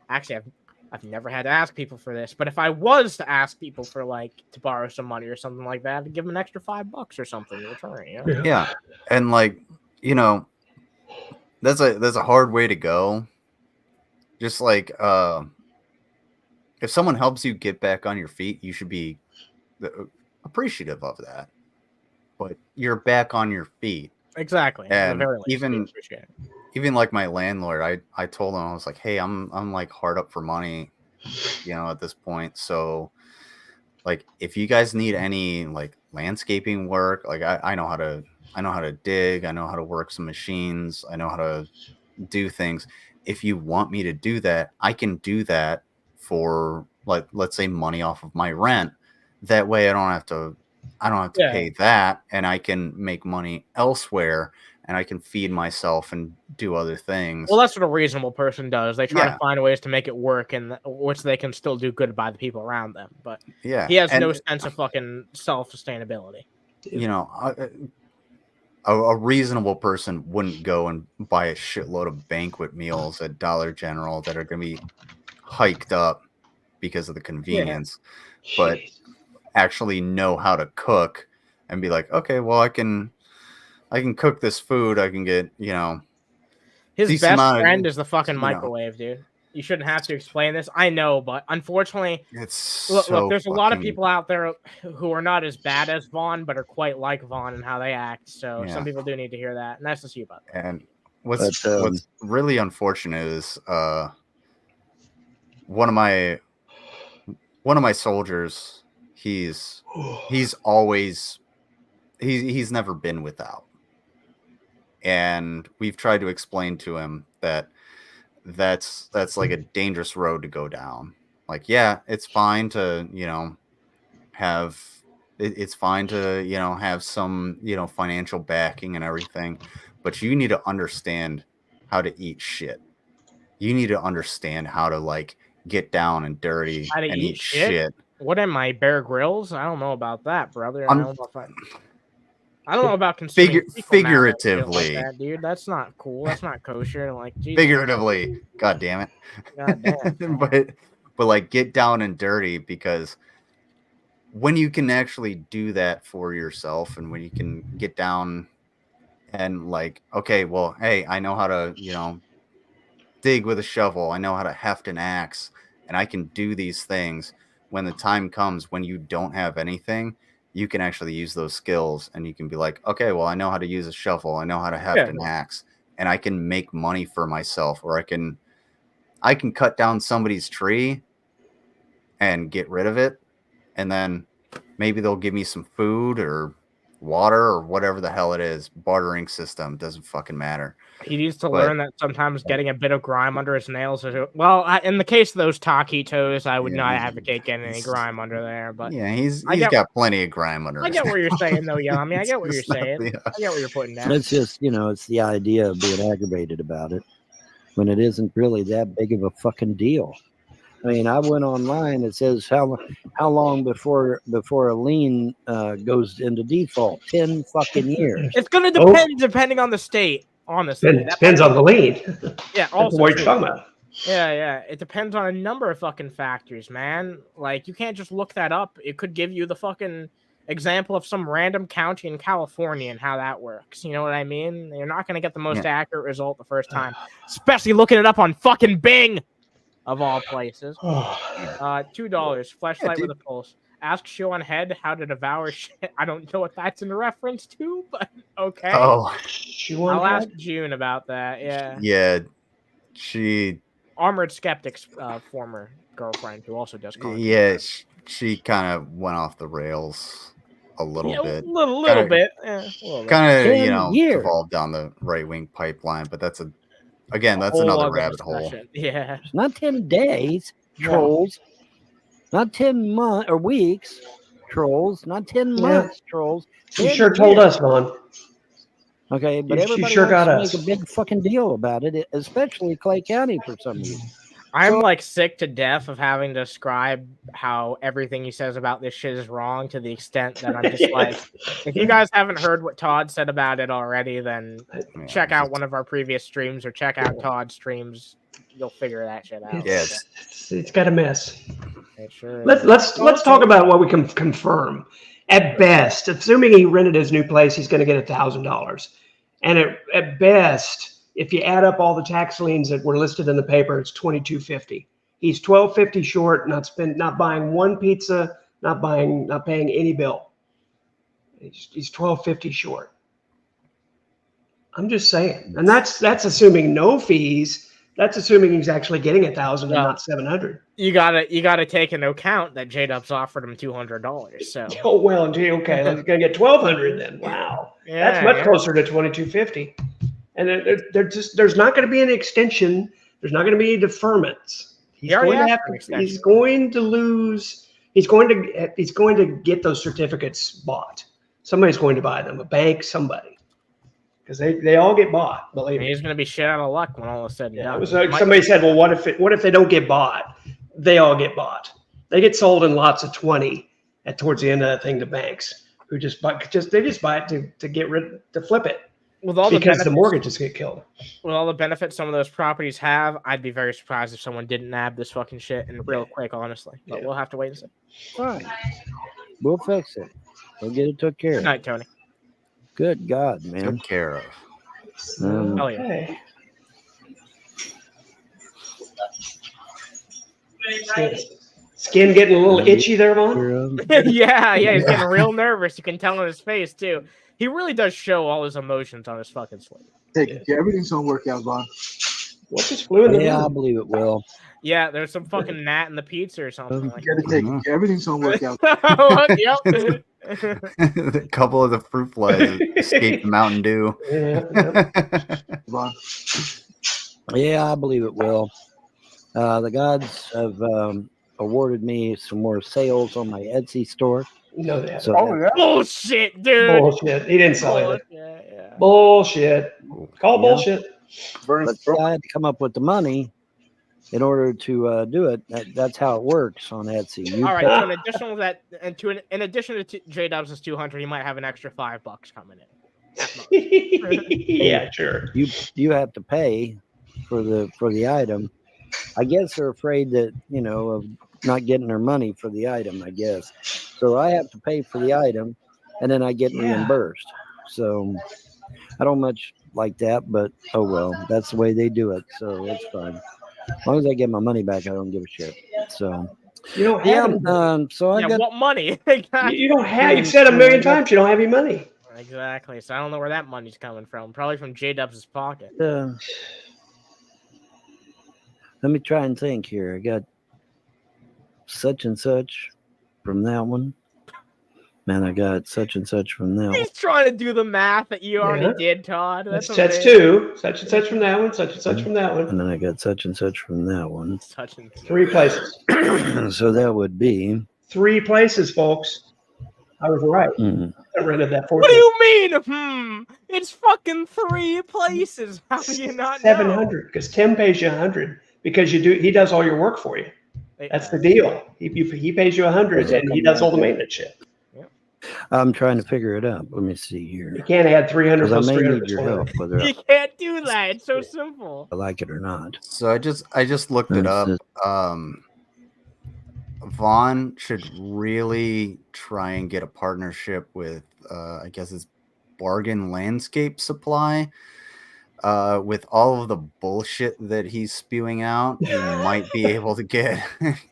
actually, I've never had to ask people for this, but if I was to ask people for like to borrow some money or something like that, I'd give them an extra $5 or something in return. Yeah, and like that's a hard way to go. Just like if someone helps you get back on your feet, you should be appreciative of that. But you're back on your feet. Exactly. And even like my landlord, I told him, I was like, hey, I'm like hard up for money, at this point. So like if you guys need any like landscaping work, like I know how to dig, I know how to work some machines, I know how to do things. If you want me to do that, I can do that for like, let's say money off of my rent. That way I don't have to pay that, and I can make money elsewhere, and I can feed myself and do other things. Well, that's what a reasonable person does. They try to find ways to make it work, and which they can still do good by the people around them. But he has no sense of fucking self-sustainability. A reasonable person wouldn't go and buy a shitload of banquet meals at Dollar General that are going to be hiked up because of the convenience, but actually know how to cook and be like, okay, well, I can cook this food. I can get, his best friend is the fucking microwave, dude. You shouldn't have to explain this. I know, but unfortunately, look, there's a lot of people out there who are not as bad as Vaughn, but are quite like Vaughn and how they act. So some people do need to hear that, and that's just you, by the way. And what's really unfortunate is one of my soldiers. He's never been without, and we've tried to explain to him that that's like a dangerous road to go down. Like, yeah, it's fine to have have some financial backing and everything, but you need to understand how to eat shit. You need to understand how to like get down and dirty and eat shit. What am I, Bear Grylls? I don't know about that, brother. I don't know about consuming figuratively, like that, dude. That's not cool. That's not kosher. Like, Jesus. Figuratively, god damn it. God damn. but like get down and dirty, because when you can actually do that for yourself, and when you can get down and like, okay, well, hey, I know how to dig with a shovel, I know how to heft an axe, and I can do these things. When the time comes when you don't have anything, you can actually use those skills, and you can be like, okay, well, I know how to use a shovel, I know how to heft an axe, and I can make money for myself, or I can I can cut down somebody's tree and get rid of it, and then maybe they'll give me some food or water or whatever the hell it is. Bartering system, doesn't fucking matter. He needs to But- learn that sometimes getting a bit of grime under his nails is... Well, in the case of those taquitos, I would Yeah, not he's- advocate getting any grime under there, but Yeah, he's I get- got plenty of grime under I his get what you're saying, though, Yami. I get what you're It's not saying. the- I get what you're putting down. It's just, it's the idea of being aggravated about it when it isn't really that big of a fucking deal. I mean, I went online. It says how long before a lien goes into default? 10 fucking years. It's going to depend depending on the state, honestly. It depends on the lien. Yeah, That's also what you're true. talking about. Yeah. It depends on a number of fucking factors, man. Like, you can't just look that up. It could give you the fucking example of some random county in California and how that works. You know what I mean? You're not going to get the most accurate result the first time, especially looking it up on fucking Bing, of all places. $2. Flashlight with a pulse. Ask show on head how to devour shit. I don't know what that's in reference to, but okay. Oh, I'll ask June about that. Yeah. yeah. She Armored Skeptic's former girlfriend who also does content. Yeah, she kind of went off the rails a little bit. Little bit. Yeah, a little bit. Kind of, 10 years. evolved down the right-wing pipeline, but that's another Whole rabbit other hole. discussion. Yeah. It's not 10 days, trolls. Not 10 months or weeks, trolls. Not 10 months, trolls. You 10 sure told years. us, Vaughn. Okay, but You everybody sure got wants to us. make a big fucking deal about it, especially Clay County for some reason. I'm like sick to death of having to describe how everything he says about this shit is wrong, to the extent that I'm just like, if you guys haven't heard what Todd said about it already, then check out one of our previous streams or check out Todd's streams. You'll figure that shit out. Yeah, It's got a mess. It sure is. Let's talk about what we can confirm. At best, assuming he rented his new place, he's going to get $1,000. And at best, if you add up all the tax liens that were listed in the paper, it's $2,250. He's $1,250 short, not buying one pizza, not paying any bill. He's $1,250 short. I'm just saying, and that's assuming no fees. That's assuming he's actually getting $1,000 and not $700. You gotta take into account that JDubbs offered him $200. So Oh well, gee, okay, he's gonna get $1,200 then. Wow, that's much closer to $2,250. And there's not going to be an extension. There's not going to be any deferments. He's going to lose. He's going to get those certificates bought. Somebody's going to buy them. A bank, somebody, because they all get bought. Believe me. He's going to be shit out of luck when all is said and done. It was like somebody said, "Well, what if they don't get bought? They all get bought. They get sold in lots of 20 towards the end of that thing to banks who just buy it to flip it." With all because the the mortgages get killed. With all the benefits some of those properties have, I'd be very surprised if someone didn't nab this fucking shit and real quick, honestly. But we'll have to wait and see. Fine. We'll fix it. We'll get it took care Good of. night, Tony. Good God, man. Took care of. Hell yeah. Skin getting a little itchy there, Vaughn? yeah, he's getting real nervous. You can tell on his face, too. He really does show all his emotions on his fucking sleeve. Everything's gonna work out, Vaughn. What just flew in the Yeah, I room? believe it will. Yeah, there's some fucking gnat in the pizza or something like You gotta take everything's gonna work out. that. Yep. A couple of the fruit flies escaped Mountain Dew. Vaughn. Yeah, I believe it will. The gods have awarded me some more sales on my Etsy store. You know that. So Bullshit, dude. Bullshit. He didn't sell it. Yeah. Bullshit. Call bullshit. but I had to come up with the money in order to do it. That's how it works on Etsy. You All right. pay- So in addition to that, in addition to JDubbs' 200, you might have an extra $5 coming in. Yeah, sure. you have to pay for the item. I guess they're afraid that of not getting their money for the item. I guess so. I have to pay for the item, and then I get reimbursed. So I don't much like that, but oh well, that's the way they do it. So it's fine. As long as I get my money back, I don't give a shit. So You don't have it. so I got what money? You don't have. You've said a million times you don't have any money. Exactly. So I don't know where that money's coming from. Probably from JDubbs' pocket. Let me try and think here. I got such and such from that one. Man, I got such and such from that one. He's trying to do the math that you already did, Todd. That's two. Such and such from that one. Such and such from that one. And then I got such and such from that one. Such and such. 3 places. So that would be 3 places, folks. I was right. I rented that for What do you mean? It's fucking 3 places. How do you not know? 700 because Tim pays you 100 because he does all your work for you. That's the deal. He pays you 100 and he does all the maintenance shit. I'm trying to figure it out. Let me see here. You can't add 300 'Cause plus I may 300. need your help, whether You can't do that. It's so simple. I like it or not. So I just looked it up. Vaughn should really try and get a partnership with, I guess it's Bargain Landscape Supply. With all of the bullshit that he's spewing out, he might be able to get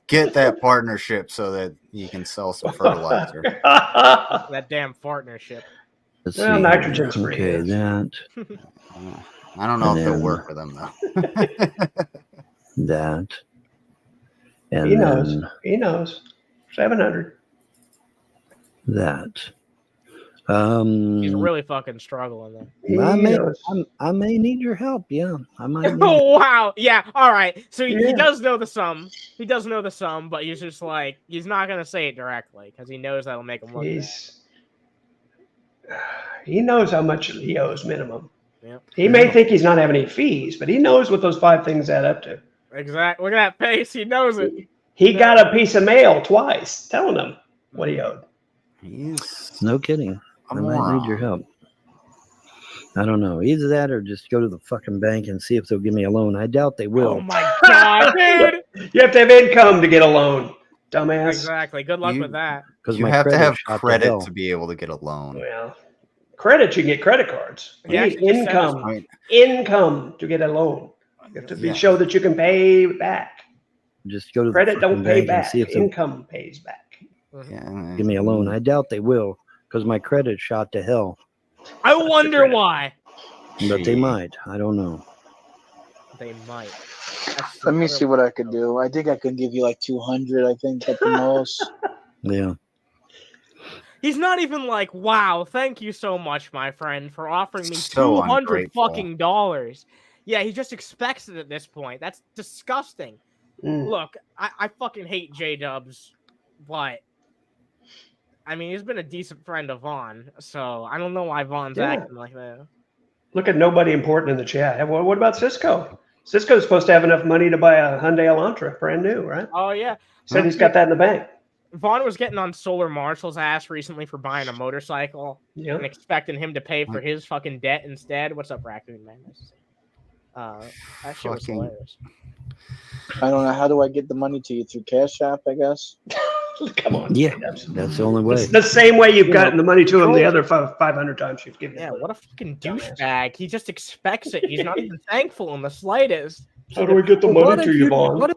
that partnership so that he can sell some fertilizer. That damn partnership. Let's Well, see. nitrogen's free. Okay, that. I don't know And if it'll then- work for them though. That. And He knows. then He knows. 700. that. He's really fucking struggling there. I may need your help. Yeah, I might. Need Oh wow! Yeah. All right. So he Yeah. does know the sum. He does know the sum, but he's just like he's not gonna say it directly because he knows that'll make him look bad. He knows how much he owes minimum. Yep. He may think he's not having any fees, but he knows what those 5 things add up to. Exactly. Look at that face. He knows it. He got a piece of mail twice telling him what he owed. No kidding. I might need your help. I don't know. Either that or just go to the fucking bank and see if they'll give me a loan. I doubt they will. Oh my god, dude! You have to have income to get a loan, dumbass. Exactly. Good luck with that. Because You my have to credit have shot credit hell. to be able to get a loan. Well, credit, you can get credit cards. You Yeah, need actually just income. Right. Income to get a loan. You have to show that you can pay back. Just go to Credit the don't fucking pay bank and back. see if they'll Income pays back. Yeah. give me a loan. I doubt they will because my credit shot to hell. I wonder why. But they might. I don't know. They might. Let me see what I could do. I think I could give you like 200. I think at the most. Yeah. He's not even like, wow, thank you so much, my friend, for offering me So $200 ungrateful. fucking dollars. Yeah, he just expects it at this point. That's disgusting. Look, I fucking hate JDubbs, but I mean, he's been a decent friend of Vaughn, so I don't know why Vaughn's acting like that. Look at nobody important in the chat. What about Cisco? Cisco's supposed to have enough money to buy a Hyundai Elantra, brand new, right? Oh, yeah. Said he's got that in the bank. Vaughn was getting on Solar Marshall's ass recently for buying a motorcycle and expecting him to pay for his fucking debt instead. What's up, Raccoon Man? That shit was hilarious. I don't know. How do I get the money to you? Through Cash App, I guess. Come on. Yeah, that's the only way. It's the same way you've gotten the money to him the other 500 times you've given him. Yeah, what a fucking douchebag. He just expects it. He's not even thankful in the slightest. How do we get the money to you, Vaughn?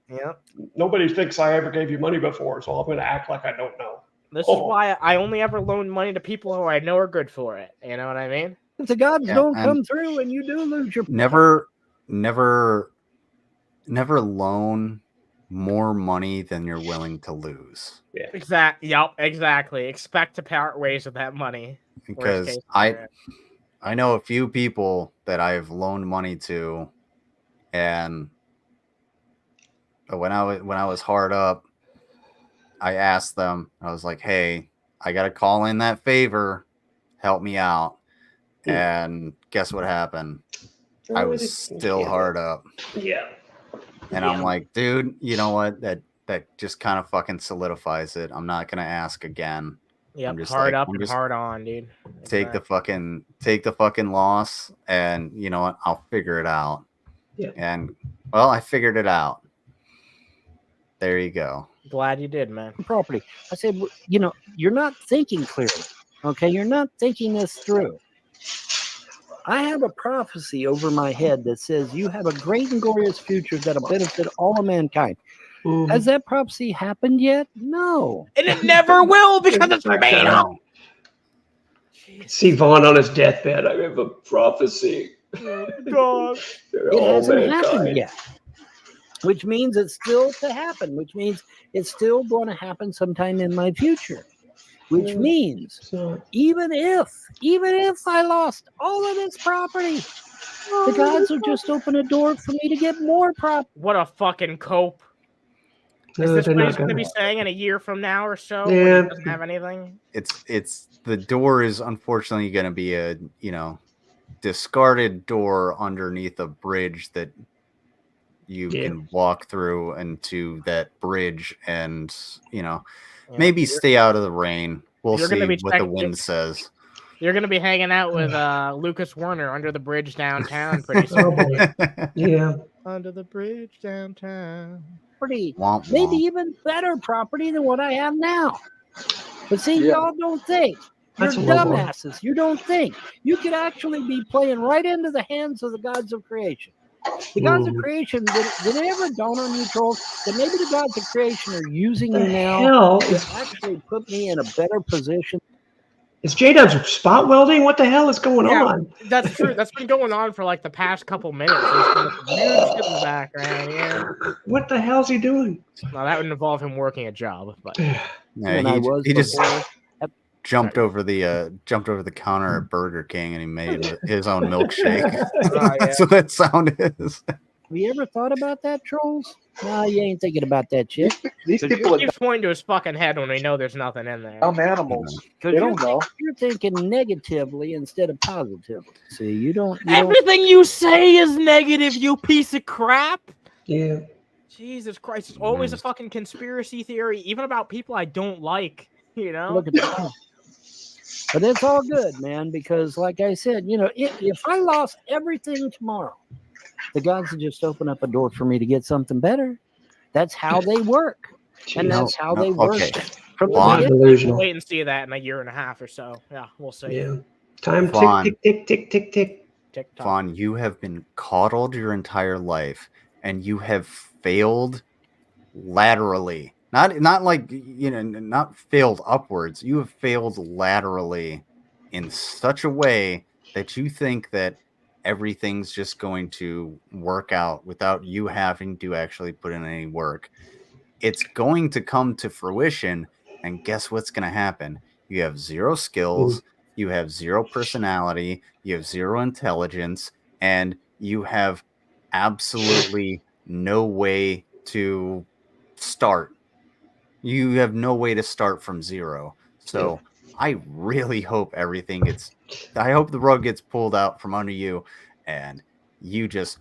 Yeah. Nobody thinks I ever gave you money before, so I'm going to act like I don't know. This is why I only ever loan money to people who I know are good for it. You know what I mean? If the gods Yeah, don't and come through and you do lose your Never loan more money than you're willing to lose. Yeah. Exactly. Expect to part ways with that money. Because I know a few people that I've loaned money to, and when I was hard up, I asked them, I was like, hey, I got to call in that favor. Help me out. And guess what happened? I was still hard up. Yeah. And I'm like, dude, you know what? That just kind of fucking solidifies it. I'm not gonna ask again. Yeah, hard up and hard on, dude. Take the fucking loss, and you know what? I'll figure it out. Yeah. And well, I figured it out. There you go. Glad you did, man. property. I said, you're not thinking clearly. Okay, you're not thinking this through. I have a prophecy over my head that says you have a great and glorious future that'll benefit all of mankind. Has that prophecy happened yet? No. And it never will because it's made up. See Vaughn on his deathbed. I have a prophecy. God. It hasn't happened yet. which means it's still to happen, which means it's still going to happen sometime in my future, which means even if I lost all of this property, the gods will just open a door for me to get more property. What a fucking cope. Is this what he's going to be saying in a year from now or so when he doesn't have anything? It's the door is unfortunately going to be a, discarded door underneath a bridge that you can walk through into that bridge and, maybe stay out of the rain. We'll see what the wind says. You're going to be hanging out with Lucas Werner under the bridge downtown pretty soon. Yeah. Under the bridge downtown. Maybe even better property than what I have now. But see, y'all don't think. You're dumbasses. You don't think. You could actually be playing right into the hands of the gods of creation. The gods of creation, did it ever dawn on you, trolls, that maybe the gods of creation are using you now to actually put me in a better position? Is JDubbs spot welding? What the hell is going on? That's true. That's been going on for like the past couple minutes. There's been a huge shit in the background. Yeah. What the hell's he doing? Well, that would involve him working a job, but he just jumped over the counter at Burger King and he made his own milkshake. That's what that sound is. Have you ever thought about that, trolls? No, you ain't thinking about that shit. These people keep pointing to his fucking head when we know there's nothing in there. I'm animals. They don't know. You're thinking negatively instead of positively. See, you don't. Everything you say is negative, you piece of crap. Yeah. Jesus Christ, it's always a fucking conspiracy theory, even about people I don't like. Look at that. But it's all good, man, because like I said, if I lost everything tomorrow, the gods would just open up a door for me to get something better. That's how they work. And that's how they work. From the wait and see that in a year and a half or so. Yeah, we'll see. Yeah. Time tick. Vaughn, you have been coddled your entire life and you have failed laterally. Not like, not failed upwards. You have failed laterally in such a way that you think that everything's just going to work out without you having to actually put in any work. It's going to come to fruition, and guess what's going to happen? You have zero skills, you have zero personality, you have zero intelligence, and you have absolutely no way to start. You have no way to start from zero. So I really hope I hope the rug gets pulled out from under you and you just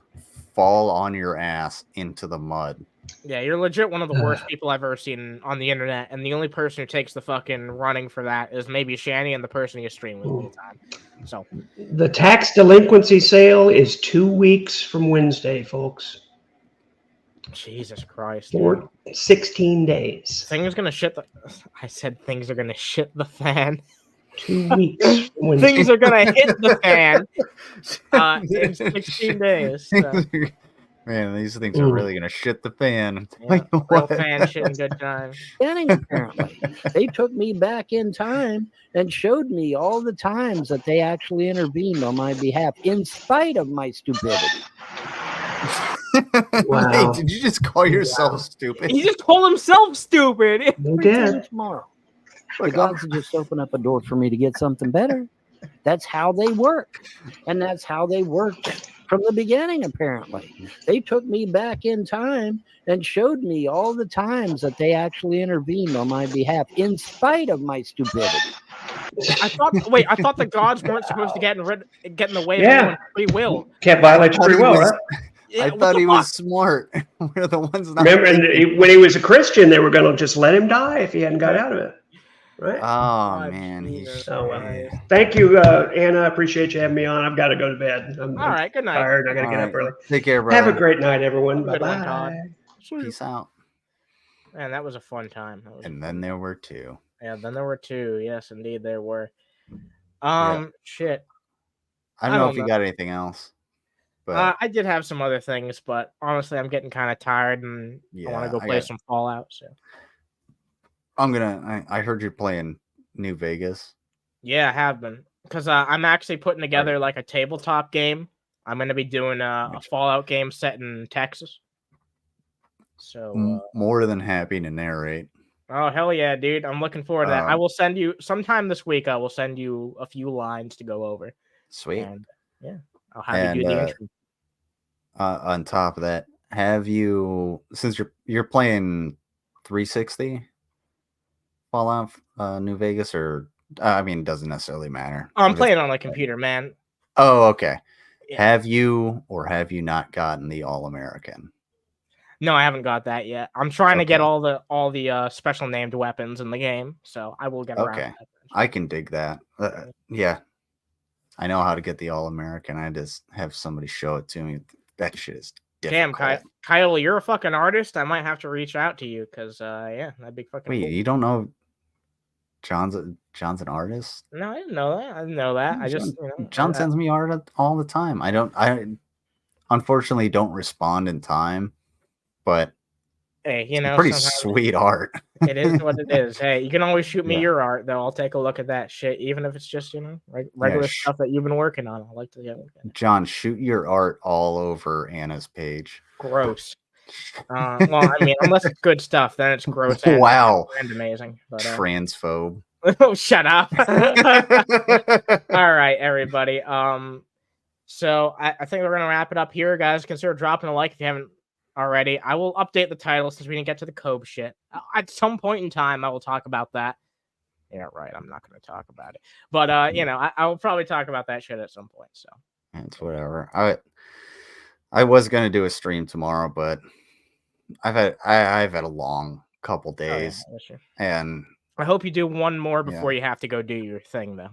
fall on your ass into the mud. Yeah, you're legit one of the worst people I've ever seen on the internet, and the only person who takes the fucking running for that is maybe Shani and the person you stream with all the time. So the tax delinquency sale is 2 weeks from Wednesday, folks. Jesus Christ. 16 days. Things are gonna shit I said things are gonna shit the fan. 2 weeks. Things are gonna hit the fan in 16 days. So. Man, these things are really gonna shit the fan. Yeah, real fan shitting good time. Apparently, they took me back in time and showed me all the times that they actually intervened on my behalf, in spite of my stupidity. Wow. Hey, did you just call yourself stupid? He just called himself stupid. Tomorrow. The gods will just open up a door for me to get something better. That's how they work. And that's how they worked from the beginning, apparently. They took me back in time and showed me all the times that they actually intervened on my behalf, in spite of my stupidity. I thought the gods weren't supposed to get in the way of anyone's free will. Can't violate your free will, right? I thought he was smart. We're the ones not. Remember, when he was a Christian, they were going to just let him die if he hadn't got out of it. Right? Oh, man. Thank you, Anna. I appreciate you having me on. I've got to go to bed. I'm all right. Good night. Tired. I got to get up early. Take care, bro. Have a great night, everyone. Bye-bye. Peace out. Man, that was a fun time. And then there were two. Yeah, then there were two. Yes, indeed, there were. Shit. I don't know if you got anything else. But I did have some other things, but honestly, I'm getting kind of tired, and I want to go play some Fallout. So I heard you're playing New Vegas. Yeah, I have been, because I'm actually putting together like a tabletop game. I'm going to be doing a Fallout game set in Texas. So more than happy to narrate. Oh hell yeah, dude! I'm looking forward to that. I will send you sometime this week. I will send you a few lines to go over. Sweet. And yeah, I'll have you do the intro. On top of that, have you, since you're playing 360 Fallout New Vegas, or I mean, it doesn't necessarily matter. I'm playing on a computer, man. Oh, okay. Yeah. Have you or have you not gotten the All-American? No, I haven't got that yet. I'm trying to get all the special named weapons in the game, so I will get around to that. I can dig that. Yeah. I know how to get the All-American. I just have somebody show it to me. That shit is difficult. Damn, Kyle, you're a fucking artist. I might have to reach out to you because, yeah, that'd be fucking Wait, cool. you don't know John's an artist? No, I didn't know that. I didn't know that. I just, John sends me art all the time. I unfortunately don't respond in time, but hey, it's pretty sweet art. It is what it is. Hey, you can always shoot me your art, though. I'll take a look at that shit, even if it's just, regular stuff that you've been working on. I like to get a look at it. John, shoot your art all over Anna's page. Gross. Well, I mean, unless it's good stuff, then it's gross. Wow. And amazing. But, transphobe. Oh, shut up. All right, everybody. So I think we're gonna wrap it up here, guys. Consider dropping a like if you haven't already. I will update the title since we didn't get to the Kobe shit. At some point in time, I will talk about that. Yeah, right. I'm not going to talk about it, but I will probably talk about that shit at some point. So it's whatever. I was going to do a stream tomorrow, but I've had a long couple days, and I hope you do one more before you have to go do your thing, though.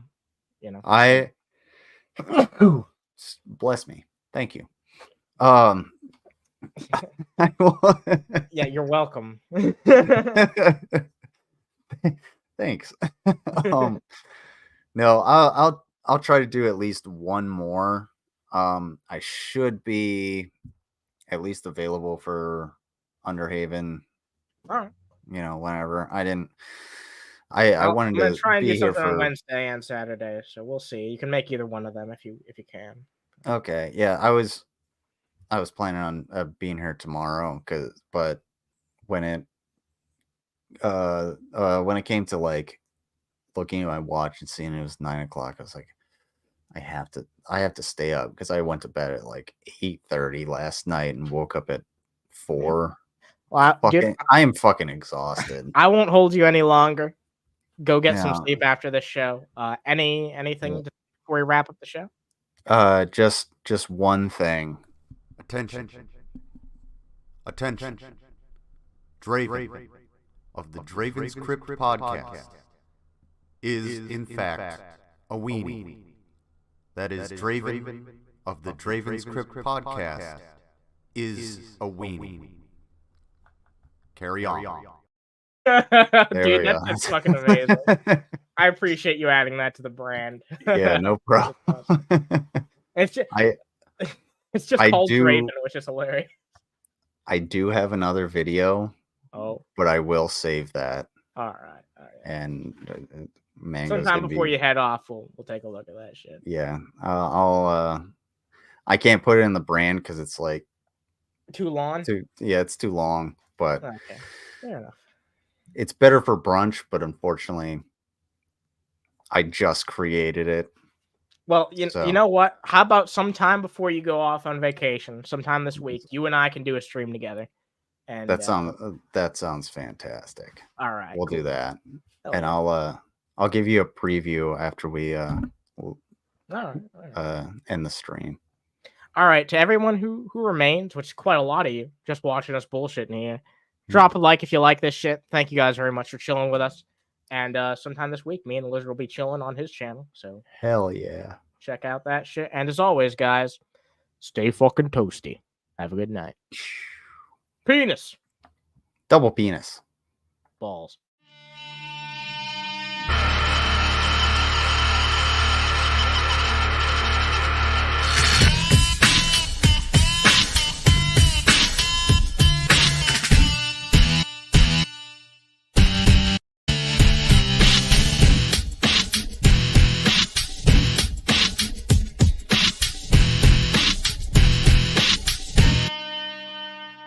Bless me. Thank you. Yeah, you're welcome. Thanks. No, I'll try to do at least one more. I should be at least available for Underhaven. All right. Whenever. I wanted to try and be do here something for on Wednesday and Saturday, so we'll see. You can make either one of them if you can. Okay. Yeah, I was planning on being here tomorrow, but when it came to like looking at my watch and seeing it was 9 o'clock, I was like, I have to stay up because I went to bed at like 8:30 last night and woke up at 4. Well, dude, I am fucking exhausted. I won't hold you any longer. Go get some sleep after this show. Anything before we wrap up the show? Just one thing. Attention. Draven of the Draven's Crypt podcast is in fact a weenie. That is Draven of the Draven's Crypt podcast is a weenie. Carry on. Dude, that's fucking amazing. I appreciate you adding that to the brand. Yeah, no problem. It's just called Draven, which is hilarious. I do have another video. Oh, but I will save that. All right. And sometime before you head off, we'll take a look at that shit. Yeah, I can't put it in the brand because it's like too long. It's too long. But okay, fair enough. It's better for brunch, but unfortunately, I just created it. Well, you know what? How about sometime before you go off on vacation, sometime this week, you and I can do a stream together. And that sounds fantastic. All right, we'll do that, and I'll give you a preview after we end the stream. All right, to everyone who remains, which is quite a lot of you, just watching us bullshitting here, drop a like if you like this shit. Thank you guys very much for chilling with us. And sometime this week, me and the Lizard will be chilling on his channel. So hell yeah, check out that shit. And as always, guys, stay fucking toasty. Have a good night. Penis. Double penis. Balls.